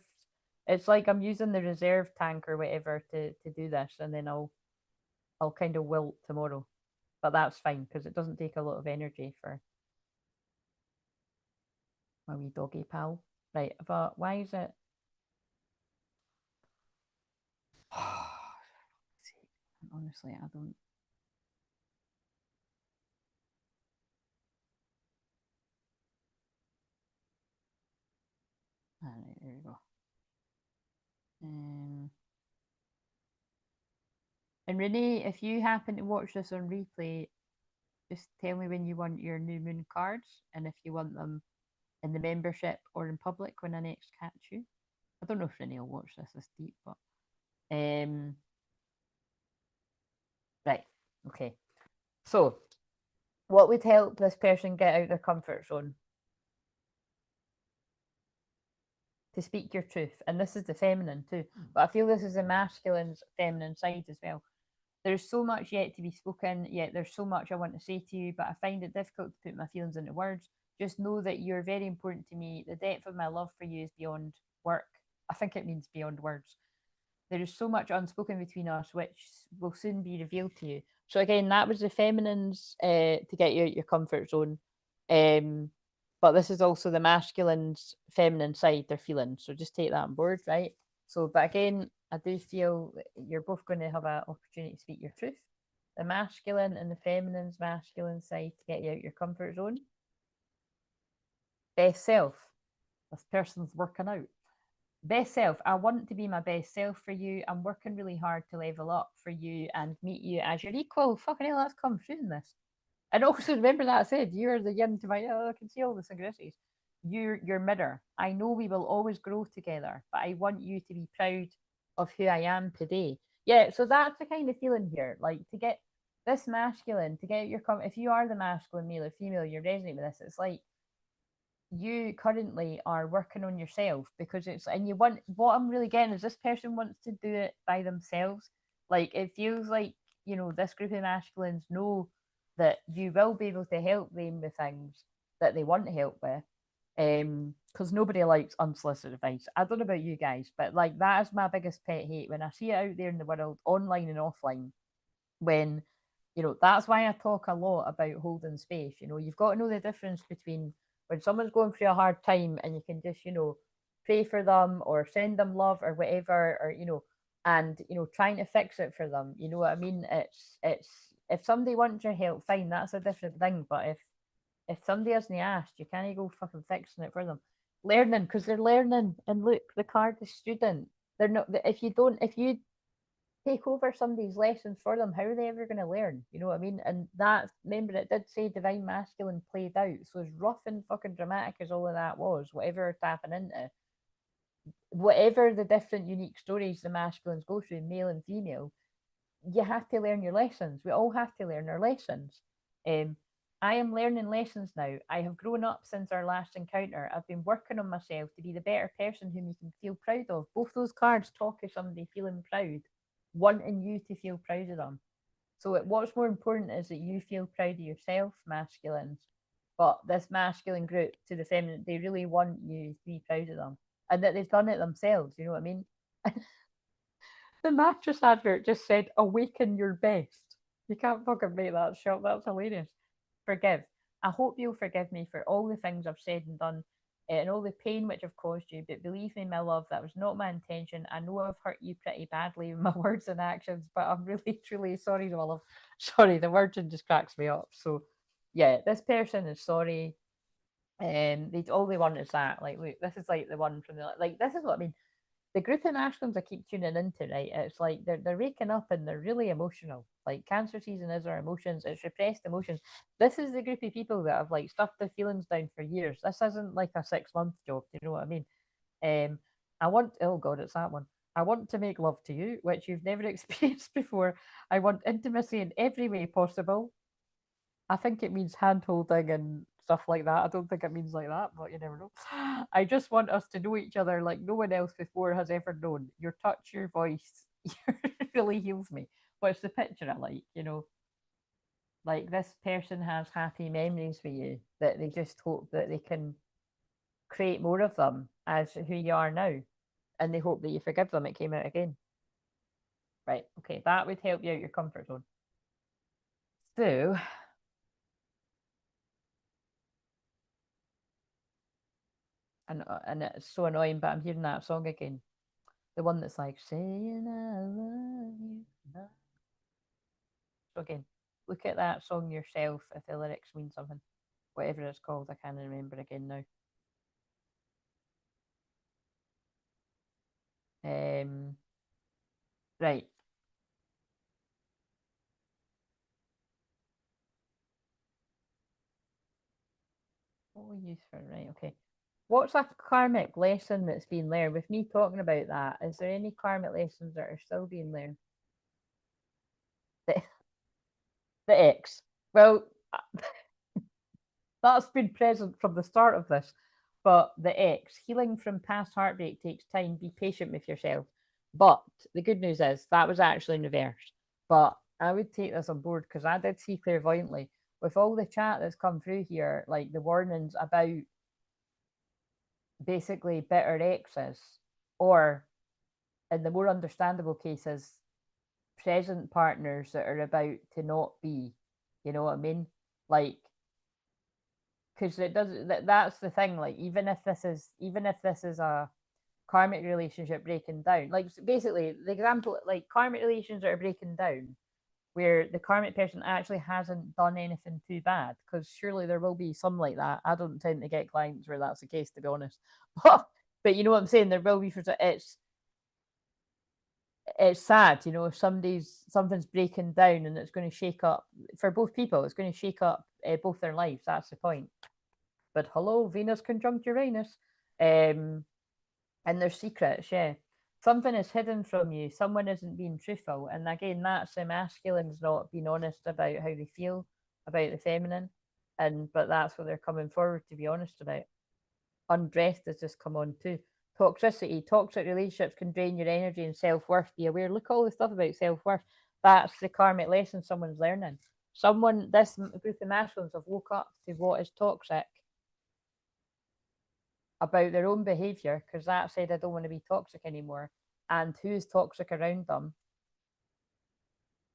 It's like I'm using the reserve tank or whatever to do this, and then I'll kind of wilt tomorrow. But that's fine because it doesn't take a lot of energy for my wee doggy pal. Right, but why is it? Honestly, I don't. All right, there we go. And Renee, if you happen to watch this on replay, just tell me when you want your new moon cards and if you want them in the membership or in public when I next catch you. I don't know if Renee will watch this deep, but right, okay. So, what would help this person get out of their comfort zone? To speak your truth, and this is the feminine too, but I feel this is the masculine's feminine side as well. There's so much yet to be spoken, yet there's so much I want to say to you, but I find it difficult to put my feelings into words. Just know that you're very important to me. The depth of my love for you is beyond work. I think it means beyond words. There is so much unspoken between us, which will soon be revealed to you. So again, that was the feminines to get you out your comfort zone. But this is also the masculine's feminine side, their feelings. So just take that on board, right? So, but again, I do feel you're both going to have an opportunity to speak your truth. The masculine and the feminine's masculine side to get you out your comfort zone. Best self. This person's working out. Best self. I want to be my best self for you. I'm working really hard to level up for you and meet you as your equal. Fucking hell, that's come through in this. And also remember that I said you're the yin to my. Oh, I can see all the synchronicities. You're your mirror. I know we will always grow together, but I want you to be proud of who I am today. Yeah, so that's the kind of feeling here. Like to get this masculine, to get your if you are the masculine, male or female, you're resonating with this. It's like you currently are working on yourself because it's and you want what I'm really getting is this person wants to do it by themselves. Like it feels like, you know, this group of masculines know that you will be able to help them with things that they want help with. Because nobody likes unsolicited advice. I don't know about you guys, but like that is my biggest pet hate when I see it out there in the world, online and offline, when that's why I talk a lot about holding space. You've got to know the difference between when someone's going through a hard time and you can just pray for them or send them love or whatever, or and trying to fix it for them. You know what I mean? It's if somebody wants your help, fine, that's a different thing. But if somebody hasn't asked, you can't go fucking fixing it for them. Learning, because they're learning. And look, the card is student. They're not. If you take over somebody's lessons for them, how are they ever going to learn? You know what I mean? And that, remember, it did say divine masculine played out. So as rough and fucking dramatic as all of that was, whatever we're tapping into, whatever the different unique stories the masculines go through, male and female, you have to learn your lessons. We all have to learn our lessons. Um, I am learning lessons now. I have grown up since our last encounter. I've been working on myself to be the better person whom you can feel proud of. Both those cards talk of somebody feeling proud, wanting you to feel proud of them. So what's more important is that you feel proud of yourself, masculines. But this masculine group to the feminine, they really want you to be proud of them and that they've done it themselves. You know what I mean? The mattress advert just said, awaken your best. You can't fucking make that shot. That's hilarious. Forgive. I hope you'll forgive me for all the things I've said and done and all the pain which I've caused you. But believe me, my love, that was not my intention. I know I've hurt you pretty badly with my words and actions, but I'm really, truly sorry, my love. Sorry, the wording just cracks me up. So, yeah, this person is sorry. All they want is that. Like, look, this is like the one from the, like, this is what I mean. the group of masculines I keep tuning into, right? It's like they're waking up and they're really emotional. Like Cancer season is our emotions, it's repressed emotions. This is the group of people that have like stuffed their feelings down for years. This isn't like a 6 month job, do you know what I mean? I want, oh God, it's that one. I want to make love to you, which you've never experienced before. I want intimacy in every way possible. I think it means hand holding and stuff like that. I don't think it means like that, but you never know. I just want us to know each other like no one else before has ever known. Your touch, your voice really heals me. But it's the picture I like, you know. Like this person has happy memories for you that they just hope that they can create more of them as who you are now. And they hope that you forgive them. It came out again. Right. Okay. That would help you out your comfort zone. So, and it's so annoying, but I'm hearing that song again. The one that's like saying I love you. So again, look at that song yourself if the lyrics mean something. Whatever it's called, I can't remember again now. Right. What we use for right? Okay. What's a karmic lesson that's been learned? With me talking about that, is there any karmic lessons that are still being learned? The, the X. Well, that's been present from the start of this. But the X, healing from past heartbreak takes time. Be patient with yourself. But the good news is that was actually in reverse. But I would take this on board because I did see clairvoyantly with all the chat that's come through here, like the warnings about basically bitter exes, or in the more understandable cases, present partners that are about to not be. You know what I mean? Like, because it does that's the thing. Like, even if this is a karmic relationship breaking down, like basically the example, like karmic relations that are breaking down, where the karmic person actually hasn't done anything too bad, because surely there will be some like that. I don't tend to get clients where that's the case, to be honest. But you know what I'm saying, there will be. For it's sad, you know, if something's breaking down and it's going to shake up for both people. It's going to shake up both their lives. That's the point. But hello, Venus conjunct Uranus, and there's secrets. Yeah, something is hidden from you. Someone isn't being truthful, and again, that's the masculines not being honest about how they feel about the feminine, but that's what they're coming forward to be honest about. Undressed has just come on too. Toxicity, toxic relationships can drain your energy and self worth. Be aware. Look at all the stuff about self worth. That's the karmic lesson someone's learning. This group of masculines have woke up to what is toxic about their own behavior, because that said, I don't want to be toxic anymore, and who's toxic around them,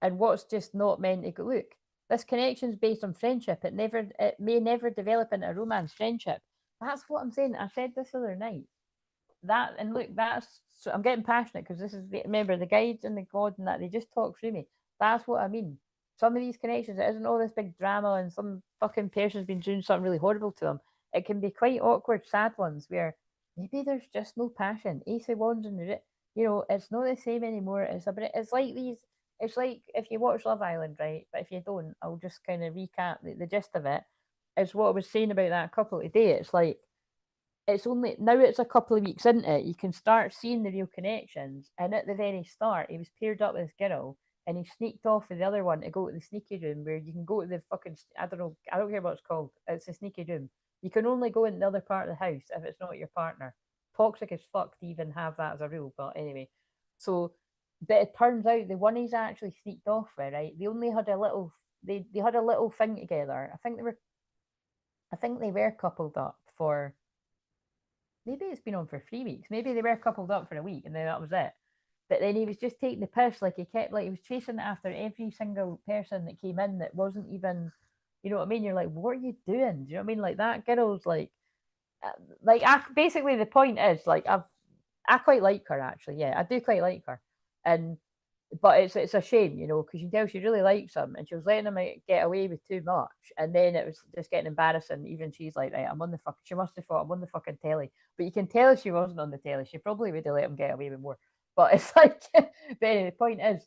and what's just not meant to go. Look, this connection's based on friendship. It may never develop into a romance. Friendship. That's what I'm saying. I said this the other night. That, and look, that's, so I'm getting passionate because this is remember the guides and the god and that they just talk through me. That's what I mean. Some of these connections, it isn't all this big drama and some fucking person's been doing something really horrible to them. It can be quite awkward, sad ones where maybe there's just no passion. Ace of Wands and you know, it's not the same anymore. It's like these. It's like if you watch Love Island, right? But if you don't, I'll just kind of recap the gist of it. It's what I was saying about that couple today. It's like it's only now it's a couple of weeks into it, you can start seeing the real connections. And at the very start, he was paired up with this girl and he sneaked off with the other one to go to the sneaky room where you can go to the fucking, I don't know, I don't care what it's called. It's a sneaky room. You can only go in the other part of the house if it's not your partner. Toxic as fuck to even have that as a rule, but anyway. So, but it turns out the one he's actually sneaked off with, right? They only had a little, they had a little thing together. I think they were coupled up for, maybe it's been on for 3 weeks. Maybe they were coupled up for a week and then that was it. But then he was just taking the piss, like he kept, like he was chasing after every single person that came in that wasn't even, you know what I mean? You're like, what are you doing? Do you know what I mean? Like that girl's basically the point is like I quite like her actually. Yeah, I do quite like her, and but it's a shame, you know, because you can tell she really likes him, and she was letting him get away with too much, and then it was just getting embarrassing. Even she's like, right, I'm on the fuck. She must have thought I'm on the fucking telly, but you can tell she wasn't on the telly. She probably would have let him get away with more. But it's like, but anyway, the point is,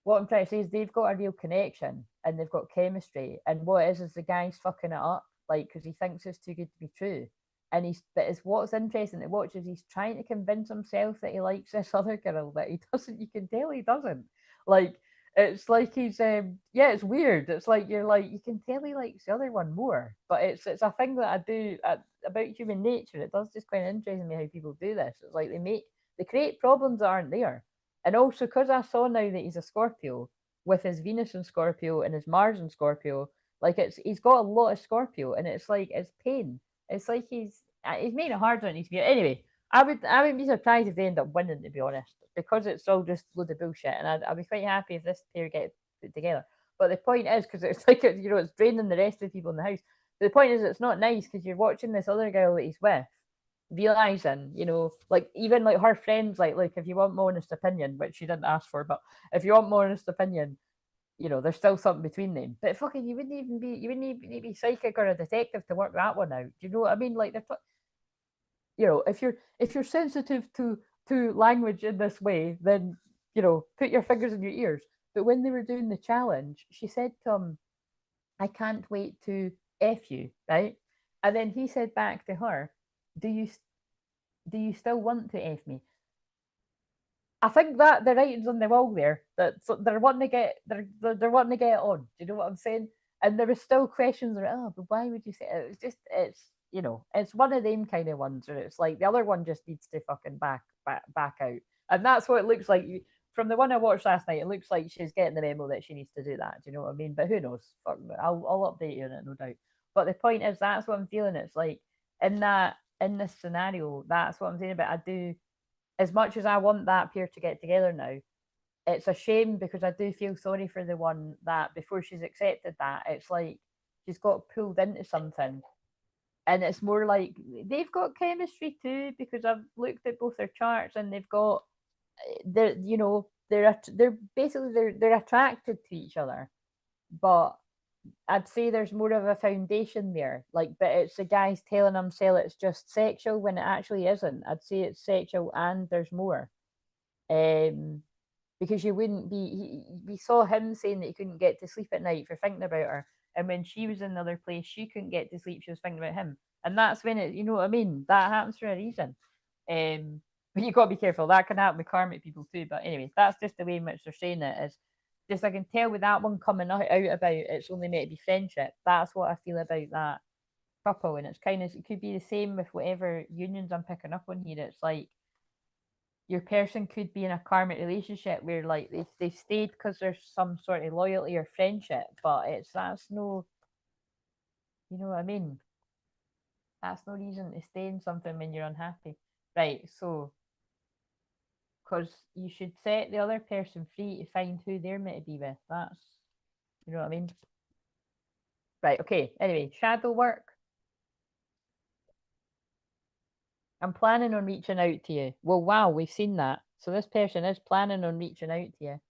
what I'm trying to say is they've got a real connection and they've got chemistry, and what it is the guy's fucking it up, like, because he thinks it's too good to be true. And but it's what's interesting to watch is he's trying to convince himself that he likes this other girl, but he doesn't. You can tell he doesn't. Like, it's like he's yeah, it's weird. It's like you're like, you can tell he likes the other one more, but it's a thing that I do about human nature. It does just quite interesting me how people do this. It's like they create problems that aren't there. And also, because I saw now that he's a Scorpio with his Venus in Scorpio and his Mars in Scorpio, like he's got a lot of Scorpio, and it's like it's pain. It's like he's making it harder on his view. Anyway, I would be surprised if they end up winning, to be honest, because it's all just load of bullshit. And I'd be quite happy if this pair get put together. But the point is, because it's like, you know, it's draining the rest of the people in the house. But the point is, it's not nice because you're watching this other girl that he's with, realizing, you know, like even like her friends, like if you want my honest opinion, which she didn't ask for, but if you want my honest opinion, you know, there's still something between them. But fucking, you wouldn't even be psychic or a detective to work that one out. Do you know what I mean? Like you know, if you're sensitive to language in this way, then, you know, put your fingers in your ears. But when they were doing the challenge, she said to him, "I can't wait to f you," right? And then he said back to her, "Do you still want to f me?" I think that the writing's on the wall there. That so they're wanting to get they're wanting to get it on. Do you know what I'm saying? And there was still questions around, oh, but why would you say it? It's just you know, it's one of them kind of ones where it's like the other one just needs to fucking back out. And that's what it looks like. From the one I watched last night, it looks like she's getting the memo that she needs to do that. Do you know what I mean? But who knows? Fuck, I'll update you on it, no doubt. But the point is, that's what I'm feeling. It's like in this scenario, that's what I'm saying about. I do, as much as I want that pair to get together now, it's a shame because I do feel sorry for the one that before she's accepted that, it's like she's got pulled into something. And it's more like they've got chemistry too, because I've looked at both their charts and they've got they're, you know, they're basically they're attracted to each other. But I'd say there's more of a foundation there. Like, but it's the guys telling himself it's just sexual when it actually isn't. I'd say it's sexual and there's more. Um, because you wouldn't be. We saw him saying that he couldn't get to sleep at night for thinking about her, and when she was in another place, she couldn't get to sleep. She was thinking about him, and that's when it. You know what I mean? That happens for a reason. But you got to be careful. That can happen with karmic people too. But anyway, that's just the way in which they're saying it. Is just I can tell with that one coming out about it's only meant to be friendship. That's what I feel about that couple, and it's kind of, it could be the same with whatever unions I'm picking up on here. It's like your person could be in a karmic relationship where like they stayed because there's some sort of loyalty or friendship, but that's no, you know what I mean? That's no reason to stay in something when you're unhappy. Right, so because you should set the other person free to find who they're meant to be with. That's, you know what I mean? Right, okay. Anyway, shadow work. I'm planning on reaching out to you. Well, wow, we've seen that. So this person is planning on reaching out to you.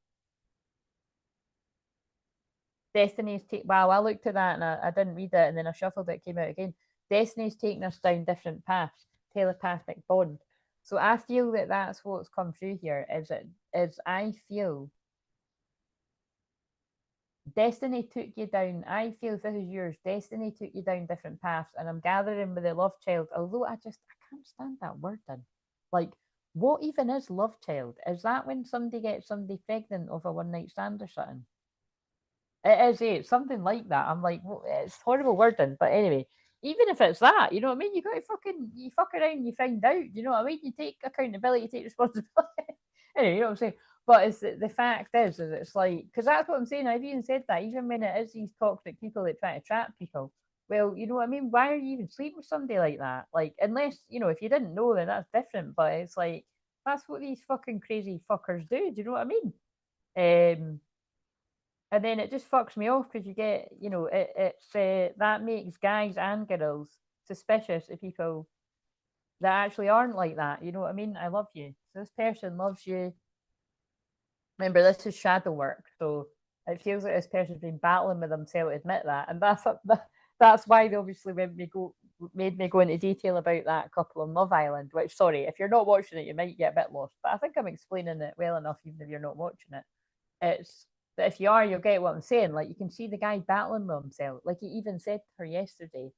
Destiny's wow, I looked at that and I didn't read it, and then I shuffled it, came out again. Destiny's taking us down different paths, telepathic bond. So I feel that that's what's come through here. I feel Destiny took you down. I feel if this is yours, Destiny took you down different paths, and I'm gathering with the love child. Although I can't stand that word. Then, like, what even is love child? Is that when somebody gets somebody pregnant of a one night stand or something? It is, it's something like that. I'm like, well, it's horrible wording, but anyway, even if it's that, you know what I mean? You got to you fuck around, you find out. You know what I mean? You take accountability, you take responsibility. Anyway, you know what I'm saying? But it's the fact is it's like, because that's what I'm saying. I've even said that, even when it is these toxic people that try to trap people. Well, you know what I mean? Why are you even sleeping with somebody like that? Like, unless, you know, if you didn't know, then that's different. But it's like, that's what these fucking crazy fuckers do. Do you know what I mean? And then it just fucks me off because you get, you know, it's that makes guys and girls suspicious of people that actually aren't like that. You know what I mean? I love you. So this person loves you. Remember, this is shadow work, so it feels like this person's been battling with themselves to admit that, and that's why they obviously made me go into detail about that couple on Love Island. Which, sorry, if you're not watching it, you might get a bit lost, but I think I'm explaining it well enough, even if you're not watching it. It's that if you are, you'll get what I'm saying. Like, you can see the guy battling with himself. Like, he even said to her yesterday,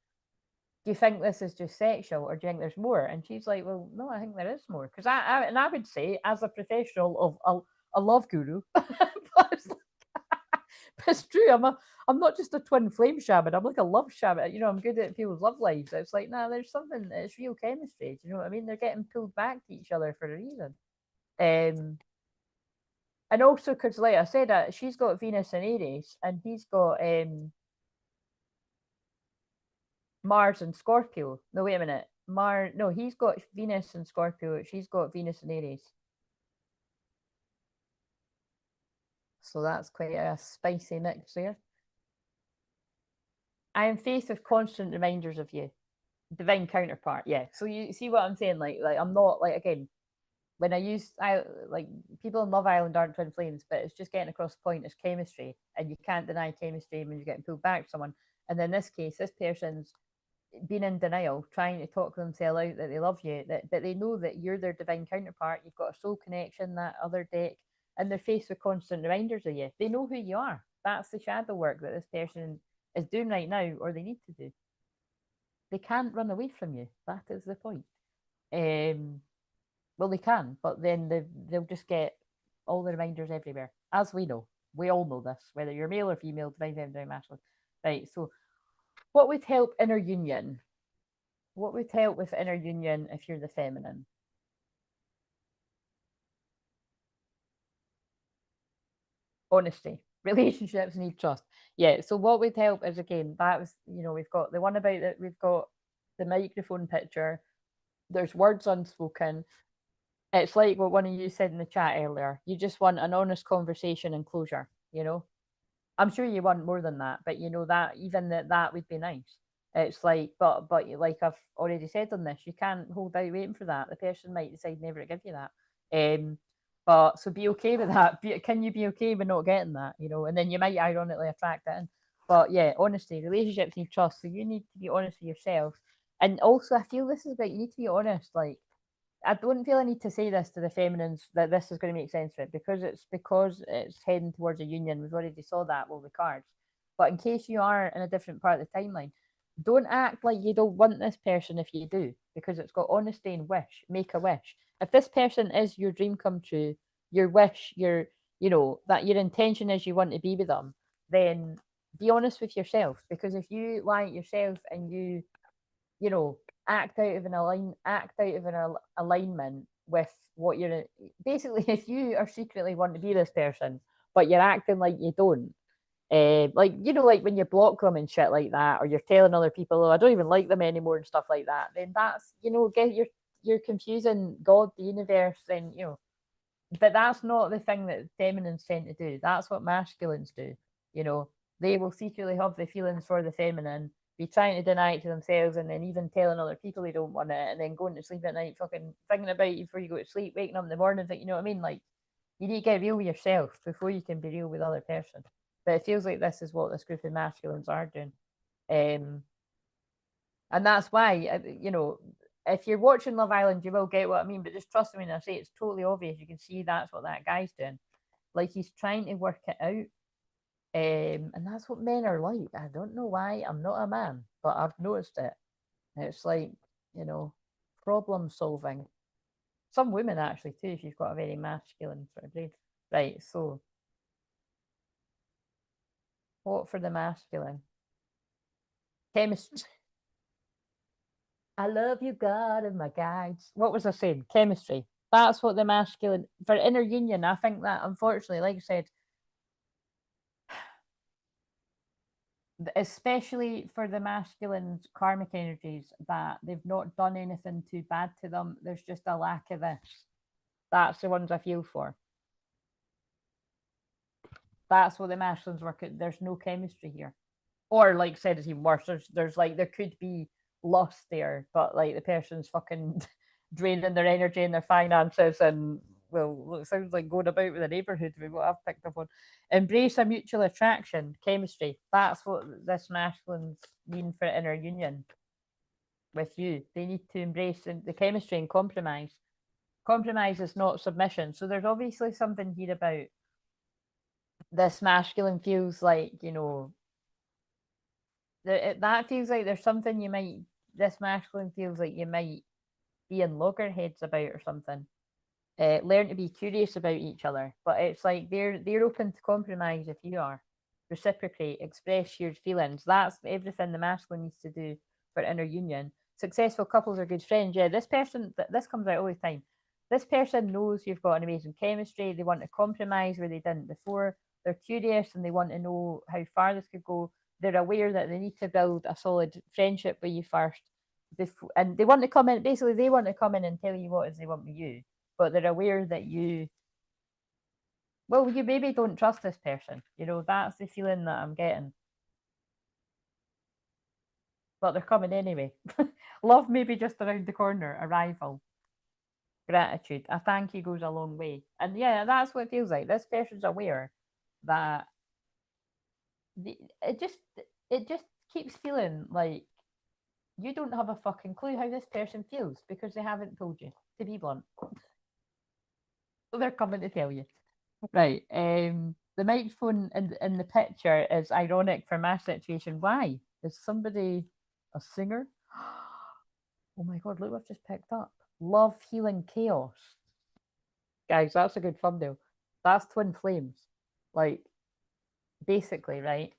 do you think this is just sexual, or do you think there's more? And she's like, well, no, I think there is more. Because I would say, as a professional of a love guru, but it's true. I'm not just a twin flame shaman. I'm like a love shaman. You know, I'm good at people's love lives. It's like, nah, there's something. It's real chemistry. Do you know what I mean? They're getting pulled back to each other for a reason. And also because, like I said, she's got Venus and Aries, and he's got Mars and Scorpio. No, wait a minute. No, he's got Venus and Scorpio. She's got Venus and Aries. So that's quite a spicy mix there. I am faced with constant reminders of you. Divine counterpart, yeah. So you see what I'm saying? Like I'm not, like, again, when I like, people in Love Island aren't twin flames, but it's just getting across the point. It's chemistry, and you can't deny chemistry when you're getting pulled back to someone. And in this case, this person's been in denial, trying to talk themselves out that they love you, but they know that you're their divine counterpart. You've got a soul connection, that other deck, and they're faced with constant reminders of you. They know who you are. That's the shadow work that this person is doing right now, or they need to do. They can't run away from you. That is the point. Well, they can, but then they'll just get all the reminders everywhere, as we know. We all know this, whether you're male or female, divine feminine, divine masculine. Right. So, what would help inner union? What would help with inner union if you're the feminine? Honesty. Relationships need trust. Yeah. So what would help is, again, that was, we've got the one about that, we've got the microphone picture. There's words unspoken. It's like what one of you said in the chat earlier. You just want an honest conversation and closure. I'm sure you want more than that, but that even that would be nice. It's like, but like I've already said on this, you can't hold out waiting for that. The person might decide never to give you that. But so be okay with that. Can you be okay with not getting that? And then you might ironically attract it in. But yeah, honesty, relationships need trust. So you need to be honest with yourself. And also, I feel this is about, you need to be honest. Like, I don't feel I need to say this to the feminines that this is going to make sense for it, because it's heading towards a union. We've already saw that with the cards. But in case you are in a different part of the timeline, don't act like you don't want this person if you do, because it's got honesty and wish. Make a wish. If this person is your dream come true, your wish, that your intention is you want to be with them, then be honest with yourself. Because if you lie to yourself and you act out of an alignment with what you're, basically, if you are secretly want to be this person, but you're acting like you don't, like, like when you block them and shit like that, or you're telling other people, oh, I don't even like them anymore and stuff like that, then that's, get you're confusing God, the universe, then, but that's not the thing that feminines tend to do. That's what masculines do. They will secretly have the feelings for the feminine, be trying to deny it to themselves, and then even telling other people they don't want it, and then going to sleep at night fucking thinking about you before you go to sleep, waking up in the morning, you know what I mean? Like, you need to get real with yourself before you can be real with other person. But it feels like this is what this group of masculines are doing. And that's why, if you're watching Love Island, you will get what I mean. But just trust me when I say it's totally obvious. You can see that's what that guy's doing. Like, he's trying to work it out. And that's what men are like. I don't know why. I'm not a man, but I've noticed it. It's like, problem solving. Some women actually too, if you've got a very masculine sort of brain. Right, so what for the masculine? Chemistry. I love you, God, and my guides. What was I saying? Chemistry. That's what the masculine, for inner union. I think that, unfortunately, like I said, especially for the masculine karmic energies, that they've not done anything too bad to them. There's just a lack of this. That's the ones I feel for. That's what the masculines work at. There's no chemistry here. Or, like I said, it's even worse. There's like, there could be lust there, but like the person's fucking draining their energy and their finances, and well, it sounds like going about with the neighbourhood with what I've picked up on. Embrace a mutual attraction, chemistry. That's what this masculines mean for inner union with you. They need to embrace the chemistry and compromise. Compromise is not submission. So there's obviously something here about this masculine feels like, you know, that feels like there's something you might, this masculine feels like you might be in loggerheads about or something. Learn to be curious about each other, but it's like they're open to compromise if you are. Reciprocate, express your feelings. That's everything the masculine needs to do for inner union. Successful couples are good friends. Yeah, this person, this comes out all the time. This person knows you've got an amazing chemistry. They want to compromise where they didn't before. They're curious and they want to know how far this could go. They're aware that they need to build a solid friendship with you first. And they want to come in, basically, they want to come in and tell you what it is they want with you, but they're aware that you, well, you maybe don't trust this person. You know, that's the feeling that I'm getting. But they're coming anyway. Love may be just around the corner. Arrival. Gratitude. A thank you goes a long way. And yeah, that's what it feels like. This person's aware that it just keeps feeling like you don't have a fucking clue how this person feels because they haven't told you, to be blunt. So they're coming to tell you. Right. The microphone in the picture is ironic for my situation. Why? Is somebody a singer? Oh my god, look what I've just picked up. Love, healing, chaos. Guys, that's a good thumbnail. That's twin flames. Like, basically, right?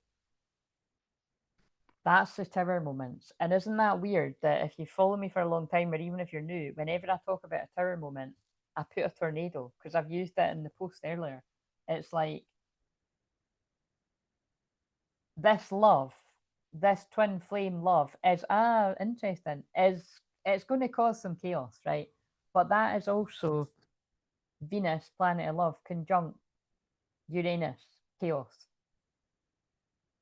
That's the tower moments. And isn't that weird that if you follow me for a long time, or even if you're new, whenever I talk about a tower moment, I put a tornado because I've used it in the post earlier. It's like this love, this twin flame love is interesting. It's going to cause some chaos, right? But that is also Venus, planet of love, conjunct Uranus, chaos.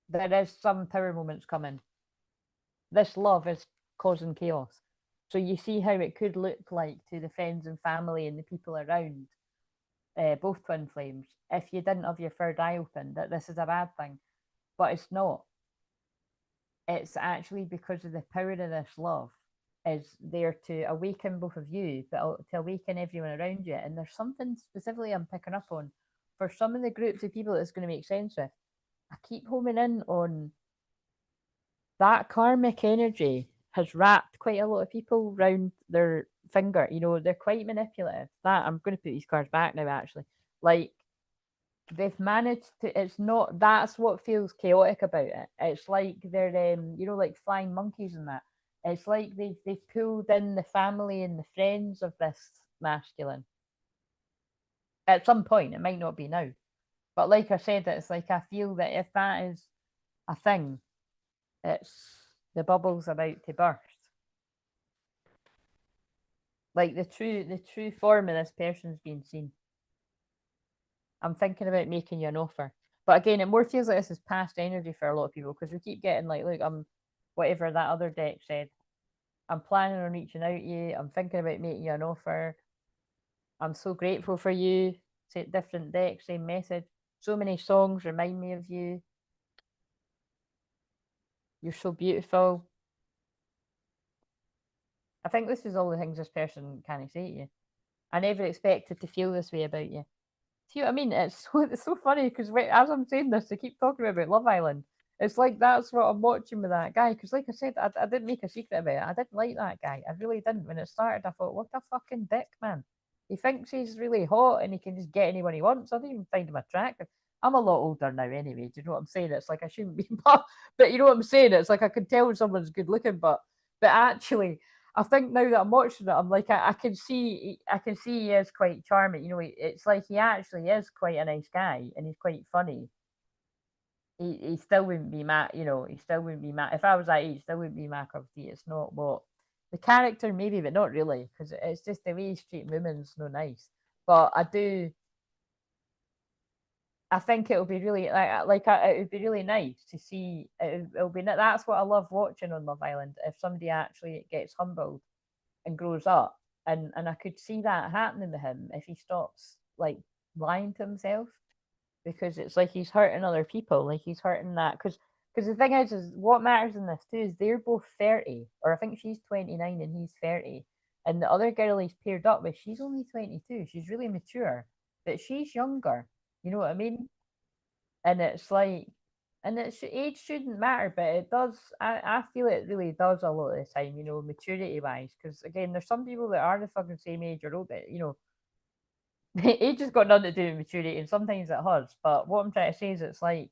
There is some tower moments coming. This love is causing chaos. So you see how it could look like to the friends and family and the people around, both twin flames, if you didn't have your third eye open, that this is a bad thing. But it's not. It's actually because of the power of this love is there to awaken both of you, but to awaken everyone around you. And there's something specifically I'm picking up on for some of the groups of people that's going to make sense with. I keep homing in on that karmic energy has wrapped quite a lot of people around their finger. You know, they're quite manipulative. That I'm going to put these cards back now, actually. Like, they've managed to, it's not, that's what feels chaotic about it. It's like they're you know, like flying monkeys and that. It's like they've pulled in the family and the friends of this masculine at some point. It might not be now, but like I said, it's like I feel that if that is a thing, it's the bubble's about to burst. Like the true form of this person's being seen. I'm thinking about making you an offer. But again, it more feels like this is past energy for a lot of people because we keep getting like, look, I'm whatever that other deck said. I'm planning on reaching out to you. I'm thinking about making you an offer. I'm so grateful for you. Say different decks, same message. So many songs remind me of you. You're so beautiful. I think this is all the things this person can't say to you. I never expected to feel this way about you. See what I mean? It's so funny because as I'm saying this, they keep talking about Love Island. It's like that's what I'm watching with that guy. Because like I said, I didn't make a secret about it. I didn't like that guy. I really didn't. When it started, I thought, what a fucking dick, man. He thinks he's really hot and he can just get anyone he wants. I don't even find him attractive. I'm a lot older now anyway. Do you know what I'm saying? It's like I shouldn't be, but you know what I'm saying? It's like I can tell when someone's good looking, but actually, I think now that I'm watching it, I'm like, I can see he is quite charming. You know, it's like he actually is quite a nice guy, and he's quite funny. He still wouldn't be mad. You know, he still wouldn't be mad. If I was that age, still wouldn't be my cup of tea. It's not what the character maybe, but not really, because it's just the way he's treating women's no nice. But I think it'll be really it would be really nice to see. It'll be that's what I love watching on Love Island. If somebody actually gets humbled and grows up and I could see that happening to him if he stops like lying to himself, because it's like he's hurting other people, like he's hurting that, because the thing is what matters in this too is they're both 30, or I think she's 29 and he's 30, and the other girl he's paired up with, she's only 22. She's really mature, but she's younger. You know what I mean? And it's like, and it's age shouldn't matter, but it does. I feel it really does a lot of the time, you know, maturity wise. Because again, there's some people that are the fucking same age or older, you know. Age has got nothing to do with maturity, and sometimes it hurts. But what I'm trying to say is, it's like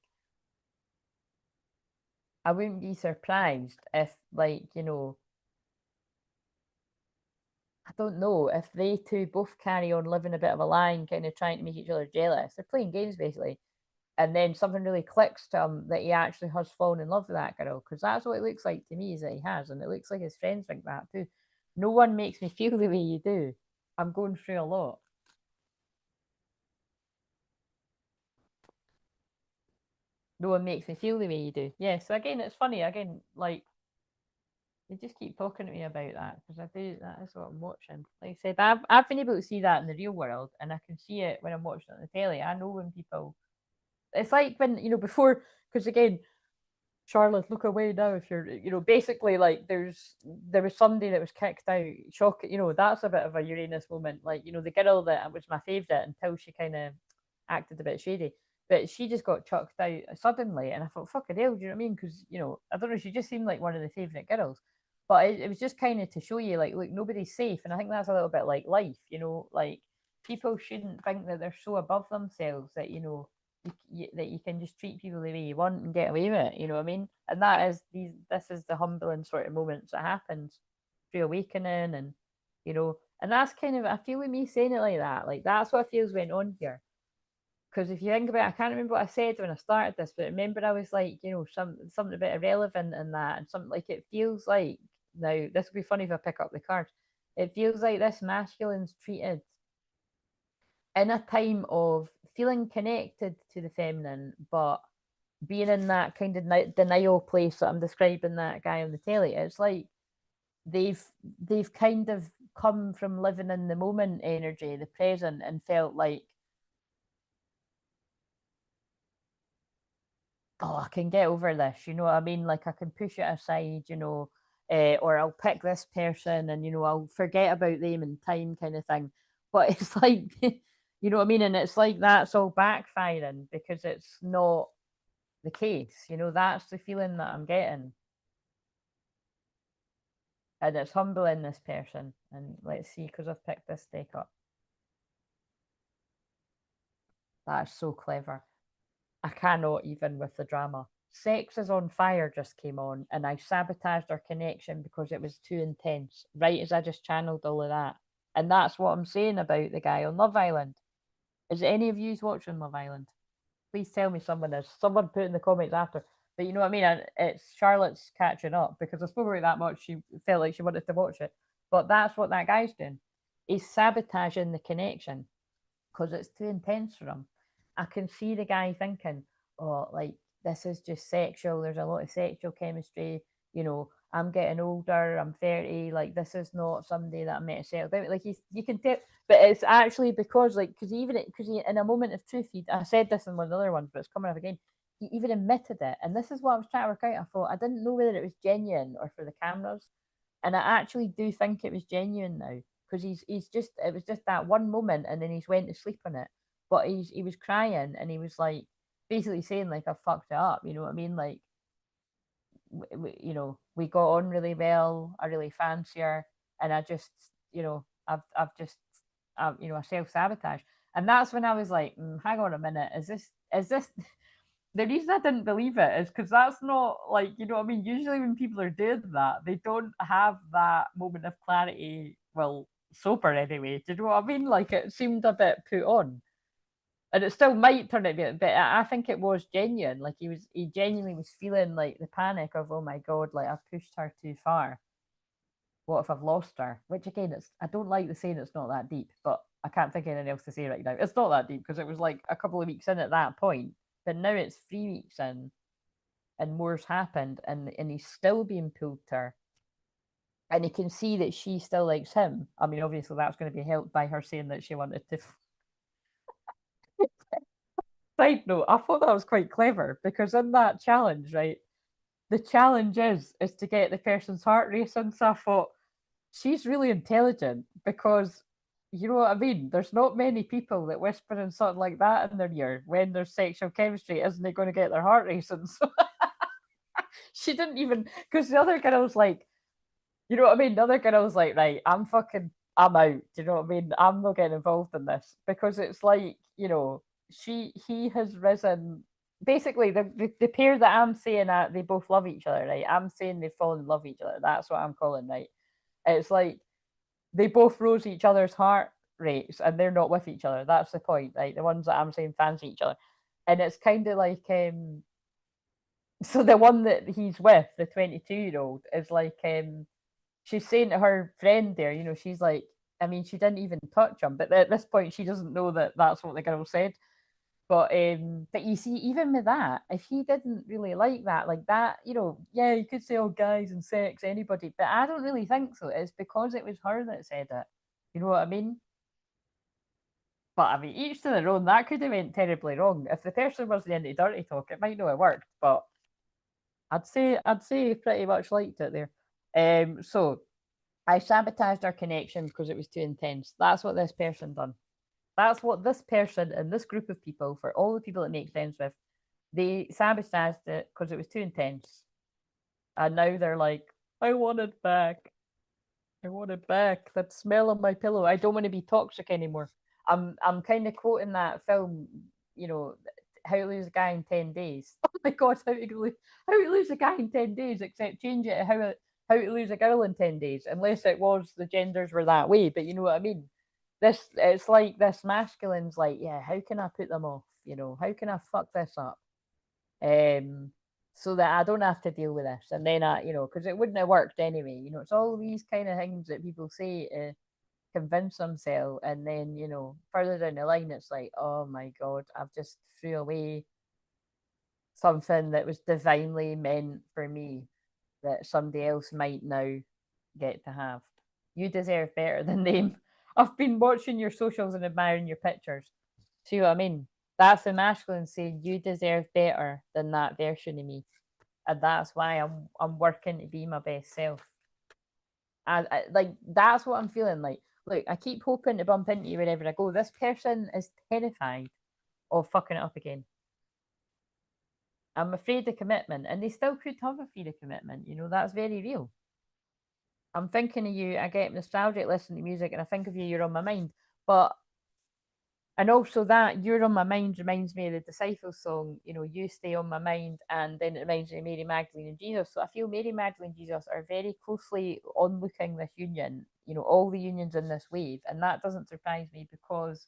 I wouldn't be surprised if, like, you know, I don't know, if they two both carry on living a bit of a lie and kind of trying to make each other jealous. They're playing games basically, and then something really clicks to him that he actually has fallen in love with that girl, because that's what it looks like to me, is that he has, and it looks like his friends think that too. No one makes me feel the way you do. I'm going through a lot. No one makes me feel the way you do. Yeah, so again, it's funny. Again, like, they just keep talking to me about that, because I do. That is what I'm watching. Like I said, I've been able to see that in the real world, and I can see it when I'm watching it on the telly. I know when people. It's like when, you know, before, because again, Charlotte, look away now if you're, you know, basically, like, there was somebody that was kicked out. Shock, you know, that's a bit of a Uranus moment. Like, you know, the girl that was my favourite until she kind of acted a bit shady, but she just got chucked out suddenly, and I thought, fucking hell, do you know what I mean? Because, you know, I don't know, she just seemed like one of the favourite girls, but it was just kind of to show you, like, look, nobody's safe, and I think that's a little bit like life, you know, like, people shouldn't think that they're so above themselves that, you know, that you can just treat people the way you want and get away with it. You know what I mean? And that is this is the humbling sort of moments that happens through awakening, and, you know, and that's kind of, I feel with me saying it like that, like that's what feels went on here. Because if you think about it, I can't remember what I said when I started this, but remember I was like, you know, something a bit irrelevant in that, and something like, it feels like, now this will be funny if I pick up the cards. It feels like this masculine's treated in a time of feeling connected to the feminine, but being in that kind of denial place that I'm describing that guy on the telly. It's like they've they've kind of come from living in the moment energy, the present, and felt like, oh, I can get over this, you know what I mean? Like, I can push it aside, you know, or I'll pick this person and, you know, I'll forget about them in time, kind of thing. But it's like, you know what I mean? And it's like that's all backfiring because it's not the case, you know, that's the feeling that I'm getting. And it's humbling, this person. And let's see, because I've picked this deck up. That's so clever. I cannot even with the drama. Sex is on Fire just came on, and I sabotaged our connection because it was too intense, right as I just channeled all of that. And that's what I'm saying about the guy on Love Island. Is any of yous watching Love Island? Please tell me someone is. Someone put in the comments after. But you know what I mean? It's Charlotte's catching up because I spoke about it that much. She felt like she wanted to watch it. But that's what that guy's doing. He's sabotaging the connection because it's too intense for him. I can see the guy thinking, oh, like, this is just sexual. There's a lot of sexual chemistry. You know, I'm getting older. I'm 30. Like, this is not somebody that I'm meant to settle down. Like, you can tell, but it's actually because, like, because he, in a moment of truth, I said this in one of the other ones, but it's coming up again. He even admitted it. And this is what I was trying to work out. I thought, I didn't know whether it was genuine or for the cameras. And I actually do think it was genuine now, because he's just, it was just that one moment, and then he's went to sleep on it. But he was crying, and he was like basically saying, like, I fucked it up, you know what I mean? Like, you know, we got on really well, I really fancy her, and I just, you know, I've just, you know, I self-sabotage. And that's when I was like, hang on a minute, is this the reason I didn't believe it is because that's not, like, you know what I mean? Usually when people are doing that, they don't have that moment of clarity. Well, sober anyway. Do you know what I mean? Like, it seemed a bit put on. And it still might turn out to be, but I think it was genuine. Like, he genuinely was feeling like the panic of, oh my God, like, I've pushed her too far. What if I've lost her? Which again, I don't like the saying it's not that deep, but I can't think of anything else to say right now. It's not that deep because it was like a couple of weeks in at that point, but now it's 3 weeks in, and more's happened, and he's still being pulled to her. and he can see that she still likes him. I mean, obviously that's going to be helped by her saying that she wanted to. Side note, I thought that was quite clever because in that challenge, right, the challenge is to get the person's heart racing. So I thought she's really intelligent because you know what I mean. There's not many people that whisper in something like that in their ear when there's sexual chemistry. Isn't it going to get their heart racing? So she didn't even because the other girl was like, you know what I mean? The other girl was like, right, I'm out. Do you know what I mean? I'm not getting involved in this because it's like, you know, he has risen. Basically, the pair that I'm saying that they both love each other, right? I'm saying they fall in love with each other. That's what I'm calling, right? It's like they both rose each other's heart rates and they're not with each other. That's the point, right? The ones that I'm saying fancy each other. And it's kind of like so the one that he's with, the 22-year-old, is like she's saying to her friend there, you know, she's like, I mean, she didn't even touch him, but at this point, she doesn't know that that's what the girl said. But you see, even with that, if he didn't really like that, you know, yeah, you could say, oh, guys and sex, anybody, but I don't really think so. It's because it was her that said it. You know what I mean? But I mean, each to their own. That could have went terribly wrong. If the person wasn't into dirty talk, it might not have worked. But I'd say pretty much liked it there. So I sabotaged our connection because it was too intense. That's what this person done. That's what this person and this group of people, for all the people it makes sense with, they sabotaged it because it was too intense. And now they're like, I want it back. I want it back. That smell of my pillow. I don't want to be toxic anymore. I'm kind of quoting that film, you know, How to Lose a Guy in 10 Days. Oh my god, how to lose a guy in 10 days, except change it to how to lose a girl in 10 days, unless it was the genders were that way, but you know what I mean. This it's like this masculine's like, yeah, how can I put them off? You know, how can I fuck this up? Um so that I don't have to deal with this. And then because it wouldn't have worked anyway. You know, it's all these kind of things that people say to convince themselves, and then further down the line, it's like, oh my god, I've just threw away something that was divinely meant for me that somebody else might now get to have. You deserve better than them. I've been watching your socials and admiring your pictures. See what I mean? That's the masculine saying you deserve better than that version of me, and that's why I'm working to be my best self. I like that's what I'm feeling like. Look, I keep hoping to bump into you wherever I go. This person is terrified of fucking it up again. I'm afraid of commitment, and they still could have a fear of commitment. You know, that's very real. I'm thinking of you. I get nostalgic listening to music, and I think of you. You're on my mind, but and also that you're on my mind reminds me of the Disciples song. You know, you stay on my mind, and then it reminds me of Mary Magdalene and Jesus. So I feel Mary Magdalene and Jesus are very closely onlooking this union. You know, all the unions in this wave, and that doesn't surprise me because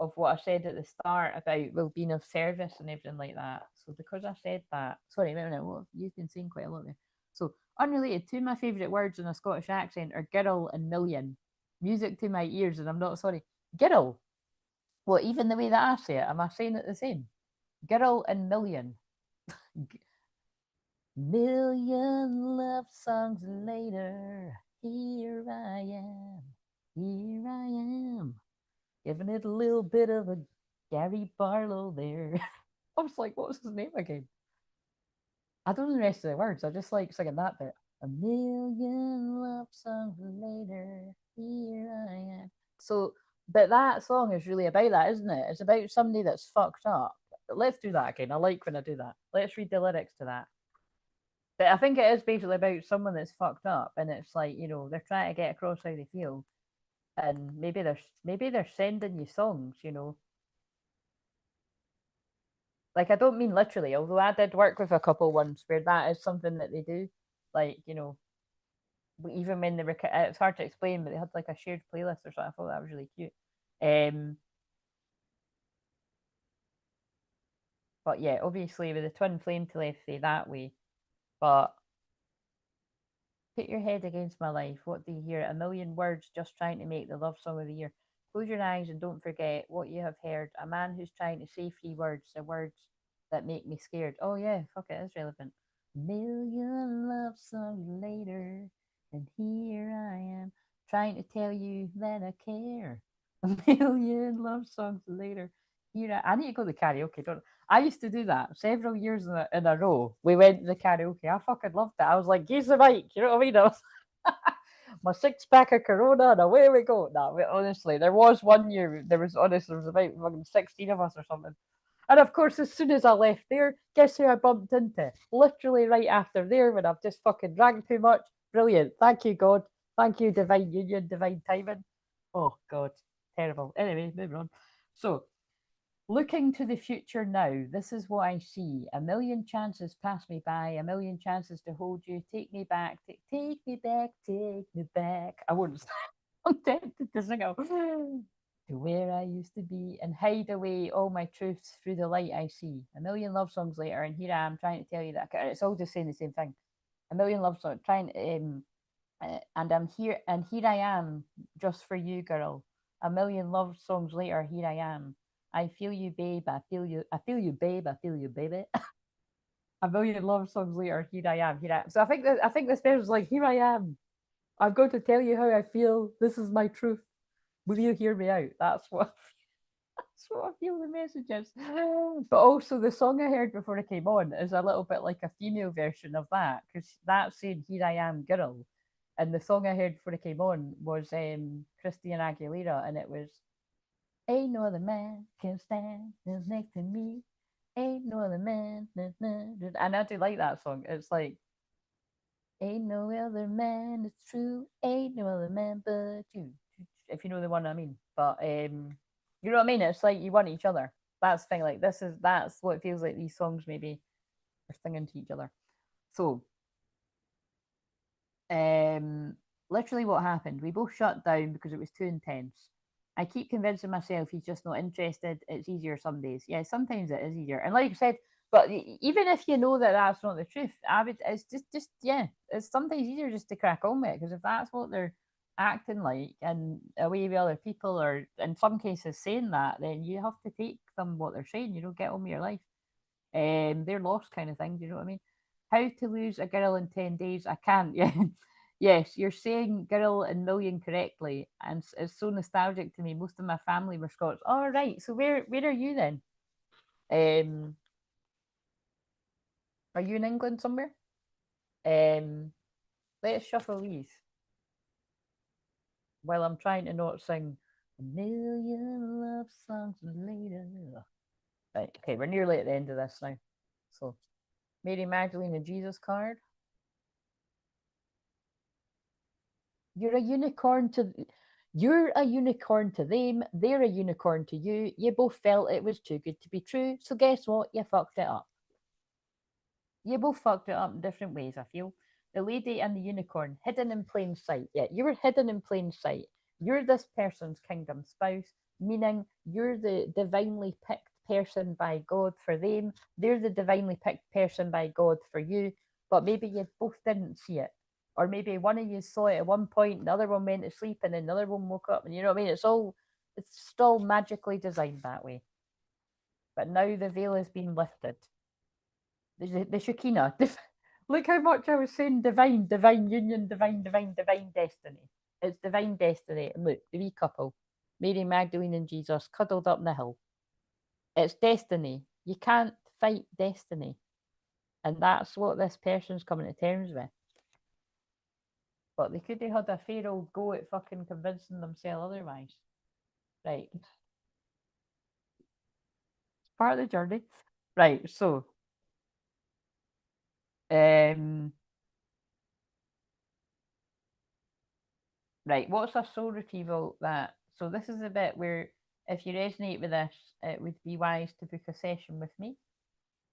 of what I said at the start about well being of service and everything like that. So because I said that, sorry, wait a minute, what you've been saying quite a lot there. So unrelated, two of my favourite words in a Scottish accent are girl and million. Music to my ears, and I'm not sorry. Girl. Well, even the way that I say it, am I saying it the same? Girl and million. Million love songs later, here I am, here I am, giving it a little bit of a Gary Barlow there. I was like, what was his name again? I don't know the rest of the words. I just like singing that bit. A million love songs later, here I am. So, but that song is really about that, isn't it? It's about somebody that's fucked up. Let's do that again. I like when I do that. Let's read the lyrics to that. But I think it is basically about someone that's fucked up, and it's like they're trying to get across how they feel, and maybe they're sending you songs. Like I don't mean literally, although I did work with a couple once where that is something that they do. Like even when they were, it's hard to explain, but they had like a shared playlist or something. I thought that was really cute. Um, but yeah, obviously with the twin flame telepathy that way. But put your head against my life. What do you hear? A million words just trying to make the love song of the year. Close your eyes and don't forget what you have heard. A man who's trying to say 3 words, the words that make me scared. Oh yeah, fuck it, is relevant. Million love songs later. And here I am, trying to tell you that I care. A million love songs later. I need to go to karaoke. Don't I used to do that several years in a row. We went to the karaoke. I fucking loved it. I was like, "Use the mic," you know what I mean? I was my 6-pack of Corona, and away we go. No, honestly, there was one year. There was about fucking 16 of us or something. And of course, as soon as I left there, guess who I bumped into? Literally right after there, when I've just fucking drank too much. Brilliant. Thank you, God. Thank you, divine union, divine timing. Oh, God. Terrible. Anyway, moving on. So, looking to the future now, this is what I see. A million chances pass me by, a million chances to hold you. Take me back, take me back, take me back. I wouldn't. I'm tempted to sing out to where I used to be and hide away all my truths through the light I see. A million love songs later, and here I am trying to tell you that it's all just saying the same thing. A million love songs, and here I am, just for you, girl. A million love songs later, here I am. I feel you, babe. I feel you, babe. I feel you, baby. A million love songs later, here I am. Here I am. So I think this person's like, here I am. I'm going to tell you how I feel. This is my truth. Will you hear me out? That's what I feel the message is. But also, the song I heard before I came on is a little bit like a female version of that, because that's saying "Here I am, girl," and the song I heard before I came on was Christina Aguilera, and it was "Ain't no other man can stand next to me, ain't no other man." And I do like that song. It's like "Ain't no other man, it's true, ain't no other man but you." If you know the one I mean, but you know what I mean. It's like you want each other. That's the thing. Like that's what it feels like. These songs maybe are singing to each other. So, um, literally what happened? We both shut down because it was too intense. I keep convincing myself he's just not interested. It's easier some days. Yeah, sometimes it is easier. And like I said, but even if you know that that's not the truth, I would. It's just yeah. It's sometimes easier just to crack on with it because if that's what they're acting like and away with other people, or in some cases saying that, then you have to take them what they're saying. You don't get on with your life. They're lost kind of thing. Do you know what I mean? How to lose a girl in 10 days? I can't. Yeah. Yes, you're saying girl and million correctly, and it's so nostalgic to me. Most of my family were Scots. All right, so where are you then? Um, are you in England somewhere? Um, let's shuffle these while I'm trying to not sing a million love songs later. Right, okay, we're nearly at the end of this now. So, Mary Magdalene and Jesus card. You're a unicorn to you're a unicorn to them, they're a unicorn to you. You both felt it was too good to be true, so guess what? You fucked it up. You both fucked it up in different ways, I feel. The lady and the unicorn, hidden in plain sight. Yeah, you were hidden in plain sight. You're this person's kingdom spouse, meaning you're the divinely picked person by God for them. They're the divinely picked person by God for you, but maybe you both didn't see it. Or maybe one of you saw it at one point, and the other one went to sleep, and then the other one woke up, and you know what I mean? It's still magically designed that way. But now the veil has been lifted. The Shekinah. Look how much I was saying divine, divine union, divine, divine, divine destiny. It's divine destiny. And look, the wee couple, Mary Magdalene and Jesus, cuddled up the hill. It's destiny. You can't fight destiny. And that's what this person's coming to terms with. But they could have had a fair old go at fucking convincing themselves otherwise. Right. It's part of the journey. Right, so um right, what's a soul retrieval that? So this is a bit where if you resonate with this, it would be wise to book a session with me.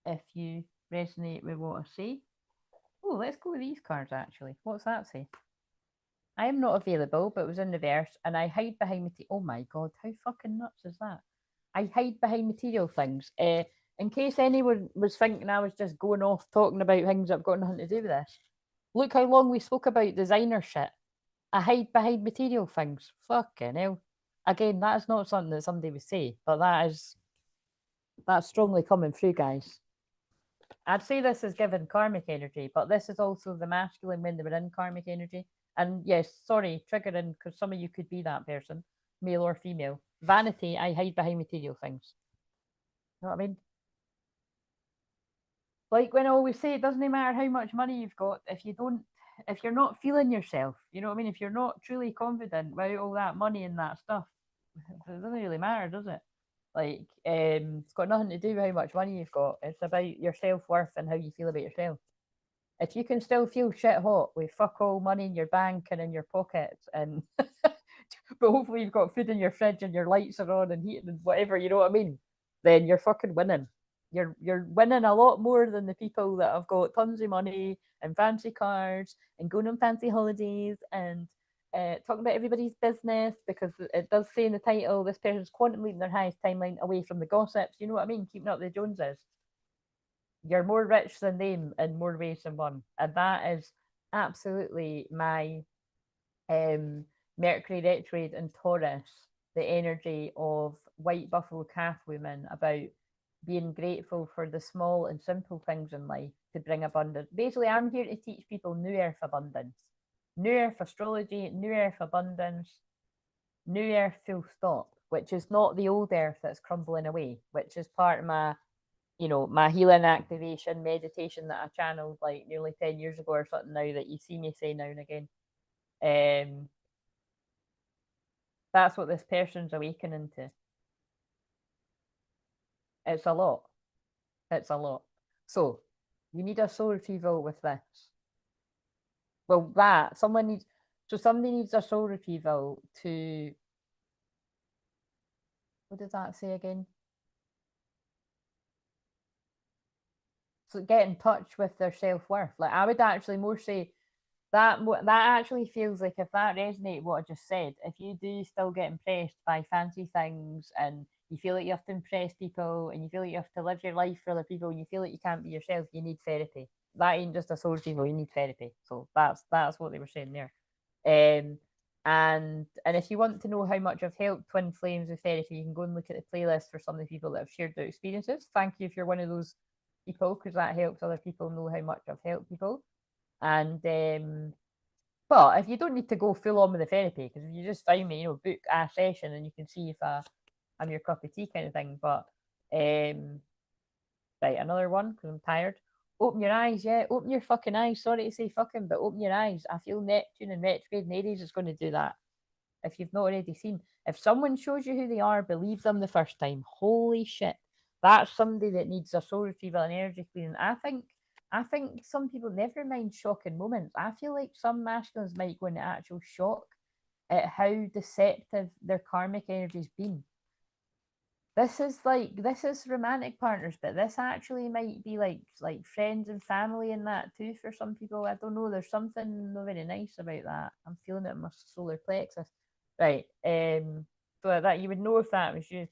If you resonate with what I say. Oh, let's go with these cards actually. What's that say? I am not available, but it was in reverse, and I hide behind oh my god, how fucking nuts is that? I hide behind material things. In case anyone was thinking I was just going off talking about things that have got nothing to do with this. Look how long we spoke about designer shit. I hide behind material things. Fucking hell. Again, that is not something that somebody would say, but that's strongly coming through, guys. I'd say this is given karmic energy, but this is also the masculine when they were in karmic energy. And yes, sorry, triggering, because some of you could be that person, male or female. Vanity, I hide behind material things. You know what I mean? Like when I always say, it doesn't matter how much money you've got if if you're not feeling yourself, you know what I mean? If you're not truly confident without all that money and that stuff, it doesn't really matter, does it? Like, it's got nothing to do with how much money you've got. It's about your self worth and how you feel about yourself. If you can still feel shit hot with fuck all money in your bank and in your pockets, and but hopefully you've got food in your fridge and your lights are on and heating and whatever, you know what I mean? Then you're fucking winning. You're winning a lot more than the people that have got tons of money and fancy cars and going on fancy holidays and talking about everybody's business, because it does say in the title, this person's quantum leading their highest timeline away from the gossips. You know what I mean? Keeping up the Joneses. You're more rich than them in more ways than one. And that is absolutely my Mercury retrograde in Taurus, the energy of white buffalo calf women, about being grateful for the small and simple things in life to bring abundance. Basically, I'm here to teach people New Earth abundance, New Earth astrology, New Earth abundance, New Earth full stop, which is not the old Earth that's crumbling away, which is part of my, my healing activation meditation that I channeled like nearly 10 years ago or something now, that you see me say now and again. That's what this person's awakening to. It's a lot. It's a lot. So you need a soul retrieval with this. Well, somebody needs a soul retrieval to, what does that say again? So get in touch with their self-worth. Like, I would actually more say that actually feels like, if that resonates what I just said, if you do still get impressed by fancy things and you feel like you have to impress people and you feel like you have to live your life for other people and you feel like you can't be yourself, you need therapy. That ain't just a soul retrieval, you need therapy. So that's what they were saying there. And if you want to know how much I've helped twin flames with therapy, you can go and look at the playlist for some of the people that have shared their experiences. Thank you if you're one of those people, because that helps other people know how much I've helped people. And but if you don't need to go full on with the therapy, because if you just find me, book a session and you can see if I'm your cup of tea kind of thing. But right, another one, because I'm tired. Open your eyes, yeah. Open your fucking eyes. Sorry to say fucking, but open your eyes. I feel Neptune and retrograde and Aries is going to do that. If you've not already seen. If someone shows you who they are, believe them the first time. Holy shit. That's somebody that needs a soul retrieval and energy cleaning. I think some people, never mind shocking moments, I feel like some masculines might go into actual shock at how deceptive their karmic energy's been. This is romantic partners, but this actually might be like friends and family and that too for some people. I don't know. There's something not very nice about that. I'm feeling it in my solar plexus. Right. So that you would know if that was you.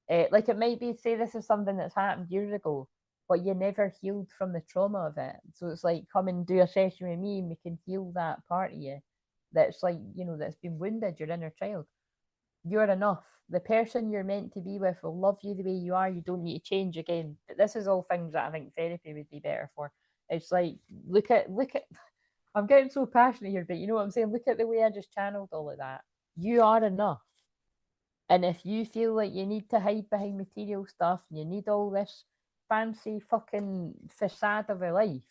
Like, it might be, say this is something that's happened years ago, but you never healed from the trauma of it. So it's like, come and do a session with me and we can heal that part of you that's like, that's been wounded, your inner child. You're enough. The person you're meant to be with will love you the way you are. You don't need to change again. But this is all things that I think therapy would be better for. It's like, look at I'm getting so passionate here, but you know what I'm saying? Look at the way I just channeled all of that. You are enough. And if you feel like you need to hide behind material stuff and you need all this fancy fucking facade of a life,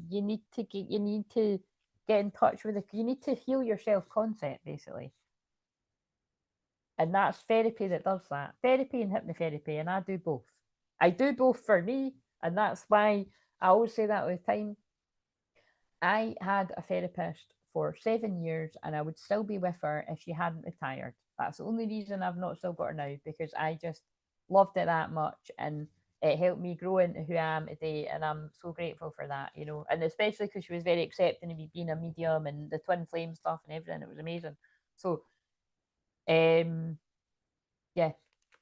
you need to get in touch with you need to heal your self-concept, basically. And that's therapy that does that. Therapy and hypnotherapy, and I do both. I do both for me, and that's why I always say that all the time. I had a therapist for 7 years, and I would still be with her if she hadn't retired. That's the only reason I've not still got her now, because I just loved it that much, and it helped me grow into who I am today, and I'm so grateful for that, and especially because she was very accepting of me being a medium and the twin flame stuff and everything. It was amazing. So yeah,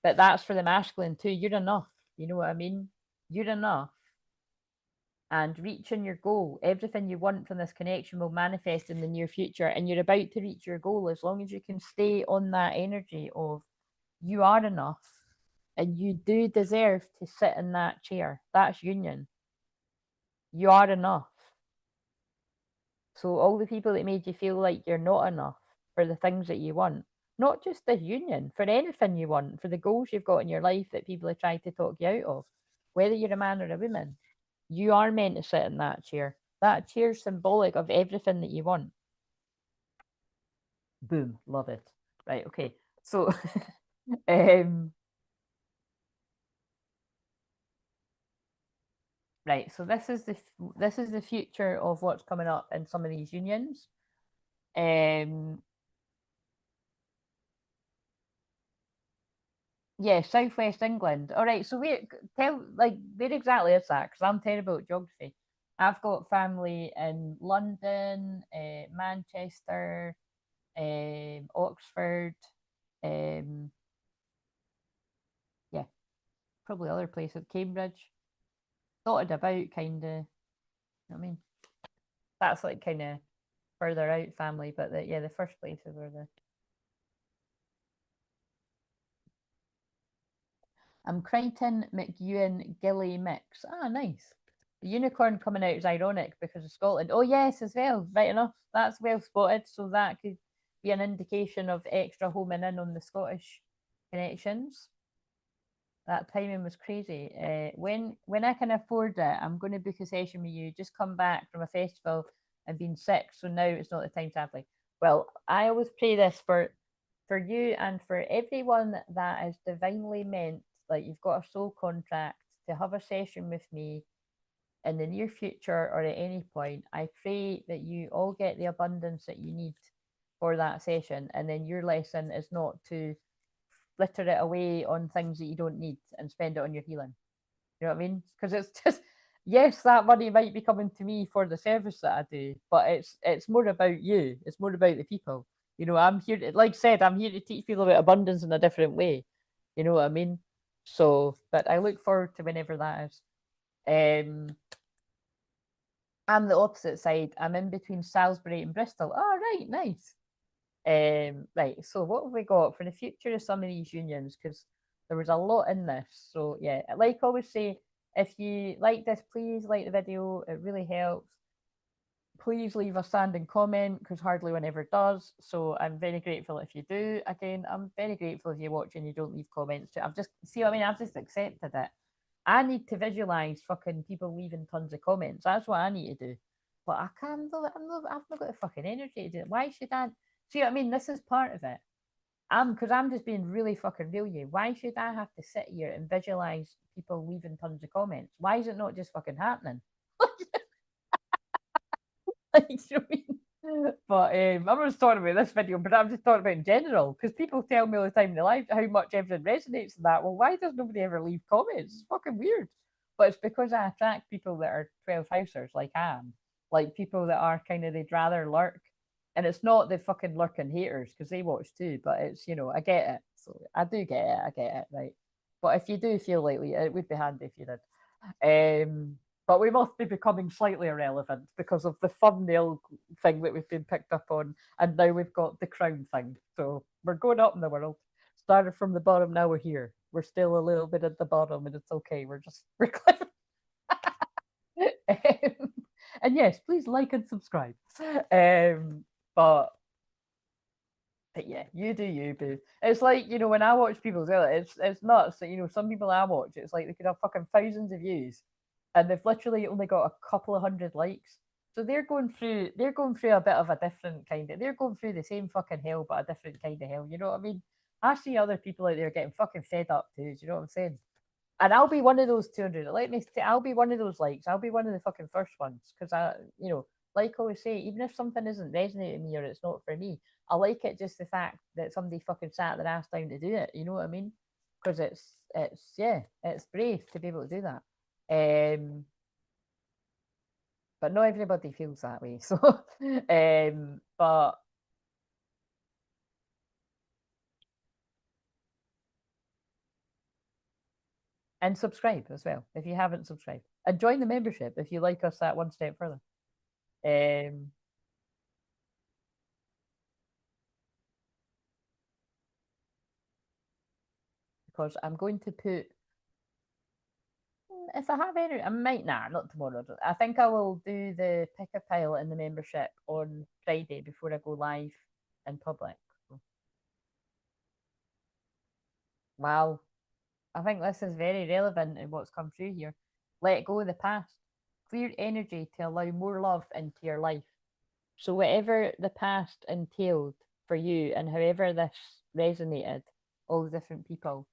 but that's for the masculine too. You're enough. You know what I mean? You're enough. And reaching your goal, everything you want from this connection will manifest in the near future. And you're about to reach your goal as long as you can stay on that energy of you are enough and you do deserve to sit in that chair. That's union. You are enough. So all the people that made you feel like you're not enough for the things that you want, not just this union, for anything you want, for the goals you've got in your life that people have tried to talk you out of, whether you're a man or a woman, you are meant to sit in that chair. That chair's symbolic of everything that you want. Boom, love it. Right, okay. So right, so this is the future of what's coming up in some of these unions. Yeah, Southwest England. All right, so where exactly is that? Because I'm terrible at geography. I've got family in London, Manchester, Oxford, um, yeah, probably other places, Cambridge, dotted about, kind of. You know what I mean? That's like kind of further out family, but yeah, the first places were the. I'm Crichton McEwen Gilly mix. Ah, nice. The unicorn coming out is ironic because of Scotland. Oh yes, as well. Right enough. That's well spotted. So that could be an indication of extra homing in on the Scottish connections. That timing was crazy. When I can afford it, I'm going to book a session with you. Just come back from a festival and been sick, so now it's not the time, sadly. Well, I always pray this for you and for everyone that is divinely meant. Like you've got a soul contract to have a session with me in the near future or at any point. I pray that you all get the abundance that you need for that session, and then your lesson is not to flitter it away on things that you don't need and spend it on your healing. You know what I mean? Because it's just yes, that money might be coming to me for the service that I do, but it's more about you. It's more about the people. You know, I'm here to, like I said, I'm here to teach people about abundance in a different way. You know what I mean? So, but I look forward to whenever that is. Um, I'm the opposite side. I'm in between Salisbury and Bristol. Oh, right, nice. Right, so what have we got for the future of some of these unions? Because there was a lot in this. So yeah, like I always say, if you like this, please like the video. It really helps. Please leave a standing comment because hardly one ever does. So I'm very grateful if you do. Again, I'm very grateful if you watch and you don't leave comments. I've just see what I mean. I've just accepted it. I need to visualize fucking people leaving tons of comments. That's what I need to do. But I can't. I've not got the fucking energy to do it. Why should I? See what I mean? This is part of it. Because I'm just being really fucking real. You. Why should I have to sit here and visualize people leaving tons of comments? Why is it not just fucking happening? Like, you know what I mean? But I'm not just talking about this video, but I'm just talking about in general because people tell me all the time in their life how much everything resonates in that. Well, why does nobody ever leave comments? It's fucking weird. But it's because I attract people that are 12 housers like I am, like people that are kind of they'd rather lurk. And it's not the fucking lurking haters because they watch too, but it's, you know, I get it. So I do get it. I get it, right? But if you do feel lately, it would be handy if you did. But we must be becoming slightly irrelevant because of the thumbnail thing that we've been picked up on, and now we've got the crown thing. So we're going up in the world. Started from the bottom, now we're here. We're still a little bit at the bottom, and it's okay. We're and yes, please like and subscribe. Um, but yeah, you do you, boo. It's like, you know, when I watch people do it, it's nuts that, you know, some people I watch, it's like they could have fucking thousands of views and they've literally only got a couple of hundred likes. So they're going through a bit of a different kind of they're going through the same fucking hell but a different kind of hell. You know what I mean? I see other people out there getting fucking fed up too. Do you know what I'm saying? And I'll be one of those 200. I'll be one of those likes. I'll be one of the fucking first ones because you know, like I always say, even if something isn't resonating with me or it's not for me, I like it just the fact that somebody fucking sat their ass down to do it. You know what I mean? Because yeah, it's brave to be able to do that. Um, but not everybody feels that way. So, but and subscribe as well if you haven't subscribed, and join the membership if you like us that one step further. Um, because I'm going to put If I have any, I might not tomorrow. I think I will do the pick a pile in the membership on Friday before I go live in public. Wow, I think this is very relevant in what's come through here. Let go of the past. Clear energy to allow more love into your life. So whatever the past entailed for you and however this resonated, all the different people,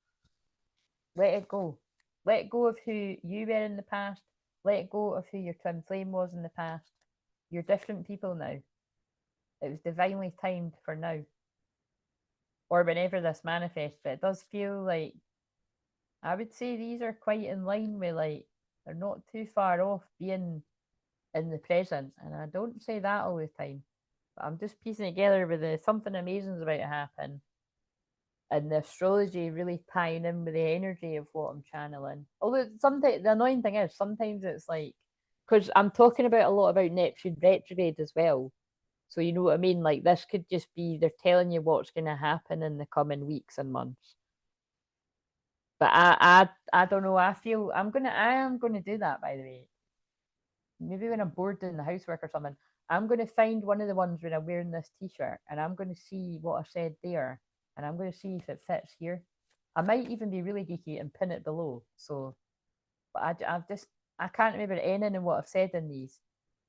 let it go. Let go of who you were in the past. Let go of who your twin flame was in the past. You're different people now. It was divinely timed for now. Or whenever this manifests, but it does feel like I would say these are quite in line with like they're not too far off being in the present. And I don't say that all the time. But I'm just piecing it together with the something amazing's about to happen. And the astrology really tying in with the energy of what I'm channeling. Although sometimes the annoying thing is sometimes it's like because I'm talking about a lot about Neptune retrograde as well. So you know what I mean? Like this could just be they're telling you what's gonna happen in the coming weeks and months. But I don't know. I am gonna do that by the way. Maybe when I'm bored doing the housework or something, I'm gonna find one of the ones when I'm wearing this t-shirt and I'm gonna see what I said there and I'm gonna see if it fits here. I might even be really geeky and pin it below. So, but I can't remember anything in what I've said in these.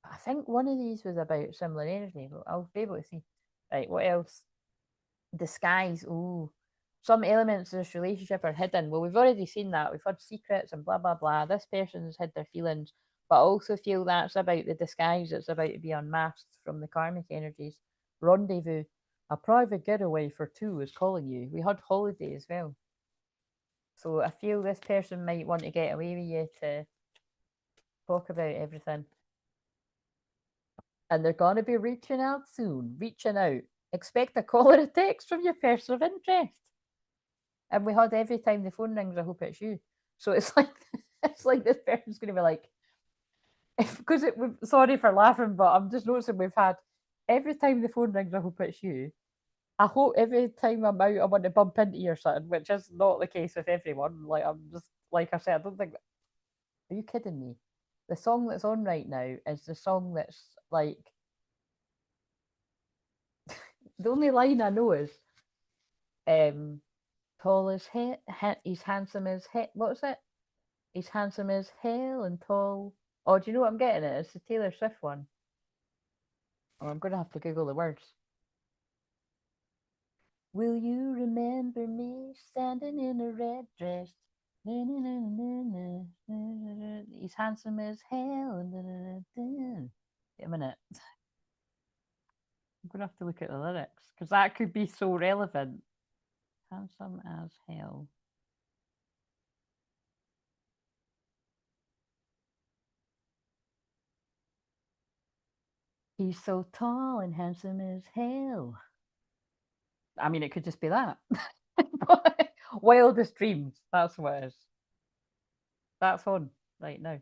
But I think one of these was about similar energy. But I'll be able to see. Right, what else? Disguise. Oh, some elements of this relationship are hidden. Well, we've already seen that. We've had secrets and blah blah blah. This person's hid their feelings, but I also feel that's about the disguise. It's about to be unmasked from the karmic energies. Rendezvous. A private getaway for two is calling you. We had holiday as well. So I feel this person might want to get away with you to talk about everything. And they're going to be reaching out soon. Reaching out. Expect a call or a text from your person of interest. And we had every time the phone rings, I hope it's you. So it's like it's like this person's going to be like, because sorry for laughing, but I'm just noticing we've had every time the phone rings, I hope it's you. I hope every time I'm out, I want to bump into you or something, which is not the case with everyone. Like I'm just like I said, I don't think. Are you kidding me? The song that's on right now is the song that's like the only line I know is tall as he's handsome as what's it? He's handsome as hell and tall. Oh, do you know what I'm getting at? It's the Taylor Swift one. Oh, I'm gonna have to Google the words. Will you remember me standing in a red dress? He's handsome as hell. Wait a minute. I'm gonna have to look at the lyrics because that could be so relevant. Handsome as hell. He's so tall and handsome as hell. I mean, it could just be that. Wildest dreams. That's what it is. That's on right now.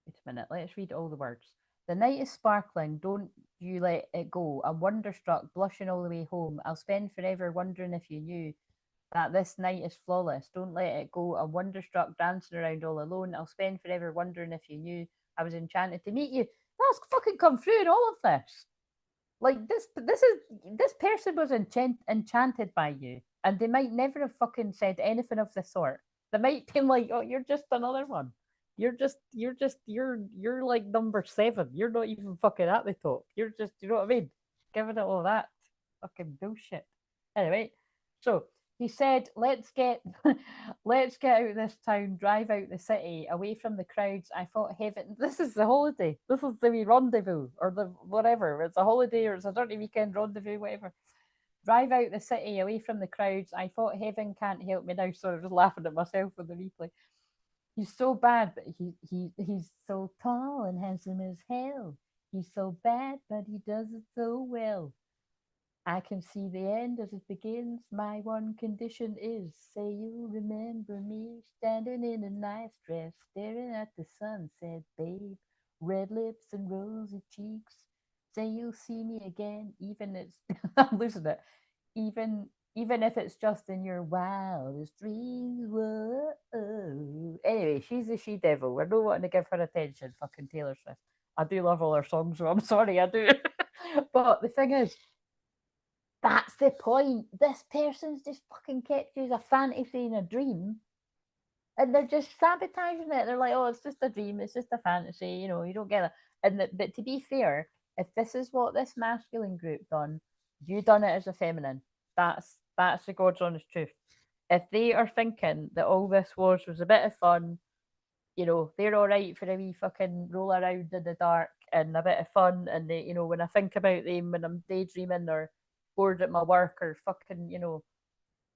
Wait a minute. Let's read all the words. The night is sparkling. Don't you let it go. I'm wonderstruck, blushing all the way home. I'll spend forever wondering if you knew that this night is flawless. Don't let it go. I'm wonderstruck, dancing around all alone. I'll spend forever wondering if you knew I was enchanted to meet you. That's fucking come through in all of this. Like this person was enchanted by you, and they might never have fucking said anything of the sort. They might be like, "Oh, you're just another one. You're like number 7. You're not even fucking at the top. You're just, you know what I mean? Giving it all that fucking bullshit." Anyway, so he said, "Let's get, let's get out of this town, drive out the city, away from the crowds. I thought heaven. This is the holiday. This is the wee rendezvous, or the whatever. It's a holiday, or it's a dirty weekend rendezvous, whatever. Drive out the city, away from the crowds. I thought heaven can't help me now." Sorry, I'm just laughing at myself with the replay. He's so bad, but he's so tall and handsome as hell. He's so bad, but he does it so well. I can see the end as it begins. My one condition is, say you remember me standing in a nice dress, staring at the sunset, babe. Red lips and rosy cheeks. Say you'll see me again, even it's I'm losing it. even if it's just in your wildest dreams. Whoa. Anyway, she's the she devil. We're not wanting to give her attention. Fucking Taylor Swift. I do love all her songs, so I'm sorry, I do. But the thing is, that's the point. This person's just fucking kept you as a fantasy and a dream. And they're just sabotaging it. They're like, oh, it's just a dream, it's just a fantasy, you know, you don't get it. But to be fair, if this is what this masculine group done, you done it as a feminine. That's the God's honest truth. If they are thinking that all this was a bit of fun, you know, they're all right for a wee fucking roll around in the dark and a bit of fun. And they, you know, when I think about them when I'm daydreaming or bored at my work or fucking, you know,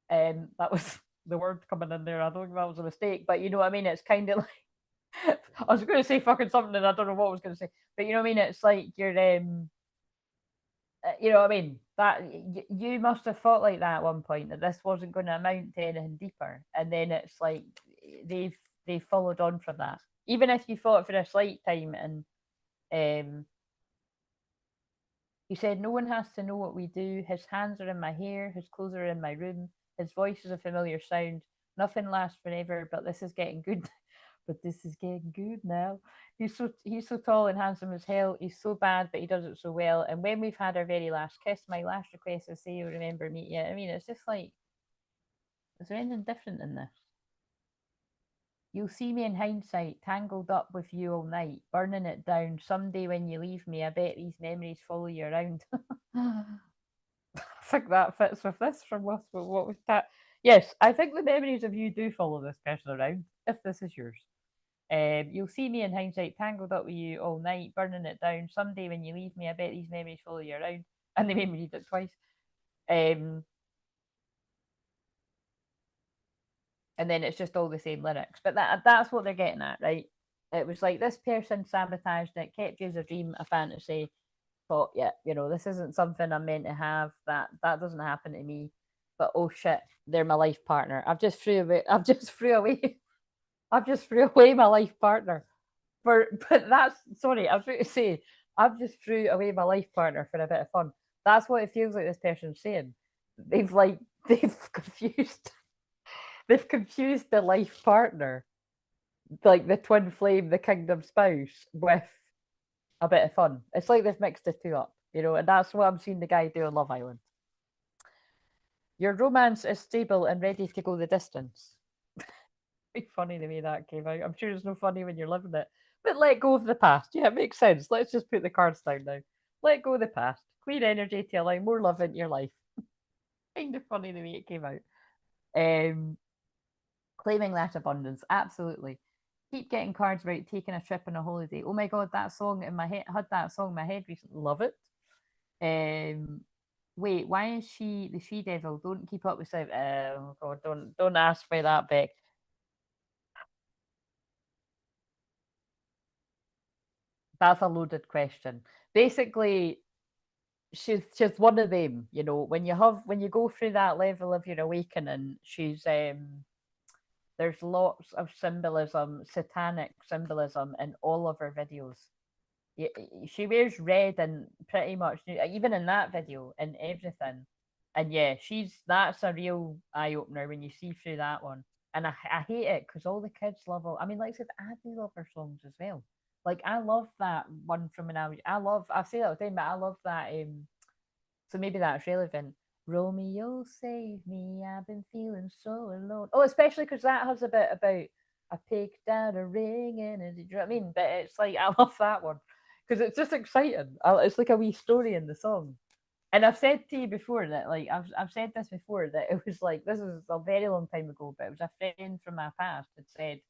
that was the word coming in there. I don't think that was a mistake, but you know what I mean? It's kind of like I was going to say fucking something and I don't know what I was going to say, but you know what I mean? It's like you're, you know what I mean? That you must have thought like that at one point that this wasn't going to amount to anything deeper, and then it's like they've followed on from that. Even if you thought for a slight time, and um, he said, no one has to know what we do. His hands are in my hair, his clothes are in my room, his voice is a familiar sound. Nothing lasts forever, but this is getting good. But this is getting good now. He's so tall and handsome as hell. He's so bad, but he does it so well. And when we've had our very last kiss, my last request is say you'll remember me. Yeah, I mean, it's just like, is there anything different in this? You'll see me in hindsight, tangled up with you all night, burning it down. Someday when you leave me, I bet these memories follow you around. I think that fits with this from what was that. Yes, I think the memories of you do follow this person around, if this is yours. You'll see me in hindsight, tangled up with you all night, burning it down. Someday when you leave me, I bet these memories follow you around. And they made me read it twice. Um, and then it's just all the same lyrics. But that's what they're getting at, right? It was like this person sabotaged it, kept you as a dream, a fantasy. Thought, yeah, you know, this isn't something I'm meant to have. That doesn't happen to me. But oh shit, they're my life partner. I've just threw away. I've just threw away. I've just threw away my life partner. But that's sorry. I was going to say I've just threw away my life partner for a bit of fun. That's what it feels like this person's saying. They've like they've confused they've confused the life partner, like the twin flame, the kingdom spouse, with a bit of fun. It's like they've mixed the two up, you know, and that's what I'm seeing the guy do on Love Island. Your romance is stable and ready to go the distance. It's funny the way that came out. I'm sure it's no funny when you're living it. But let go of the past. Yeah, it makes sense. Let's just put the cards down now. Let go of the past. Clear energy to allow more love into your life. Kind of funny the way it came out. Um, Claiming that abundance. Absolutely. Keep getting cards about taking a trip on a holiday. Oh my god, that song in my head had that song in my head recently. Love it. Um wait, why is she the she devil? Don't keep up with stuff. Oh god, don't ask me that, Beck. That's a loaded question. Basically, she's one of them, you know, when you go through that level of your awakening, she's there's lots of symbolism, satanic symbolism in all of her videos. She wears red and pretty much even in that video and everything. And yeah, that's a real eye opener when you see through that one. And I hate it because all the kids love all. I mean, like I said, I do love her songs as well. Like I love that one from when I say that all the time, but I love that. So maybe that's relevant. Romeo, save me! I've been feeling so alone. Oh, especially because that has a bit about I picked out a ring and do you know what I mean? But it's like I love that one because it's just exciting. It's like a wee story in the song. And I've said to you before that, like, I've said this before that it was like this is a very long time ago, but it was a friend from my past had said,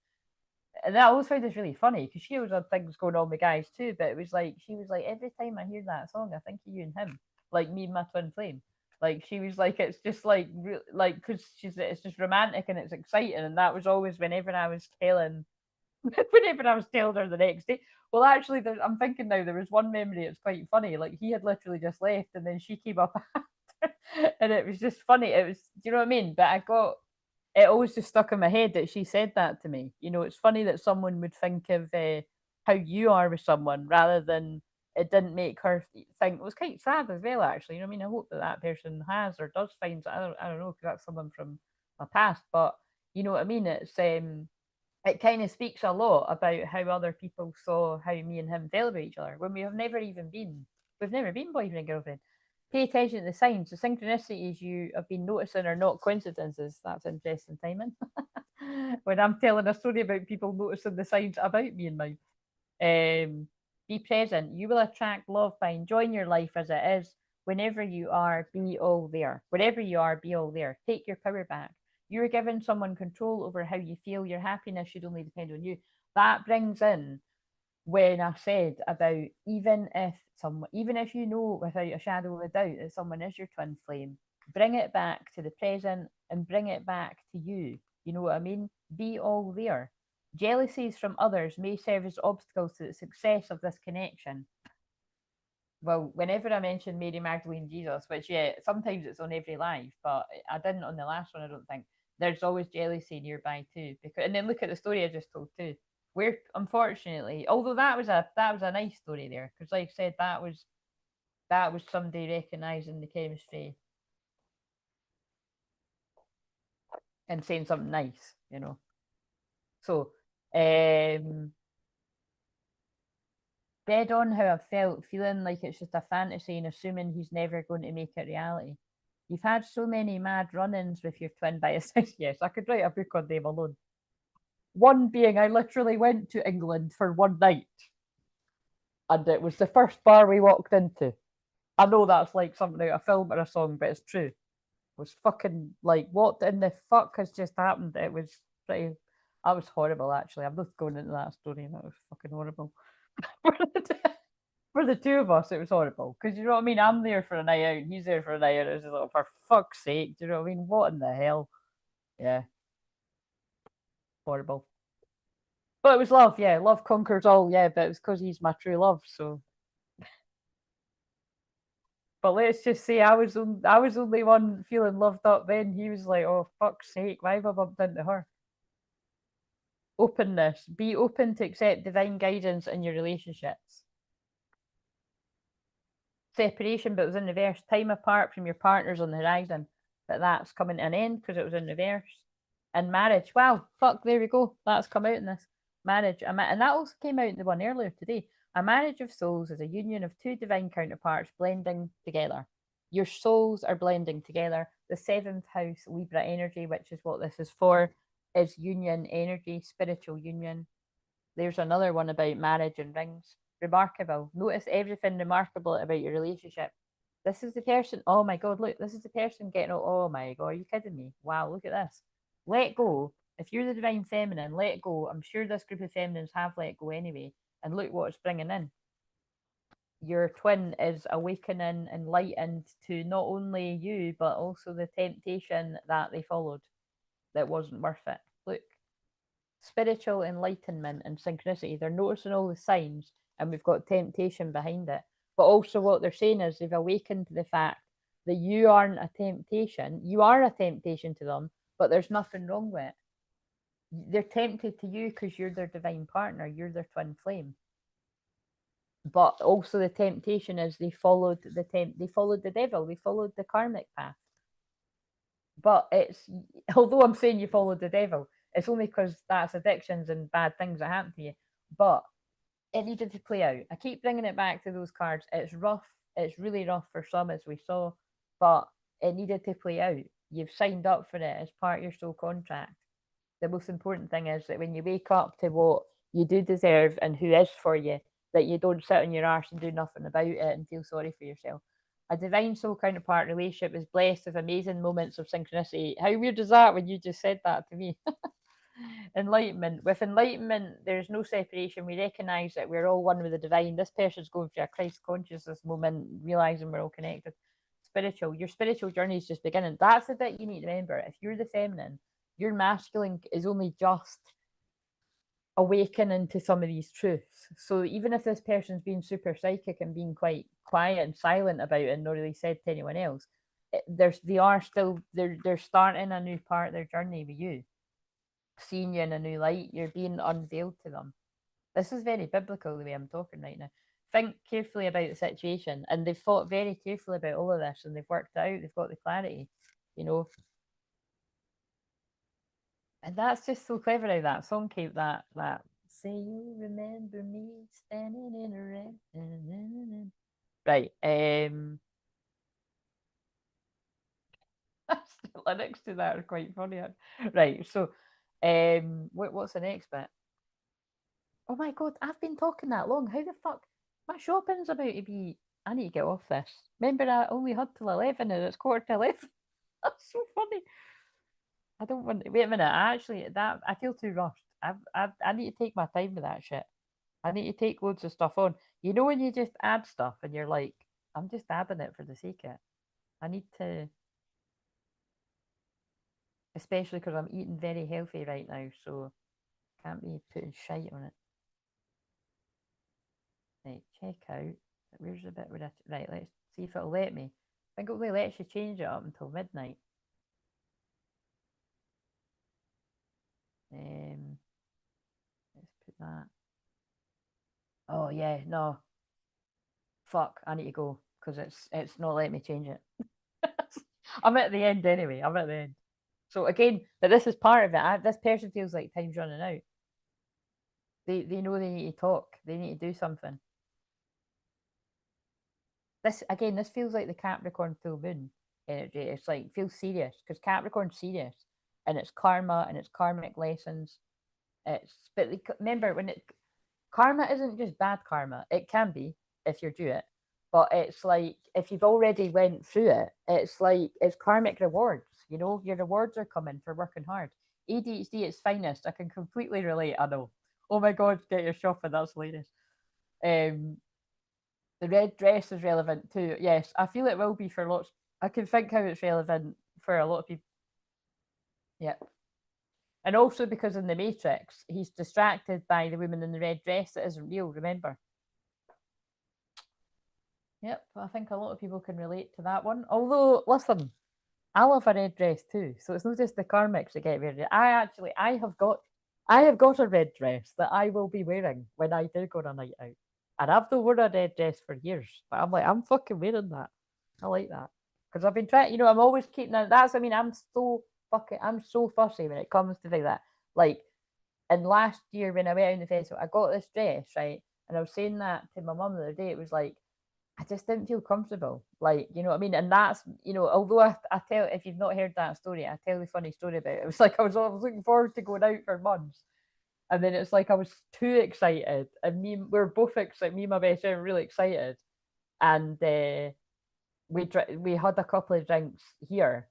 and I always find this really funny because she always had things going on with guys too. But it was like she was like every time I hear that song, I think of you and him, like me and my twin flame. Like she was like it's just like like because it's just romantic and it's exciting, and that was always whenever I was telling whenever I was telling her the next day. Well, actually, I'm thinking now there was one memory. It's quite funny. Like he had literally just left, and then she came up after, and it was just funny. It was, do you know what I mean? But I got it always just stuck in my head that she said that to me. You know, it's funny that someone would think of how you are with someone rather than it didn't make her think. It was quite sad as well, actually. You know what I mean? I hope that that person has or does find. I don't know, because that's someone from my past. But you know what I mean? It kind of speaks a lot about how other people saw how me and him felt about each other when we've never been boyfriend and girlfriend. Pay attention to the signs. The synchronicities you have been noticing are not coincidences. That's interesting timing. When I'm telling a story about people noticing the signs about me and mine. Be present. You will attract love by enjoying your life as it is. Whenever you are, be all there. Wherever you are, be all there. Take your power back. You are giving someone control over how you feel. Your happiness should only depend on you. That brings in when I said about even if you know without a shadow of a doubt that someone is your twin flame, bring it back to the present and bring it back to you. You know what I mean? Be all there. Jealousies from others may serve as obstacles to the success of this connection. Well, whenever I mention Mary Magdalene Jesus, which yeah, sometimes it's on every live, but I didn't on the last one, I don't think. There's always jealousy nearby too. Because and then look at the story I just told too. Where unfortunately, although that was a nice story there, because like I said, that was somebody recognizing the chemistry and saying something nice, you know. So dead on how I felt, feeling like it's just a fantasy and assuming he's never going to make it reality. You've had so many mad run-ins with your twin by a yes, I could write a book on them alone. One being I literally went to England for one night. And it was the first bar we walked into. I know that's like something out of a film or a song, but it's true. It was fucking like, what in the fuck has just happened? It was pretty. That was horrible, actually. I'm not going into that story. That was fucking horrible. For the two of us, it was horrible. Because you know what I mean? I'm there for a night out, and he's there for a night out. It's just like, for fuck's sake, do you know what I mean? What in the hell? Yeah, horrible. But it was love, yeah. Love conquers all, yeah. But it was because he's my true love, so. But let's just say I was only one feeling loved up then. He was like, oh fuck's sake, why have I bumped into her? Openness. Be open to accept divine guidance in your relationships. Separation, but it was in reverse. Time apart from your partners on the horizon. But that's coming to an end because it was in reverse. And marriage. Wow, fuck, there we go. That's come out in this. Marriage. And that also came out in the one earlier today. A marriage of souls is a union of two divine counterparts blending together. Your souls are blending together. The seventh house, Libra energy, which is what this is for, is union energy, spiritual union. There's another one about marriage and rings. Remarkable. Notice everything remarkable about your relationship. This is the person. Oh my God, look, this is the person getting. Oh my God, are you kidding me? Wow, look at this. Let go. If you're the divine feminine, let go. I'm sure this group of feminines have let go anyway. And look what it's bringing in. Your twin is awakening, enlightened to not only you, but also the temptation that they followed that wasn't worth it. Look, spiritual enlightenment and synchronicity. They're noticing all the signs, and we've got temptation behind it. But also, what they're saying is they've awakened to the fact that you aren't a temptation. You are a temptation to them, but there's nothing wrong with it. They're tempted to you because you're their divine partner, you're their twin flame. But also, the temptation is they followed the devil, they followed the karmic path. But it's although I'm saying you followed the devil, it's only because that's addictions and bad things that happen to you. But it needed to play out. I keep bringing it back to those cards. It's rough. It's really rough for some, as we saw, but it needed to play out. You've signed up for it as part of your soul contract. The most important thing is that when you wake up to what you do deserve and who is for you, that you don't sit on your arse and do nothing about it and feel sorry for yourself. A divine soul counterpart relationship is blessed with amazing moments of synchronicity. How weird is that when you just said that to me? Enlightenment. With enlightenment, there's no separation. We recognize that we're all one with the divine. This person's going through a Christ consciousness moment, realizing we're all connected. Spiritual. Your spiritual journey is just beginning. That's the bit you need to remember. If you're the feminine, your masculine is only just awakening to some of these truths. So even if this person's being super psychic and being quite quiet and silent about it and not really said to anyone else, they're starting a new part of their journey with you, seeing you in a new light. You're being unveiled to them. This is very biblical the way I'm talking right now. think carefully about the situation, and they've thought very carefully about all of this, and they've worked it out. They've got the clarity, you know. And that's just so clever how that song came. That say you remember me standing in a rain. Right. The lyrics to that are quite funny. Right. So, what's the next bit? Oh my god, I've been talking that long. How the fuck? My shopping's about to be. I need to get off this. Remember, I only had till 11 and it's 11:15. That's so funny. I don't want. Wait a minute. I feel too rushed. I need to take my time with that shit. I need to take loads of stuff on. You know when you just add stuff and you're like, I'm just adding it for the sake of it. I need to, especially because I'm eating very healthy right now, so can't be putting shite on it. Right, check out. Where's the bit where right, let's see if it'll let me. I think it only lets you change it up until midnight. Let's put that. Oh yeah, no. Fuck, I need to go because it's not letting me change it. I'm at the end anyway. I'm at the end. So again, but this is part of it. This person feels like time's running out. They know they need to talk. They need to do something. This feels like the Capricorn full moon energy. It's like feels serious because Capricorn's serious, and it's karma and it's karmic lessons. Remember when karma isn't just bad karma. It can be if you're due it, but it's like if you've already went through it, it's like it's karmic rewards. You know, your rewards are coming for working hard. ADHD its finest. I can completely relate. I know. Oh my god, get your shopping. That's latest. Um, the red dress is relevant too. Yes, I feel it will be for lots. I can think how it's relevant for a lot of people. Yep. And also because in the Matrix, he's distracted by the woman in the red dress that isn't real, remember? Yep, I think a lot of people can relate to that one. Although, listen, I love a red dress too, so it's not just the karmics that get red. I have got a red dress that I will be wearing when I do go on a night out. And I've not worn a red dress for years, but I'm like, I'm fucking wearing that. I like that. Because I've been trying, I'm always keeping that. I'm so fussy when it comes to things like that. Like, and last year when I went out on the festival, I got this dress, right? And I was saying that to my mum the other day. It was like, I just didn't feel comfortable. Like, you know what I mean? And that's, although I tell, if you've not heard that story, I tell the funny story about it. It was like I was looking forward to going out for months. And then it's like I was too excited. And we were both excited. Me and my best friend were really excited. And we had a couple of drinks here.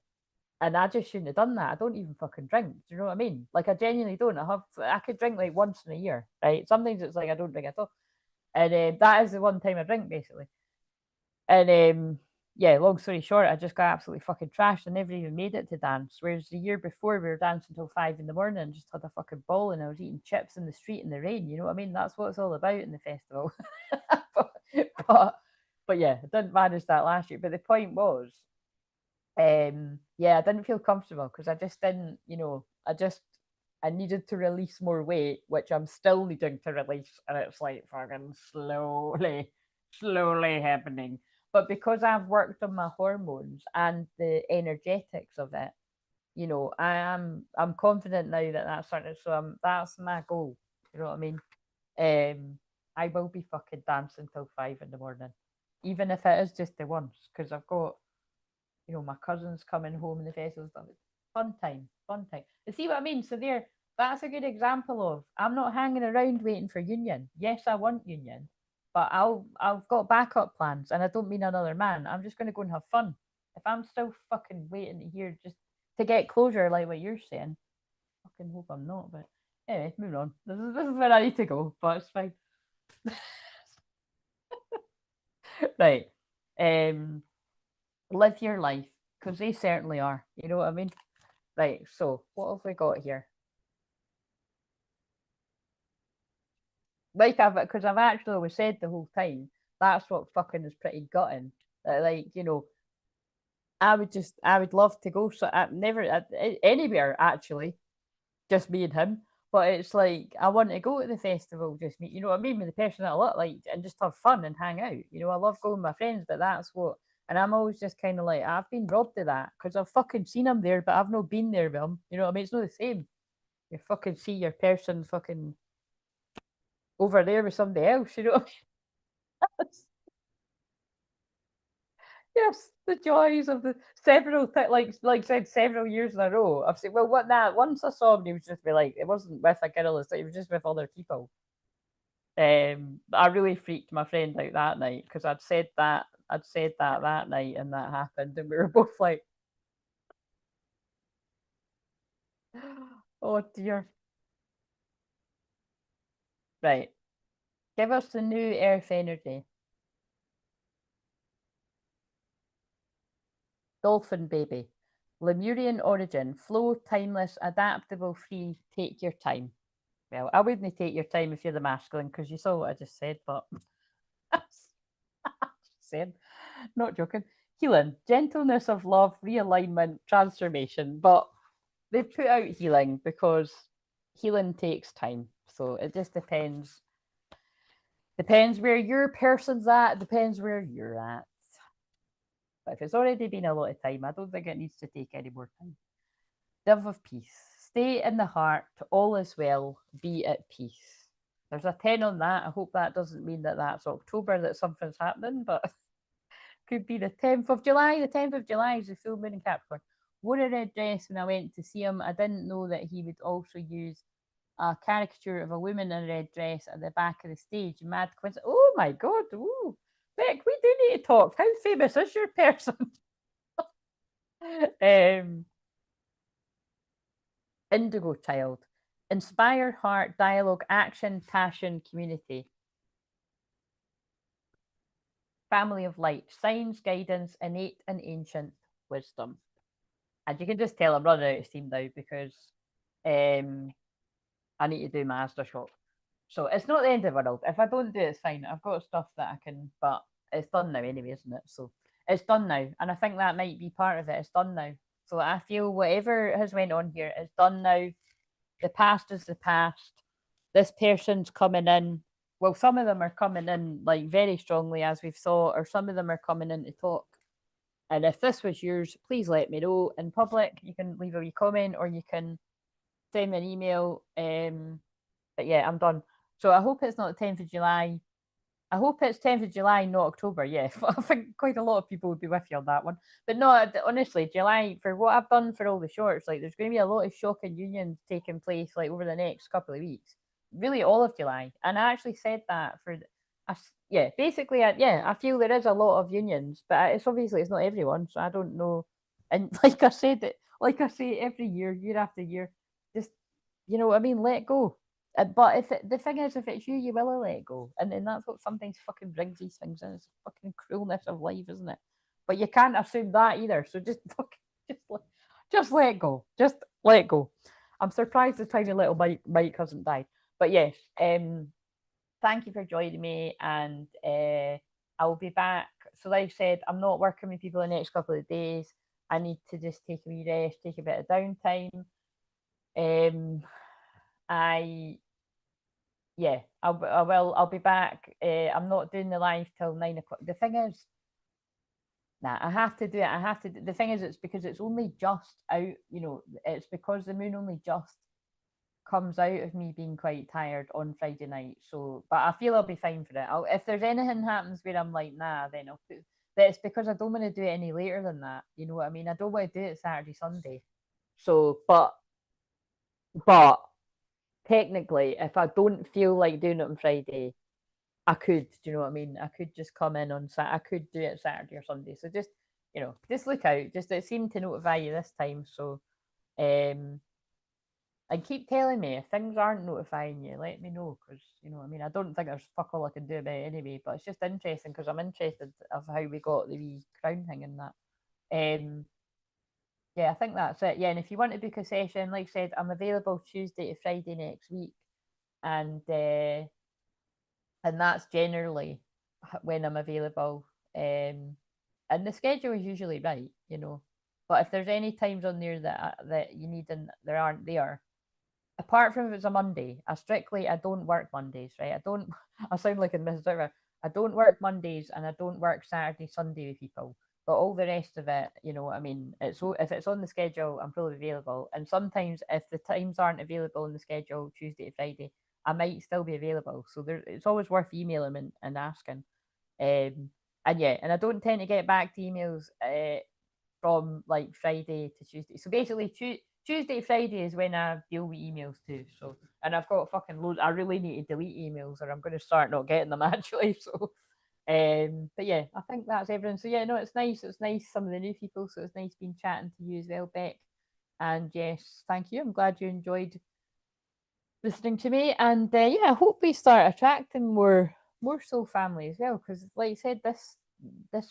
And I just shouldn't have done that. I don't even fucking drink. Do you know what I mean? Like I genuinely don't. I could drink like once in a year, right? Sometimes it's like I don't drink at all. And that is the one time I drink basically. And yeah, long story short, I just got absolutely fucking trashed. I never even made it to dance. Whereas the year before, we were dancing until 5 in the morning and just had a fucking ball, and I was eating chips in the street in the rain. You know what I mean? That's what it's all about in the festival. but, but but yeah, I didn't manage that last year. But the point was, yeah, I didn't feel comfortable because I just didn't, I needed to release more weight, which I'm still needing to release, and it's like fucking slowly happening. But because I've worked on my hormones and the energetics of it, I'm confident now that that's starting. So that's my goal. You know what I mean? I will be fucking dancing till 5 in the morning, even if it is just the once, because I've got, my cousins coming home in the festival stuff. It's fun time, fun time. You see what I mean? So that's a good example of I'm not hanging around waiting for union. Yes, I want union, but I've got backup plans, and I don't mean another man. I'm just going to go and have fun. If I'm still fucking waiting to hear just to get closure, like what you're saying, fucking hope I'm not. But anyway, moving on. This is where I need to go, but it's fine. Right. Live your life, because they certainly are. You know what I mean? Right. So what have we got here? Because I've actually always said the whole time that's what fucking is pretty gutting. Like, I would love to go. So I never anywhere actually, just me and him. But it's like I want to go to the festival, just meet, you know what I mean, with the person that I look like, and just have fun and hang out. You know, I love going with my friends, but that's what. And I'm always just kind of like, I've been robbed of that because I've fucking seen them there, but I've not been there with them. You know what I mean? It's not the same. You fucking see your person fucking over there with somebody else. You know what I mean? Yes, the joys of the several like said several years in a row. I've said, well, what that once I saw him, he was just be like, it wasn't with a girl, it was just with other people. I really freaked my friend out that night because I'd said that night, and that happened, and we were both like, oh dear. Right, give us the new Earth energy. Dolphin baby, Lemurian origin, flow, timeless, adaptable, free. Take your time. Well, I wouldn't take your time if you're the masculine because you saw what I just said, but said, not joking. Healing, gentleness of love, realignment, transformation. But they've put out healing because healing takes time. So it just depends. Depends where your person's at, depends where you're at. But if it's already been a lot of time, I don't think it needs to take any more time. Dove of peace. Stay in the heart, all is well, be at peace. There's a 10 on that. I hope that doesn't mean that that's October that something's happening, but could be the 10th of July. The 10th of July is the full moon in Capricorn. Wore a red dress when I went to see him. I didn't know that he would also use a caricature of a woman in a red dress at the back of the stage. Mad coincidence. Oh my God. Ooh. Beck, we do need to talk. How famous is your person? Indigo child. Inspire, heart, dialogue, action, passion, community. Family of light. Signs, guidance, innate and ancient wisdom. And you can just tell I'm running out of steam now because I need to do my aftershock. So it's not the end of the world. If I don't do it, it's fine. I've got stuff that I can, but it's done now anyway, isn't it? So it's done now. And I think that might be part of it. It's done now. So I feel whatever has went on here is done now. The past is the past. This person's coming in. Well, some of them are coming in like very strongly, as we've saw, or some of them are coming in to talk. And if this was yours, please let me know in public. You can leave a wee comment or you can send me an email. But yeah, I'm done. So I hope it's not the 10th of July. I hope it's 10th of July, not October. Yeah, I think quite a lot of people would be with you on that one. But no, honestly, July, for what I've done for all the shorts, like there's going to be a lot of shocking unions taking place like over the next couple of weeks. Really, all of July. And I actually said that for, yeah, basically, yeah, I feel there is a lot of unions, but it's obviously it's not everyone. So I don't know. And like I said, like I say every year after year, just, you know what I mean, let go. But the thing is, if it's you, you will let go, and then that's what sometimes fucking brings these things in. It's fucking cruelness of life, isn't it? But you can't assume that either. So just fucking just let go. Just let go. I'm surprised the tiny little Mike hasn't died. But yes, thank you for joining me, and I'll be back. So, like I said, I'm not working with people the next couple of days. I need to just take a wee rest, take a bit of downtime. I yeah, I will. I'll be back. I'm not doing the live till 9 o'clock. The thing is, nah, I have to do it. I have to. The thing is, it's because it's only just out. You know, it's because the moon only just comes out of me being quite tired on Friday night. So, but I feel I'll be fine for it. If there's anything happens where I'm like, nah, then I'll put. But it's because I don't want to do it any later than that. You know what I mean? I don't want to do it Saturday, Sunday. So, but technically, if I don't feel like doing it on Friday, I could. Do you know what I mean? I could just come in on Sat. I could do it Saturday or Sunday. So just, you know, just look out. Just it seemed to notify you this time. So, and keep telling me if things aren't notifying you. Let me know because you know what I mean. I don't think there's fuck all I can do about it anyway. But it's just interesting because I'm interested of how we got the wee crown thing in that. Yeah, I think that's it. Yeah, and if you want to book a session, like I said, I'm available Tuesday to Friday next week, and that's generally when I'm available. And the schedule is usually right, you know. But if there's any times on there that you need and there aren't there, apart from if it's a Monday, I don't work Mondays, right? I sound like a Mrs. Driver. I don't work Mondays and I don't work Saturday, Sunday with people. But all the rest of it, you know, I mean, if it's on the schedule, I'm fully available. And sometimes if the times aren't available in the schedule, Tuesday to Friday, I might still be available. So it's always worth emailing and asking. And yeah, and I don't tend to get back to emails from like Friday to Tuesday. So basically, Tuesday, Friday is when I deal with emails too. So, and I've got fucking loads. I really need to delete emails, or I'm going to start not getting them actually. So, but yeah, I think that's everything. So yeah, no, it's nice. It's nice some of the new people. So it's nice being chatting to you as well, Beck. And yes, thank you. I'm glad you enjoyed listening to me. And yeah, I hope we start attracting more soul family as well. Because like I said, this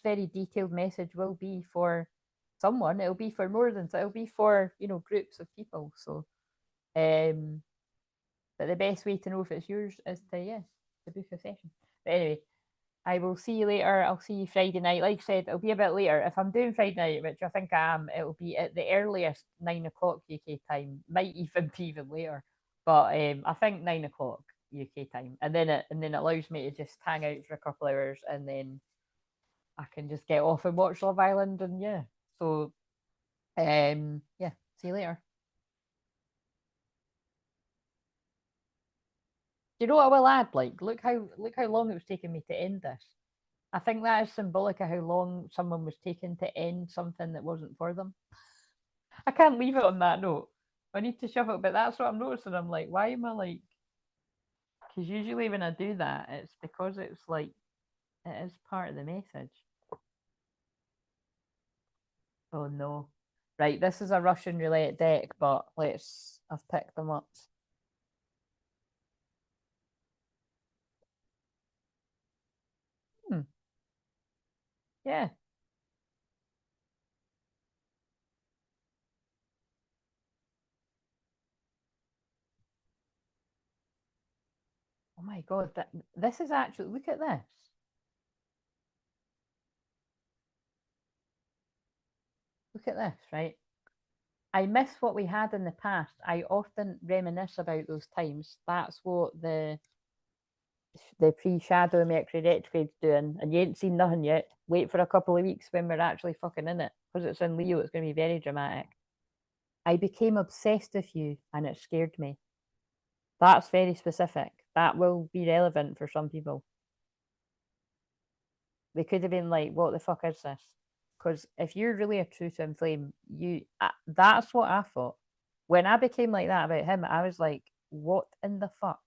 very detailed message will be for someone. It'll be for more than it'll be for groups of people. So but the best way to know if it's yours is to book a session. But anyway, I will see you later. I'll see you Friday night. Like I said, it'll be a bit later. If I'm doing Friday night, which I think I am, it'll be at the earliest 9 o'clock UK time. Might even be even later, but I think 9 o'clock UK time, and then it allows me to just hang out for a couple hours, and then I can just get off and watch Love Island, and yeah. So yeah, see you later. Do you know what I will add? Like, look how long it was taking me to end this. I think that is symbolic of how long someone was taking to end something that wasn't for them. I can't leave it on that note. I need to shove it, but that's what I'm noticing. I'm like, why am I like? Because usually when I do that, it's because it's like it is part of the message. Oh no. Right, this is a Russian roulette deck, but I've picked them up. Hmm. Yeah. Oh my god, this is actually look at this. Look at this, right? I miss what we had in the past. I often reminisce about those times. That's what the pre-shadow Mercury retrograde's doing, and you ain't seen nothing yet. Wait for a couple of weeks when we're actually fucking in it, because it's in Leo. It's going to be very dramatic. I became obsessed with you, and it scared me. That's very specific. That will be relevant for some people. They could have been like, "What the fuck is this?" Because if you're really a true Twinflame, that's what I thought. When I became like that about him, I was like, "What in the fuck?"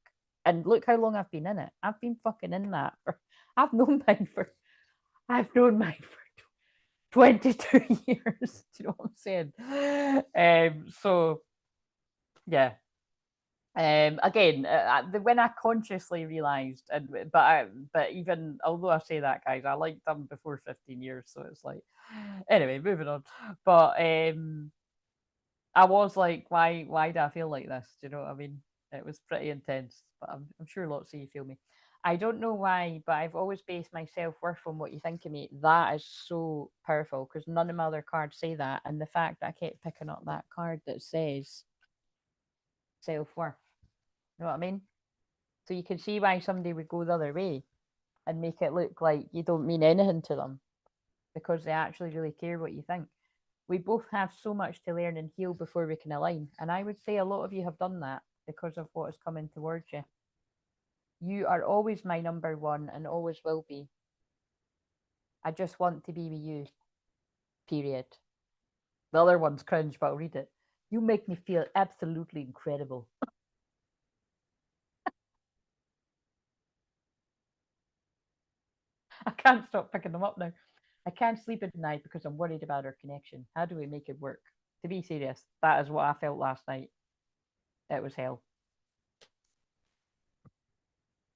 And look how long I've been in it. I've been fucking in that for. I've known mine for. I've known mine for 22 years. Do you know what I'm saying? So yeah. Again, when I consciously realised, but even although I say that, guys, I liked them before 15 years, so it's like, anyway, moving on. But I was like, why do I feel like this? Do you know what I mean? It was pretty intense, but I'm sure lots of you feel me. I don't know why, but I've always based my self worth on what you think of me. That is so powerful because none of my other cards say that, and the fact that I kept picking up that card that says self worth. You know what I mean? So you can see why somebody would go the other way and make it look like you don't mean anything to them because they actually really care what you think. We both have so much to learn and heal before we can align. And I would say a lot of you have done that because of what is coming towards you. You are always my number one and always will be. I just want to be with you. Period. The other one's cringe, but I'll read it. You make me feel absolutely incredible. I can't stop picking them up now. I can't sleep at night because I'm worried about our connection. How do we make it work? To be serious, that is what I felt last night. It was hell.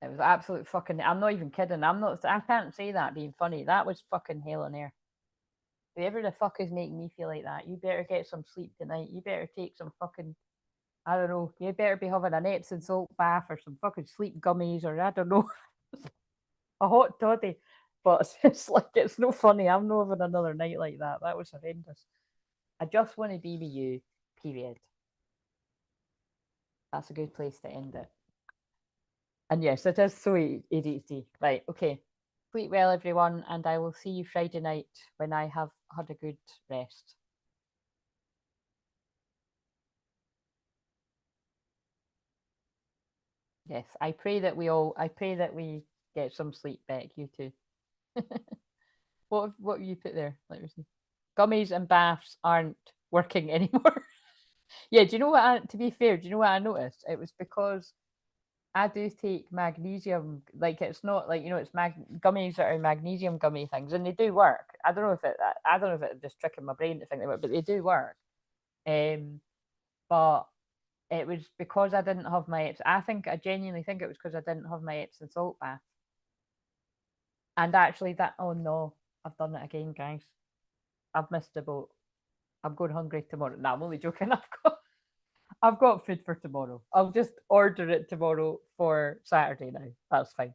It was absolute fucking. I'm not even kidding. I'm not. I can't say that being funny. That was fucking hell on earth. Whoever the fuck is making me feel like that, you better get some sleep tonight. You better take some fucking. I don't know. You better be having an Epsom salt bath or some fucking sleep gummies or I don't know, a hot toddy. But it's like it's no funny. I'm not having another night like that. That was horrendous. I just want to be with you. Period. That's a good place to end it. And yes, it is so ADHD. Right, okay. Sleep well, everyone, and I will see you Friday night when I have had a good rest. Yes, I pray that we get some sleep back, you too. What you put there? Let me see. Gummies and baths aren't working anymore. Yeah, do you know what to be fair, do you know what I noticed? It was because I do take magnesium, like it's not like it's gummies that are magnesium gummy things, and they do work. I don't know if it's just tricking my brain to think they work, but they do work. But it was because I didn't have my I genuinely think it was because I didn't have my Epsom salt bath. And actually, oh no, I've done it again, guys. I've missed the boat. I'm going hungry tomorrow. No, I'm only joking. I've got food for tomorrow. I'll just order it tomorrow for Saturday now. That's fine.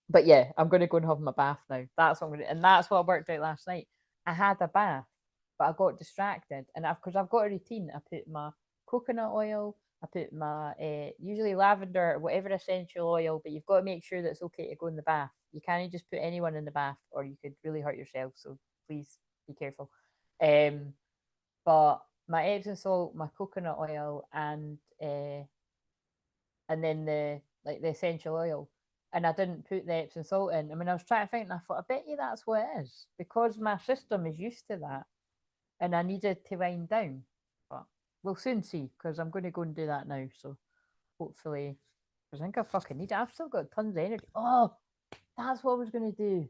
But yeah, I'm going to go and have my bath now. That's what I'm going to, and that's what I worked out last night. I had a bath, but I got distracted, and because I've got a routine. I put my coconut oil. I put my usually lavender or whatever essential oil, but you've got to make sure that it's okay to go in the bath. You can't just put anyone in the bath, or you could really hurt yourself. So please be careful. But my Epsom salt, my coconut oil, and then the essential oil. And I didn't put the Epsom salt in. I mean, I was trying to think, and I thought, I bet you that's what it is because my system is used to that, and I needed to wind down. But we'll soon see because I'm going to go and do that now. So hopefully, I think I fucking need it. I've still got tons of energy. Oh, that's what I was going to do.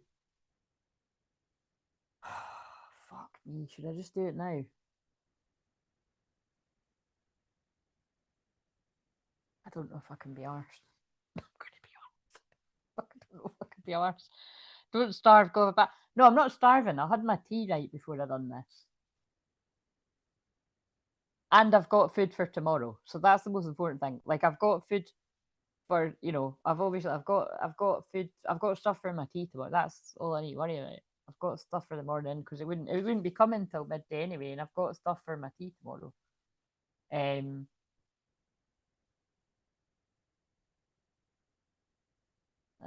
Fuck me. Should I just do it now? I don't know if I can be arsed. I'm going to be arsed. I don't know if I can be arsed. Don't starve, go back. No, I'm not starving. I had my tea right before I done this. And I've got food for tomorrow. So that's the most important thing. Like I've got food for, I've got food, I've got stuff for my tea tomorrow. That's all I need to worry about. I've got stuff for the morning because it wouldn't be coming till midday anyway, and I've got stuff for my tea tomorrow. Um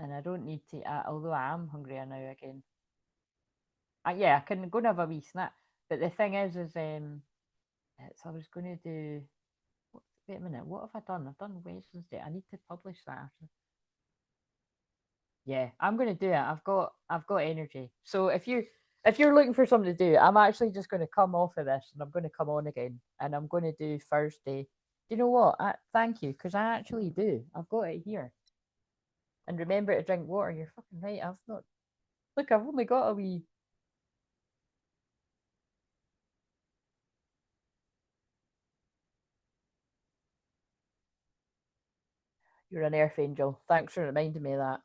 and I don't need to although I am hungrier now again. Yeah, I can go and have a wee snack. But the thing is I was gonna do wait a minute, what have I done? I've done Wednesday. I need to publish that. Yeah, I'm gonna do it. I've got energy. So if you're looking for something to do, I'm actually just gonna come off of this and I'm gonna come on again and I'm gonna do Thursday. Do you know what? Thank you, because I actually do. I've got it here. And remember to drink water. You're fucking right. I've not. Look, I've only got a wee. You're an earth angel. Thanks for reminding me of that.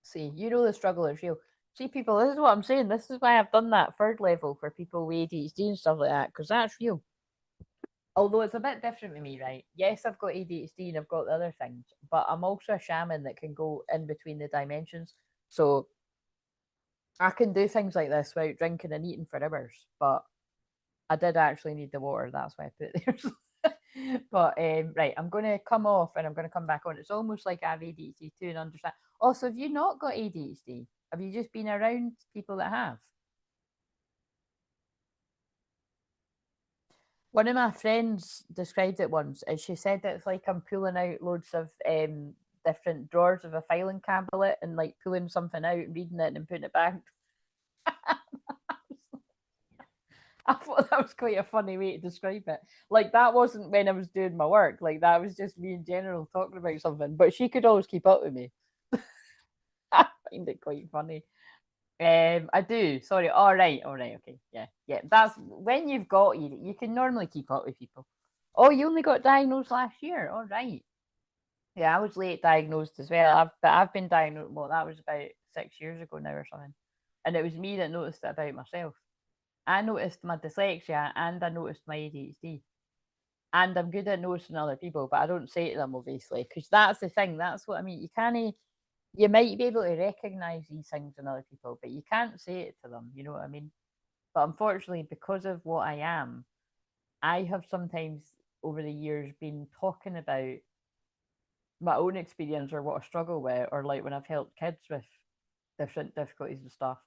See, the struggle is real. See, people, this is what I'm saying. This is why I've done that third level for people with ADHD and stuff like that, because that's real. Although it's a bit different with me, right? Yes, I've got ADHD and I've got the other things, but I'm also a shaman that can go in between the dimensions. So I can do things like this without drinking and eating for hours. But I did actually need the water. That's why I put it there. But right, I'm going to come off and I'm going to come back on. It's almost like I have ADHD too and understand. Also, have you not got ADHD? Have you just been around people that have? One of my friends described it once, and she said that it's like I'm pulling out loads of different drawers of a filing cabinet and like pulling something out and reading it and putting it back. I thought that was quite a funny way to describe it. Like that wasn't when I was doing my work. Like that was just me in general talking about something. But she could always keep up with me. I find it quite funny. I do. Sorry. All right. All right. Okay. Yeah. Yeah. That's when you've got you can normally keep up with people. Oh, you only got diagnosed last year. All right. Yeah, I was late diagnosed as well. I've been diagnosed. Well, that was about 6 years ago now or something, and it was me that noticed it about myself. I noticed my dyslexia and I noticed my ADHD, and I'm good at noticing other people, but I don't say it to them obviously because that's the thing. That's what I mean. You can't. You might be able to recognize these things in other people, but you can't say it to them. You know what I mean? But unfortunately, because of what I am, I have sometimes over the years been talking about my own experience or what I struggle with, or like when I've helped kids with different difficulties and stuff.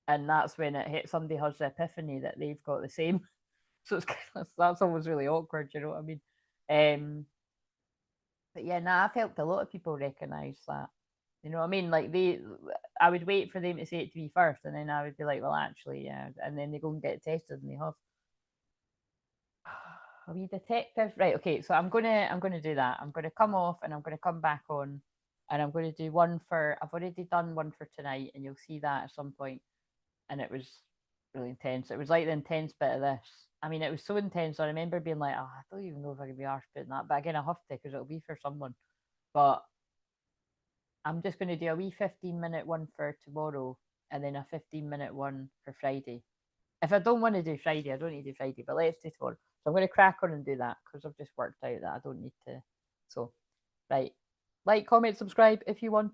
And that's when it hits somebody has the epiphany that they've got the same. So it's that's always really awkward, you know what I mean? But yeah, nah, I've helped a lot of people recognise that. You know what I mean? Like I would wait for them to say it to me first, and then I would be like, well, actually, yeah. And then they go and get it tested, and they have. Are we detective? Right, okay, so I'm gonna do that. I'm gonna come off and I'm gonna come back on, and I'm gonna do one for I've already done one for tonight, and you'll see that at some point. And it was really intense. It was like the intense bit of this. I mean, it was so intense. I remember being like, oh, I don't even know if I can be arsed putting that. But again, I have to because it'll be for someone. But I'm just going to do a wee 15-minute one for tomorrow and then a 15-minute one for Friday. If I don't want to do Friday, I don't need to do Friday, but let's do tomorrow. So I'm going to crack on and do that because I've just worked out that I don't need to. So, right. Like, comment, subscribe if you want